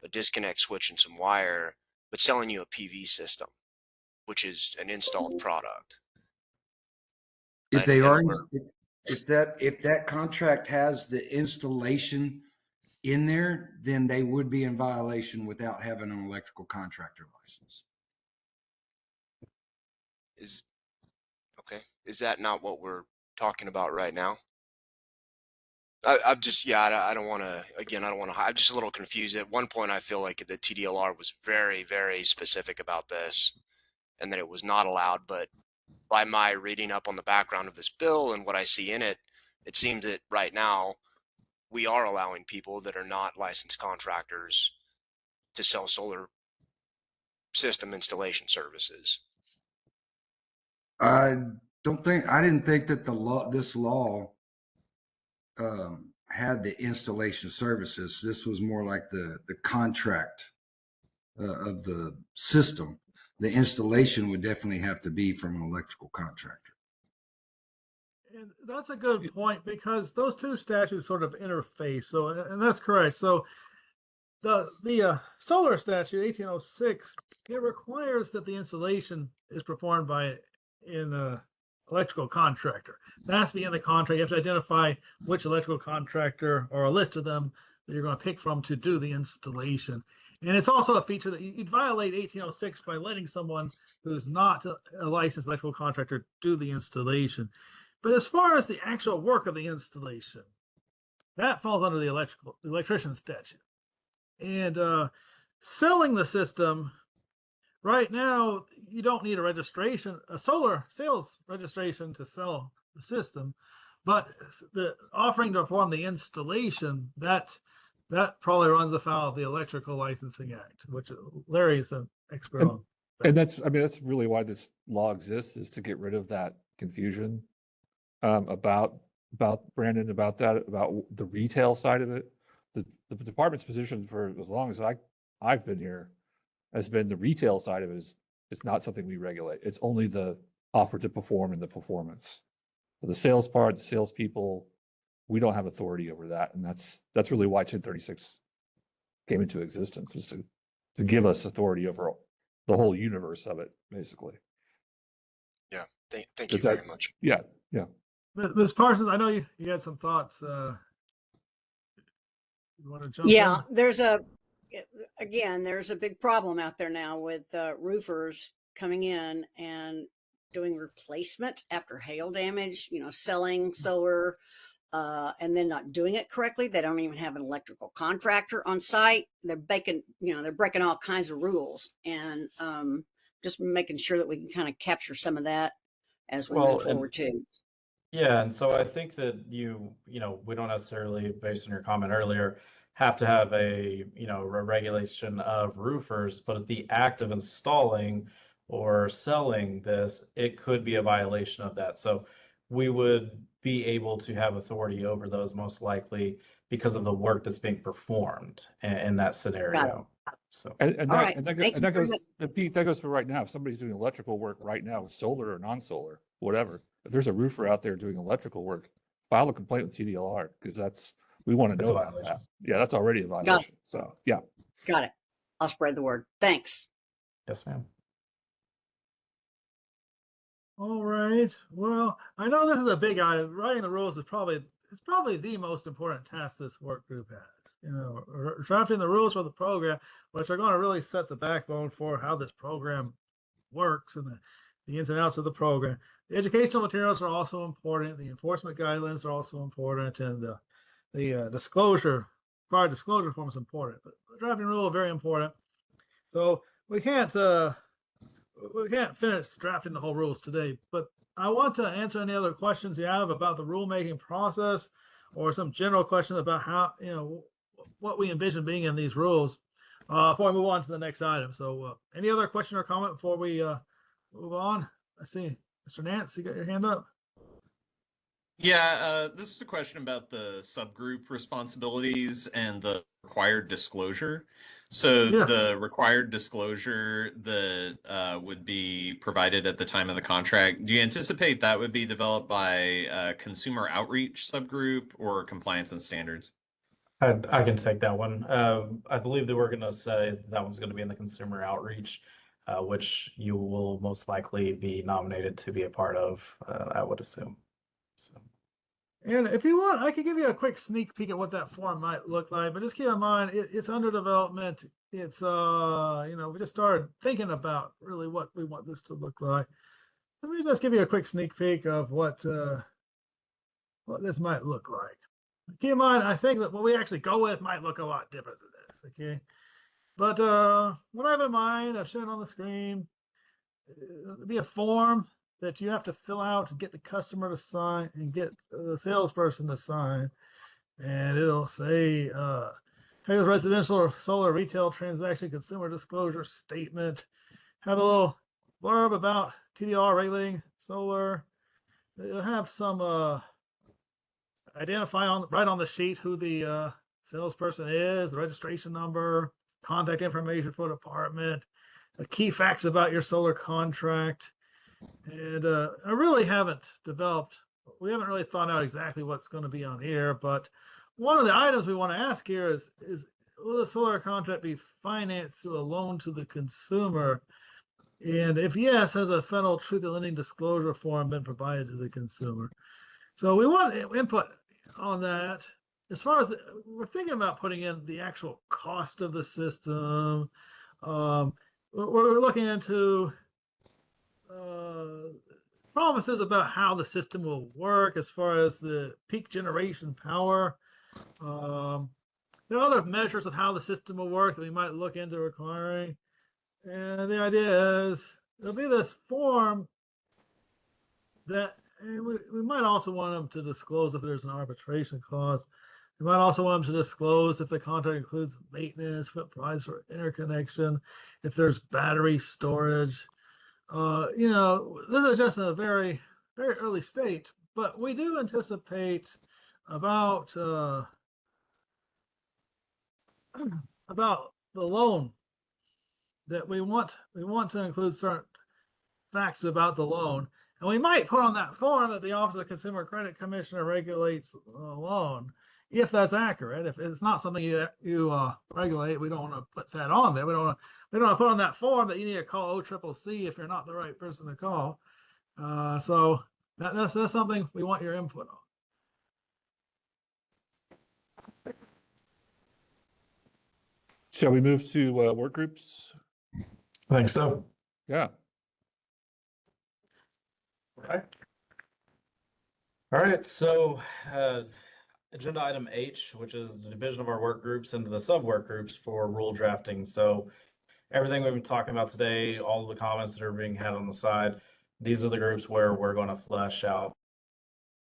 a disconnect switch and some wire, but selling you a PV system, which is an installed product. If they are, if that contract has the installation in there, then they would be in violation without having an electrical contractor license. Is that not what we're talking about right now? I'm just, I don't want to, again, I don't want to, I'm just a little confused. At one point, I feel like the TDLR was very, very specific about this and that it was not allowed. But by my reading up on the background of this bill and what I see in it, it seems that right now we are allowing people that are not licensed contractors to sell solar system installation services. I didn't think that this law had the installation services. This was more like the contract of the system. The installation would definitely have to be from an electrical contractor. And that's a good point, because those two statutes sort of interface. So, and that's correct. So the solar statute 1806, it requires that the installation is performed by an electrical contractor. That has to be in the contract. You have to identify which electrical contractor or a list of them that you're going to pick from to do the installation. And it's also a feature that you'd violate 1806 by letting someone who's not a licensed electrical contractor do the installation. But as far as the actual work of the installation, that falls under the electrician statute. And selling the system, right now, you don't need a solar sales registration to sell the system, but the offering to perform the installation, that probably runs afoul of the Electrical Licensing Act, which Larry's an expert on. And that's really why this law exists, is to get rid of that confusion about Brandon, about the retail side of it. The department's position for as long as I've been here has been the retail side of it is not something we regulate. It's only the offer to perform and the performance. So the sales part, the salespeople, we don't have authority over that. And that's really why 1036 came into existence, was to give us authority over the whole universe of it, basically. Yeah, thank you very much. Yeah, yeah. Ms. Parsons, I know you had some thoughts. You want to jump Yeah, in? there's a big problem out there now with roofers coming in and doing replacement after hail damage, selling solar, and then not doing it correctly. They don't even have an electrical contractor on site. They're breaking all kinds of rules, and just making sure that we can kind of capture some of that as we move forward too. Yeah, and so I think that we don't necessarily, based on your comment earlier, have to have a regulation of roofers, but the act of installing or selling this, it could be a violation of that. So we would be able to have authority over those most likely because of the work that's being performed in that scenario. So that goes, and Pete, that goes for right now. If somebody's doing electrical work right now, solar or non-solar, whatever, if there's a roofer out there doing electrical work, file a complaint with TDLR, because we want to know about that. Yeah, that's already a violation. So yeah. Got it. I'll spread the word. Thanks. Yes, ma'am. All right. Well, I know this is a big item. Writing the rules is probably the most important task this work group has. Drafting the rules for the program, which are going to really set the backbone for how this program works and the ins and outs of the program. The educational materials are also important. The enforcement guidelines are also important, and the required disclosure form is important. But the drafting rule is very important. So we can't finish drafting the whole rules today, but I want to answer any other questions you have about the rulemaking process, or some general questions about how, what we envision being in these rules, before I move on to the next item. So any other question or comment before we move on? I see Mr. Nance, you got your hand up. Yeah, this is a question about the subgroup responsibilities and the required disclosure. So the required disclosure that would be provided at the time of the contract, do you anticipate that would be developed by consumer outreach subgroup or compliance and standards? I can take that one. I believe that we're going to say that one's going to be in the consumer outreach, which you will most likely be nominated to be a part of, I would assume. So. And if you want, I could give you a quick sneak peek at what that form might look like, but just keep in mind, it's under development. It's, we just started thinking about really what we want this to look like. Let me just give you a quick sneak peek of what this might look like. Keep in mind, I think that what we actually go with might look a lot different than this, okay? But what I have in mind, I've shown on the screen, it'll be a form that you have to fill out and get the customer to sign and get the salesperson to sign. And it'll say, Texas residential or solar retail transaction consumer disclosure statement. Have a little blurb about TDR regulating solar. It'll have some identify right on the sheet who the salesperson is, the registration number, contact information for the department, the key facts about your solar contract. And I really haven't we haven't really thought out exactly what's going to be on here, but one of the items we want to ask here is will the solar contract be financed through a loan to the consumer? And if yes, has a federal truth in lending disclosure form been provided to the consumer? So we want input on that. As far as we're thinking about putting in the actual cost of the system, we're looking into promises about how the system will work as far as the peak generation power. There are other measures of how the system will work that we might look into requiring. And the idea is there'll be this form that we might also want them to disclose if there's an arbitration clause. We might also want them to disclose if the contract includes maintenance, if it provides for interconnection, if there's battery storage. This is just a very, very early state, but we do anticipate about the loan that we want to include certain facts about the loan. And we might put on that form that the Office of Consumer Credit Commissioner regulates a loan, if that's accurate. If it's not something you regulate, we don't want to put that on there. We don't want to put on that form that you need to call OCCC if you're not the right person to call. So that's something we want your input on. Shall we move to work groups? I think so. Yeah. Okay. All right. So agenda item H, which is the division of our work groups into the sub work groups for rule drafting. So everything we've been talking about today, all of the comments that are being had on the side, these are the groups where we're going to flesh out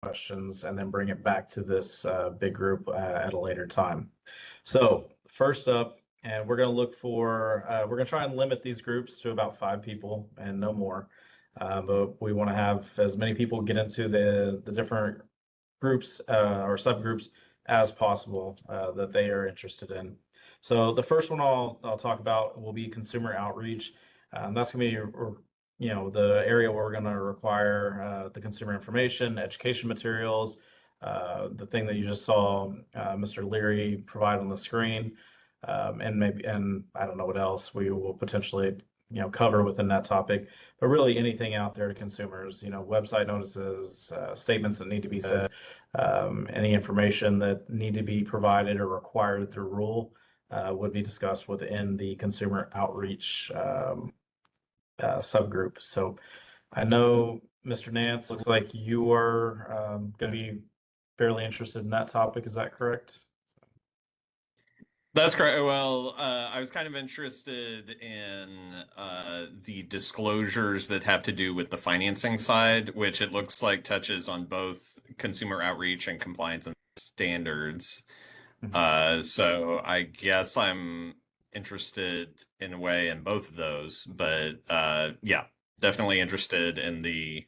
questions and then bring it back to this big group at a later time. So first up, and we're going to look for, we're going to try and limit these groups to about 5 people and no more. But we want to have as many people get into the different groups or subgroups as possible that they are interested in. So the first one I'll talk about will be consumer outreach. That's going to be the area where we're going to require the consumer information, education materials, the thing that you just saw Mr. Leary provide on the screen, and I don't know what else we will potentially cover within that topic, but really anything out there to consumers, website notices, statements that need to be said, any information that need to be provided or required through rule would be discussed within the consumer outreach subgroup. So I know Mr. Nance, looks like you are going to be fairly interested in that topic. Is that correct? That's correct. Well, I was kind of interested in the disclosures that have to do with the financing side, which it looks like touches on both consumer outreach and compliance and standards. So I guess I'm interested in a way in both of those, but yeah, definitely interested in the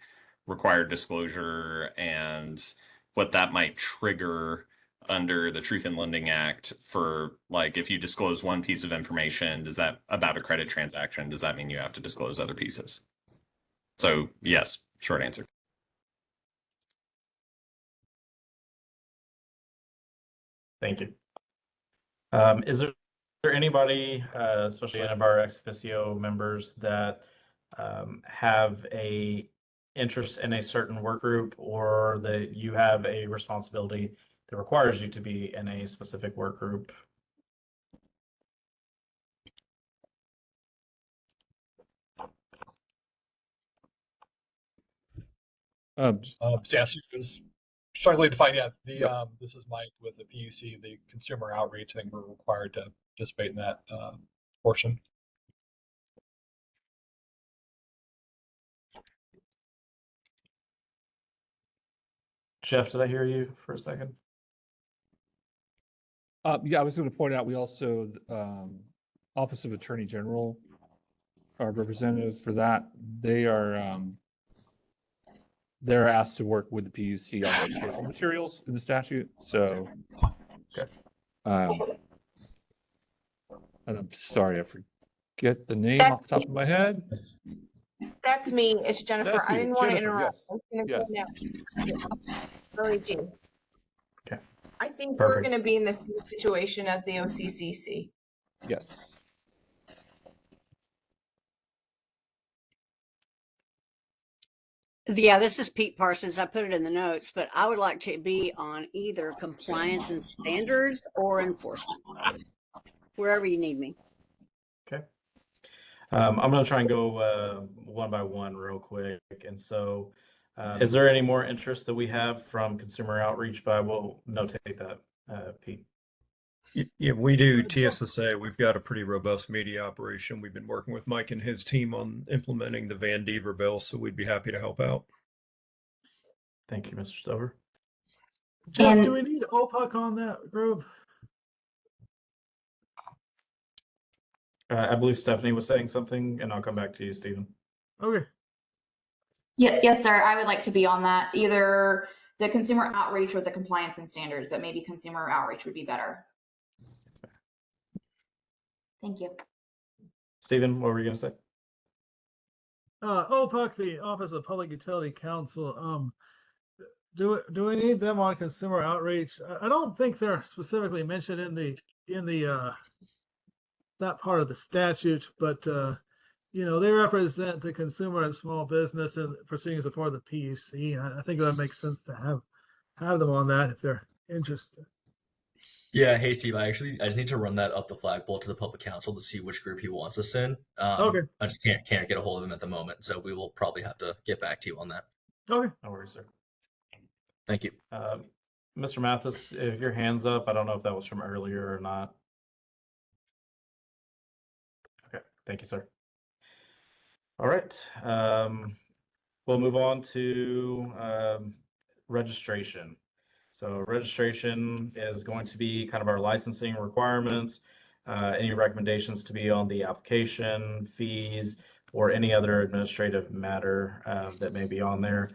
required disclosure and what that might trigger under the Truth in Lending Act for, like, if you disclose one piece of information, does that about a credit transaction, does that mean you have to disclose other pieces? So yes, short answer. Thank you. Is there anybody, especially any of our ex officio members, that have a interest in a certain work group, or that you have a responsibility that requires you to be in a specific work group? Yes, was struggling to find out this is Mike with the PUC, the consumer outreach. I think we're required to participate in that portion. Jeff, did I hear you for a second? Yeah, I was going to point out we also Office of Attorney General are representatives for that. They're asked to work with the PUC on educational materials in the statute. So, and I'm sorry, I forget the name off the top of my head. That's me. It's Jennifer. That's I you. didn't want to Jennifer, interrupt. yes. I was going to Yes. go now. Sorry, Jean. Okay. I think Perfect. we're going to be in the same situation as the OCCC. Yes. Yeah, this is Pete Parsons. I put it in the notes, but I would like to be on either compliance and standards or enforcement, wherever you need me. Okay. I'm going to try and go one by one real quick. And so is there any more interest that we have from consumer outreach? But I will notate that, Pete. Yeah, we do. TSSA, we've got a pretty robust media operation. We've been working with Mike and his team on implementing the Van Dever bill, so we'd be happy to help out. Thank you, Mr. Stover. Jeff, do we need OPUC on that group? I believe Stephanie was saying something, and I'll come back to you, Stephen. Okay. Yeah, yes, sir. I would like to be on that, either the consumer outreach or the compliance and standards, but maybe consumer outreach would be better. Thank you. Stephen, what were you going to say? OPUC, the Office of Public Utility Counsel. Do we need them on consumer outreach? I don't think they're specifically mentioned in the that part of the statute, but they represent the consumer and small business and proceedings before the PUC. I think that makes sense to have them on that if they're interested. Yeah, hey Steve, I just need to run that up the flagpole to the public counsel to see which group he wants us in. Okay. I just can't get a hold of him at the moment, so we will probably have to get back to you on that. Okay. No worries, sir. Thank you. Mr. Mathis, if your hand's up, I don't know if that was from earlier or not. Okay, thank you, sir. All right, we'll move on to registration. So registration is going to be kind of our licensing requirements, any recommendations to be on the application, fees, or any other administrative matter that may be on there.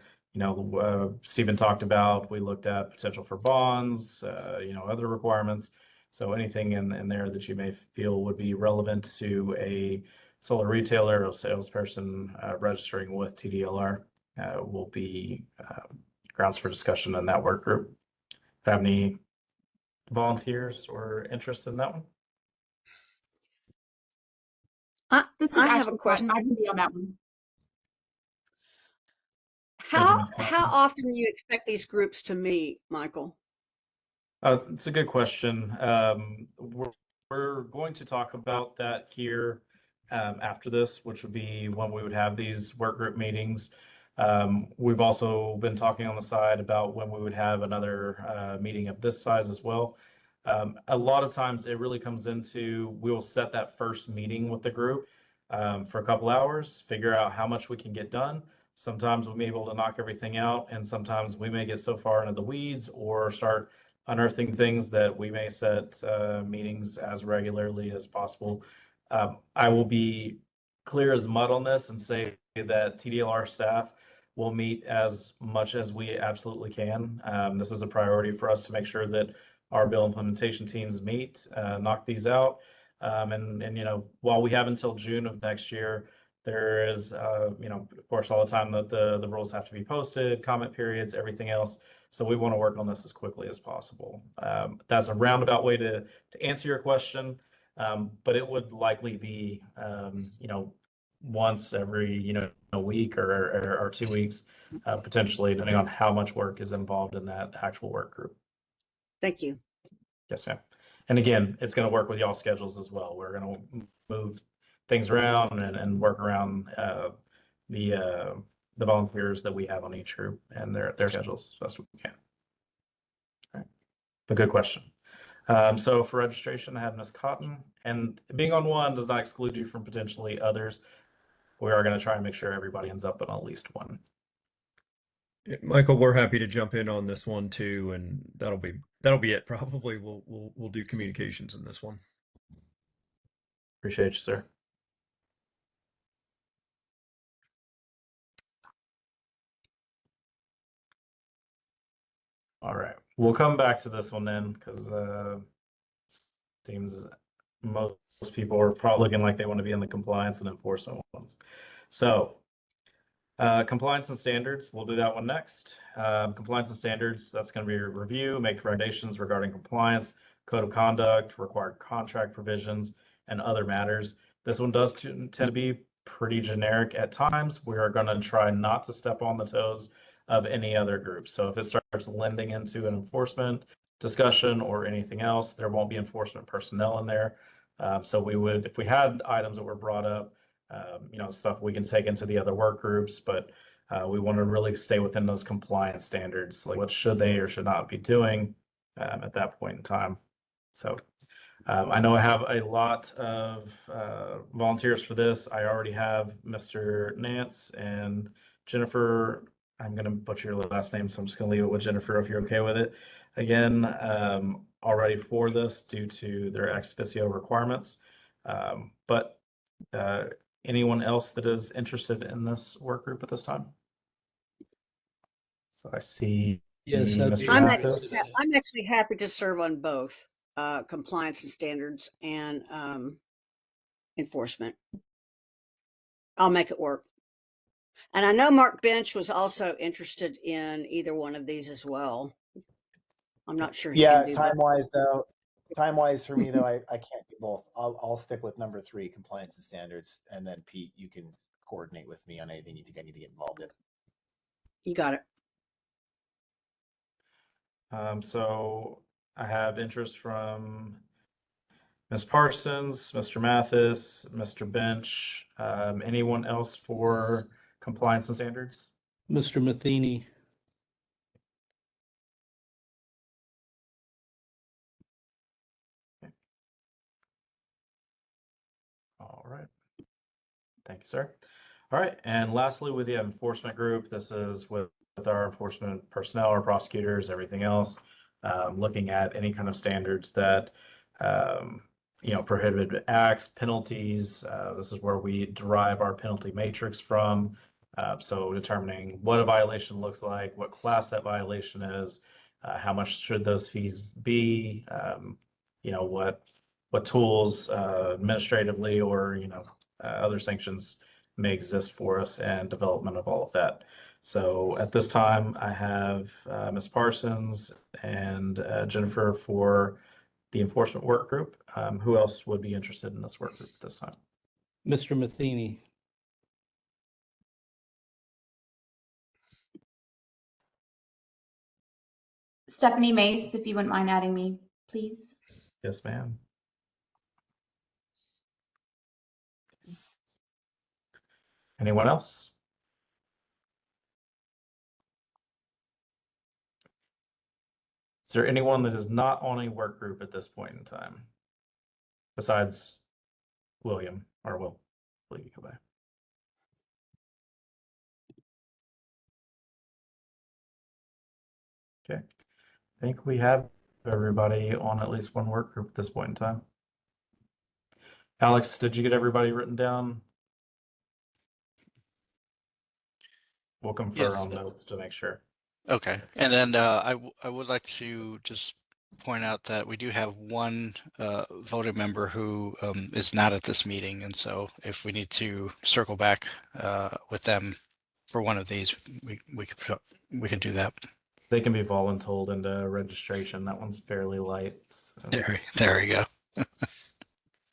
Stephen talked about, we looked at potential for bonds, other requirements. So anything in there that you may feel would be relevant to a solar retailer or salesperson registering with TDLR will be grounds for discussion in that work group. Have any volunteers or interest in that one? I have a question. I can be on that one. How often do you expect these groups to meet, Michael? It's a good question. We're going to talk about that here after this, which would be when we would have these work group meetings. We've also been talking on the side about when we would have another meeting of this size as well. A lot of times it really comes into, we will set that first meeting with the group for a couple hours, figure out how much we can get done. Sometimes we may be able to knock everything out, and sometimes we may get so far into the weeds or start unearthing things that we may set meetings as regularly as possible. I will be clear as mud on this and say that TDLR staff will meet as much as we absolutely can. This is a priority for us to make sure that our bill implementation teams meet, knock these out. And while we have until June of next year, there is, of course, all the time that the rules have to be posted, comment periods, everything else. So we want to work on this as quickly as possible. That's a roundabout way to answer your question, but it would likely be, once every, a week or 2 weeks, potentially, depending on how much work is involved in that actual work group. Thank you. Yes, ma'am. And again, it's going to work with y'all schedules as well. We're going to move things around and work around the volunteers that we have on each group and their schedules as best we can. All right. A good question. So for registration, I have Ms. Cotton, and being on one does not exclude you from potentially others. We are going to try and make sure everybody ends up on at least one. Michael, we're happy to jump in on this one too, and that'll be it. Probably we'll do communications in this one. Appreciate you, sir. All right, we'll come back to this one then, because seems most people are probably looking like they want to be in the compliance and enforcement ones. So compliance and standards, we'll do that one next. Compliance and standards, that's going to be a review, make recommendations regarding compliance, code of conduct, required contract provisions, and other matters. This one does tend to be pretty generic at times. We are going to try not to step on the toes of any other groups. So if it starts lending into an enforcement discussion or anything else, there won't be enforcement personnel in there. So we would, if we had items that were brought up, stuff we can take into the other work groups, but we want to really stay within those compliance standards, like what should they or should not be doing at that point in time. So I know I have a lot of volunteers for this. I already have Mr. Nance and Jennifer. I'm going to butcher your last name, so I'm just going to leave it with Jennifer if you're okay with it. Again, already for this due to their ex officio requirements. But anyone else that is interested in this work group at this time? So I see Mr. Mathis. I'm actually happy to serve on both compliance and standards and enforcement. I'll make it work. And I know Mark Bench was also interested in either one of these as well. I'm not sure he Yeah, can do time both. wise though, time wise for me though, I can't do both. I'll stick with number 3, compliance and standards, and then Pete, you can coordinate with me on anything you think I need to get involved in. You got it. So I have interest from Ms. Parsons, Mr. Mathis, Mr. Bench. Anyone else for compliance and standards? Mr. Matheny. All right. Thank you, sir. All right. And lastly, with the enforcement group, this is with our enforcement personnel, our prosecutors, everything else, looking at any kind of standards that, prohibited acts, penalties. This is where we derive our penalty matrix from. So determining what a violation looks like, what class that violation is, how much should those fees be, what tools administratively or other sanctions may exist for us, and development of all of that. So at this time, I have Ms. Parsons and Jennifer for the enforcement work group. Who else would be interested in this work group at this time? Mr. Matheny. Stephanie Mace, if you wouldn't mind adding me, please. Yes, ma'am. Anyone else? Is there anyone that is not on a work group at this point in time? Besides William, or Will you go back? Okay. I think we have everybody on at least one work group at this point in time. Alex, did you get everybody written down? We'll confer Yes. on notes to make sure. Okay. And then I would like to just point out that we do have one voting member who is not at this meeting. And so if we need to circle back with them for one of these, we could do that. They can be voluntold into registration. That one's fairly light. So. There we go.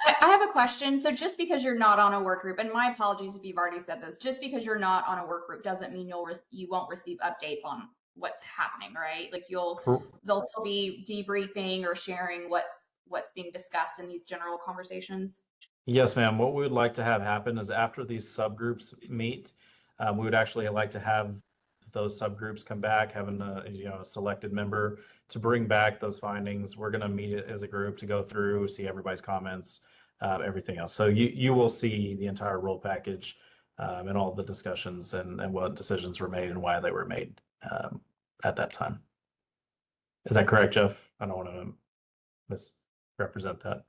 I have a question. So just because you're not on a work group, and my apologies if you've already said this, just because you're not on a work group doesn't mean you won't receive updates on what's happening, right? Like they'll still be debriefing or sharing what's being discussed in these general conversations. Yes, ma'am. What we would like to have happen is after these subgroups meet, we would actually like to have those subgroups come back, having a selected member to bring back those findings. We're going to meet as a group to go through, see everybody's comments, everything else. So you will see the entire role package and all the discussions and what decisions were made and why they were made at that time. Is that correct, Jeff? I don't want to misrepresent that.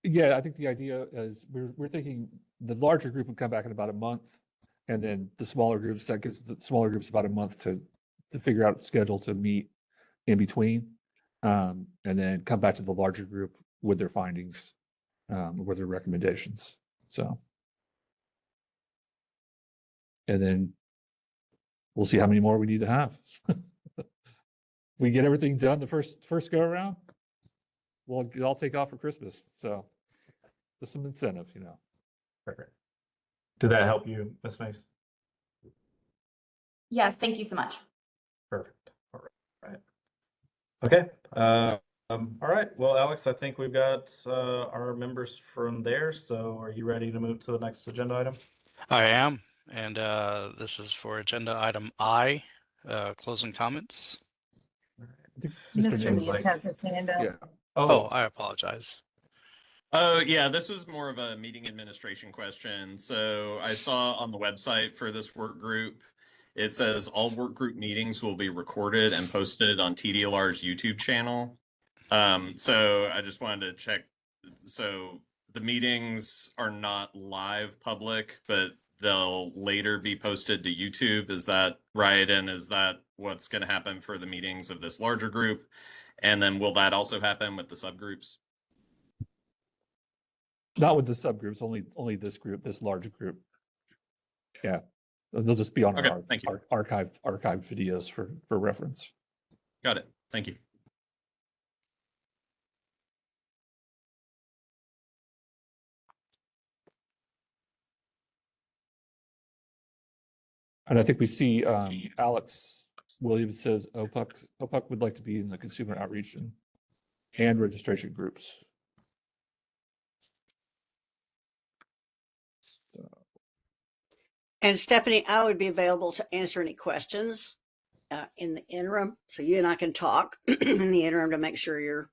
Yeah, I think the idea is we're thinking the larger group would come back in about a month, and then the smaller groups, that gives the smaller groups about a month to figure out a schedule to meet in between, and then come back to the larger group with their findings, with their recommendations. So, and then we'll see how many more we need to have. We get everything done the first go around, we'll all take off for Christmas. So just some incentive, Perfect. Did that help you, Ms. Mace? Yes, thank you so much. Perfect. All right. Okay. All right. Well, Alex, I think we've got our members from there. So are you ready to move to the next agenda item? I am. And this is for agenda item I, closing comments. Mr. Neese has his hand up. Yeah. Oh, I apologize. Oh, yeah, this was more of a meeting administration question. So I saw on the website for this work group, it says all work group meetings will be recorded and posted on TDLR's YouTube channel. So I just wanted to check. So the meetings are not live public, but they'll later be posted to YouTube. Is that right? And is that what's going to happen for the meetings of this larger group? And then will that also happen with the subgroups? Not with the subgroups, only this group, this larger group. Yeah. They'll just be on Okay, our thank you. archived videos for reference. Got it. Thank you. And I think we see Alex Williams says OPUC would like to be in the consumer outreach and registration groups. And Stephanie, I would be available to answer any questions in the interim. So you and I can talk in the interim to make sure you're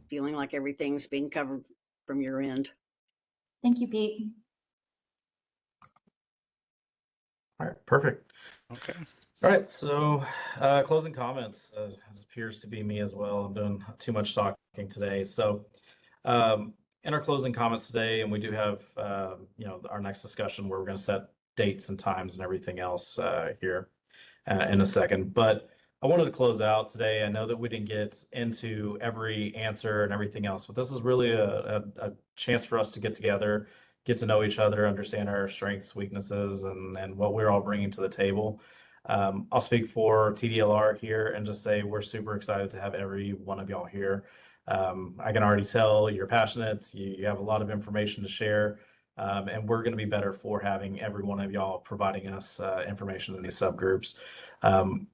feeling like everything's being covered from your end. Thank you, Pete. All right, perfect. Okay. All right, so closing comments, as appears to be me as well. I'm doing too much talking today. So in our closing comments today, and we do have our next discussion where we're going to set dates and times and everything else here in a second. But I wanted to close out today. I know that we didn't get into every answer and everything else, but this is really a chance for us to get together, get to know each other, understand our strengths, weaknesses, and what we're all bringing to the table. I'll speak for TDLR here and just say we're super excited to have every one of y'all here. I can already tell you're passionate, you have a lot of information to share, and we're going to be better for having every one of y'all providing us information in these subgroups.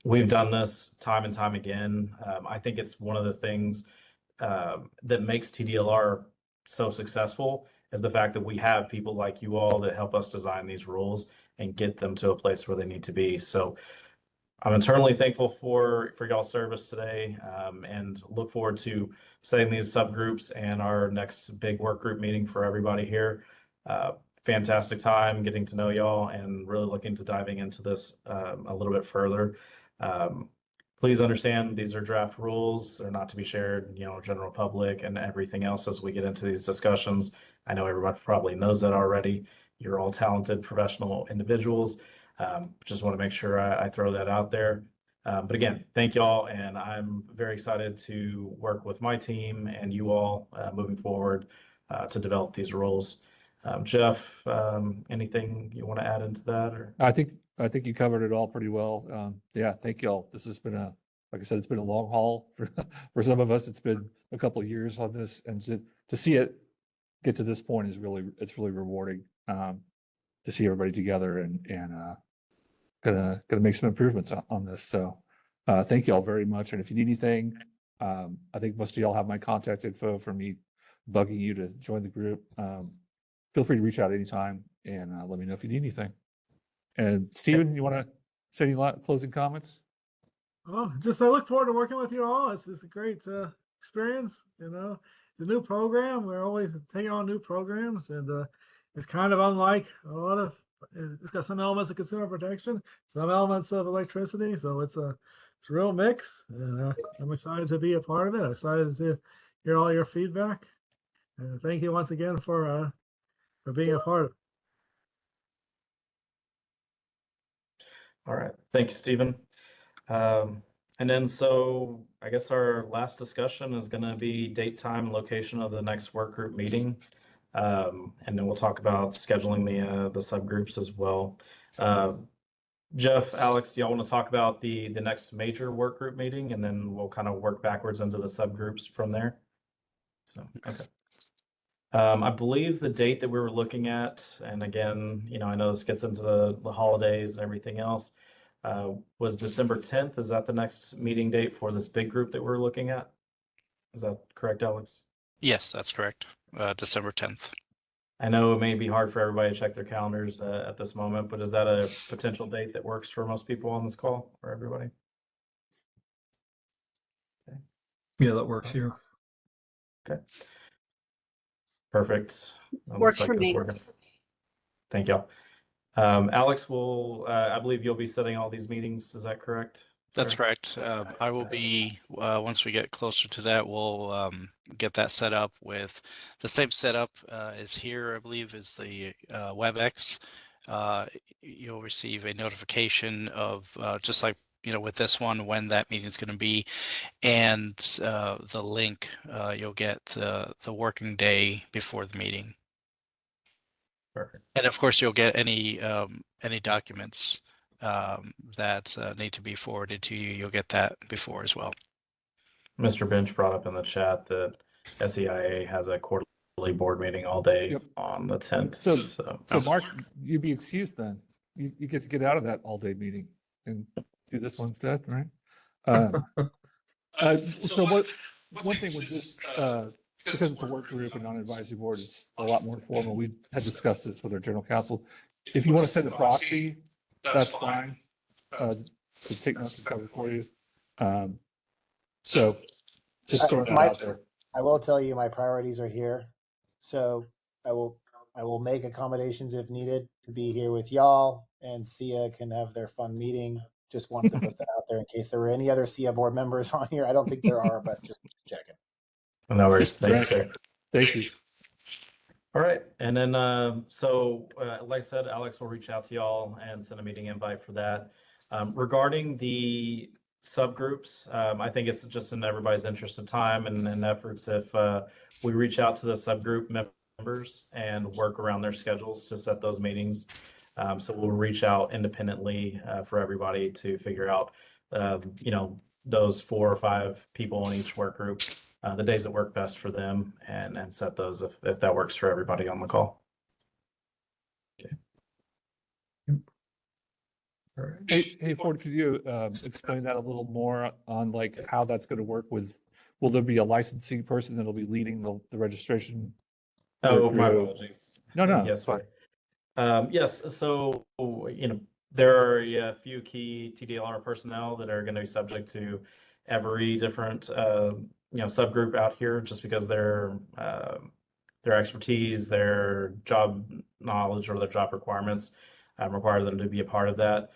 We've done this time and time again. I think it's one of the things that makes TDLR so successful is the fact that we have people like you all that help us design these rules and get them to a place where they need to be. So I'm eternally thankful for y'all's service today, and look forward to setting these subgroups and our next big work group meeting for everybody here. Fantastic time getting to know y'all and really looking to diving into this a little bit further. Please understand these are draft rules. They're not to be shared, general public and everything else as we get into these discussions. I know everybody probably knows that already. You're all talented professional individuals. Just want to make sure I throw that out there. But again, thank y'all, and I'm very excited to work with my team and you all moving forward to develop these rules. Jeff, anything you want to add into that? Or I think you covered it all pretty well. Yeah, thank y'all. This has been like I said, it's been a long haul for some of us. It's been a couple of years on this, and to see it get to this point is really rewarding. To see everybody together and gonna make some improvements on this. So thank you all very much. And if you need anything, I think most of y'all have my contact info for me bugging you to join the group. Feel free to reach out anytime and let me know if you need anything. And Stephen, you want to say any closing comments? Oh, just I look forward to working with you all. It's a great experience. It's a new program. We're always taking on new programs, and it's kind of unlike a lot of. It's got some elements of consumer protection, some elements of electricity. So it's a real mix, and I'm excited to be a part of it. I'm excited to hear all your feedback, and thank you once again for being a part of it. all right, thank you, Stephen. And then so I guess our last discussion is going to be date, time, location of the next work group meeting. And then we'll talk about scheduling the subgroups as well. Jeff, Alex, do y'all want to talk about the next major work group meeting, and then we'll kind of work backwards into the subgroups from there? So, okay. I believe the date that we were looking at, and again, I know this gets into the holidays and everything else, was December 10th. Is that the next meeting date for this big group that we're looking at? Is that correct, Alex? Yes, that's correct. December 10th. I know it may be hard for everybody to check their calendars at this moment, but is that a potential date that works for most people on this call, or everybody? Okay. Yeah, that works here. Okay. Perfect. Works for me. Thank y'all. Alex, I believe you'll be setting all these meetings. Is that correct? That's correct. I will be, once we get closer to that, we'll get that set up with the same setup as here, I believe, is the WebEx. You'll receive a notification of just like, with this one, when that meeting is going to be, and the link, you'll get the working day before the meeting. Perfect. And of course, you'll get any any documents that need to be forwarded to you, you'll get that before as well. Mr. Bench brought up in the chat that SEIA has a quarterly board meeting all day on the 10th. So Mark, you'd be excused then. You get to get out of that all-day meeting and do this one instead, right? So one thing with this, because it's a work group and non-advisory board, it's a lot more formal. We had discussed this with our general counsel. If you want to send a proxy, that's fine. To take notes and cover for you. So just throwing that out there. I will tell you my priorities are here. So I will make accommodations if needed to be here with y'all, and SIA can have their fun meeting. Just wanted to put that out there in case there were any other SIA board members on here. I don't think there are, but just checking. No worries. Thank you, sir. Thank you. All right. And then, like I said, Alex will reach out to y'all and send a meeting invite for that. Regarding the subgroups, I think it's just in everybody's interest of time and efforts if we reach out to the subgroup members and work around their schedules to set those meetings. So we'll reach out independently for everybody to figure out, those 4 or 5 people in each work group, the days that work best for them, and set those if that works for everybody on the call. Okay. All right. Hey Ford, could you explain that a little more on like how that's going to work with? Will there be a licensing person that'll be leading the registration? Oh, my apologies. No, yes, it's fine. Yes, so there are a few key TDLR personnel that are going to be subject to every different subgroup out here, just because their expertise, their job knowledge, or their job requirements require them to be a part of that.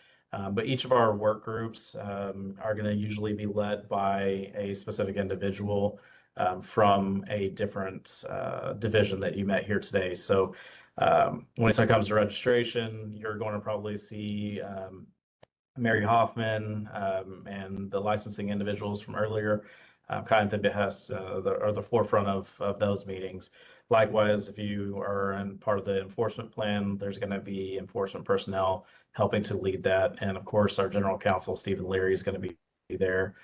But each of our work groups are going to usually be led by a specific individual from a different division that you met here today. So when it comes to registration, you're going to probably see Mary Hoffman and the licensing individuals from earlier, kind of the behest or the forefront of those meetings. Likewise, if you are in part of the enforcement plan, there's going to be enforcement personnel helping to lead that. And of course, our general counsel, Stephen Leary, is going to be there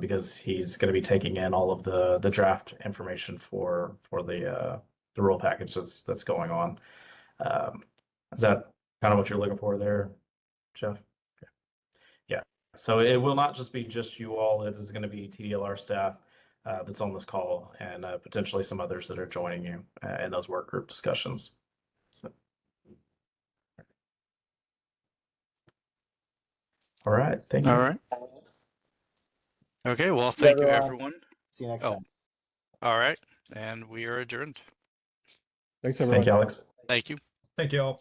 because he's going to be taking in all of the draft information for the rule package that's going on. Is that kind of what you're looking for there, Jeff? Okay. Yeah. So it will not just be just you all. It is going to be TDLR staff that's on this call, and potentially some others that are joining you in those work group discussions. So. All right. Thank you. All right. Okay. Well, thank you, everyone. See you next time. All right. And we are adjourned. Thanks, everyone. Thank you, Alex. Thank you. Thank you all.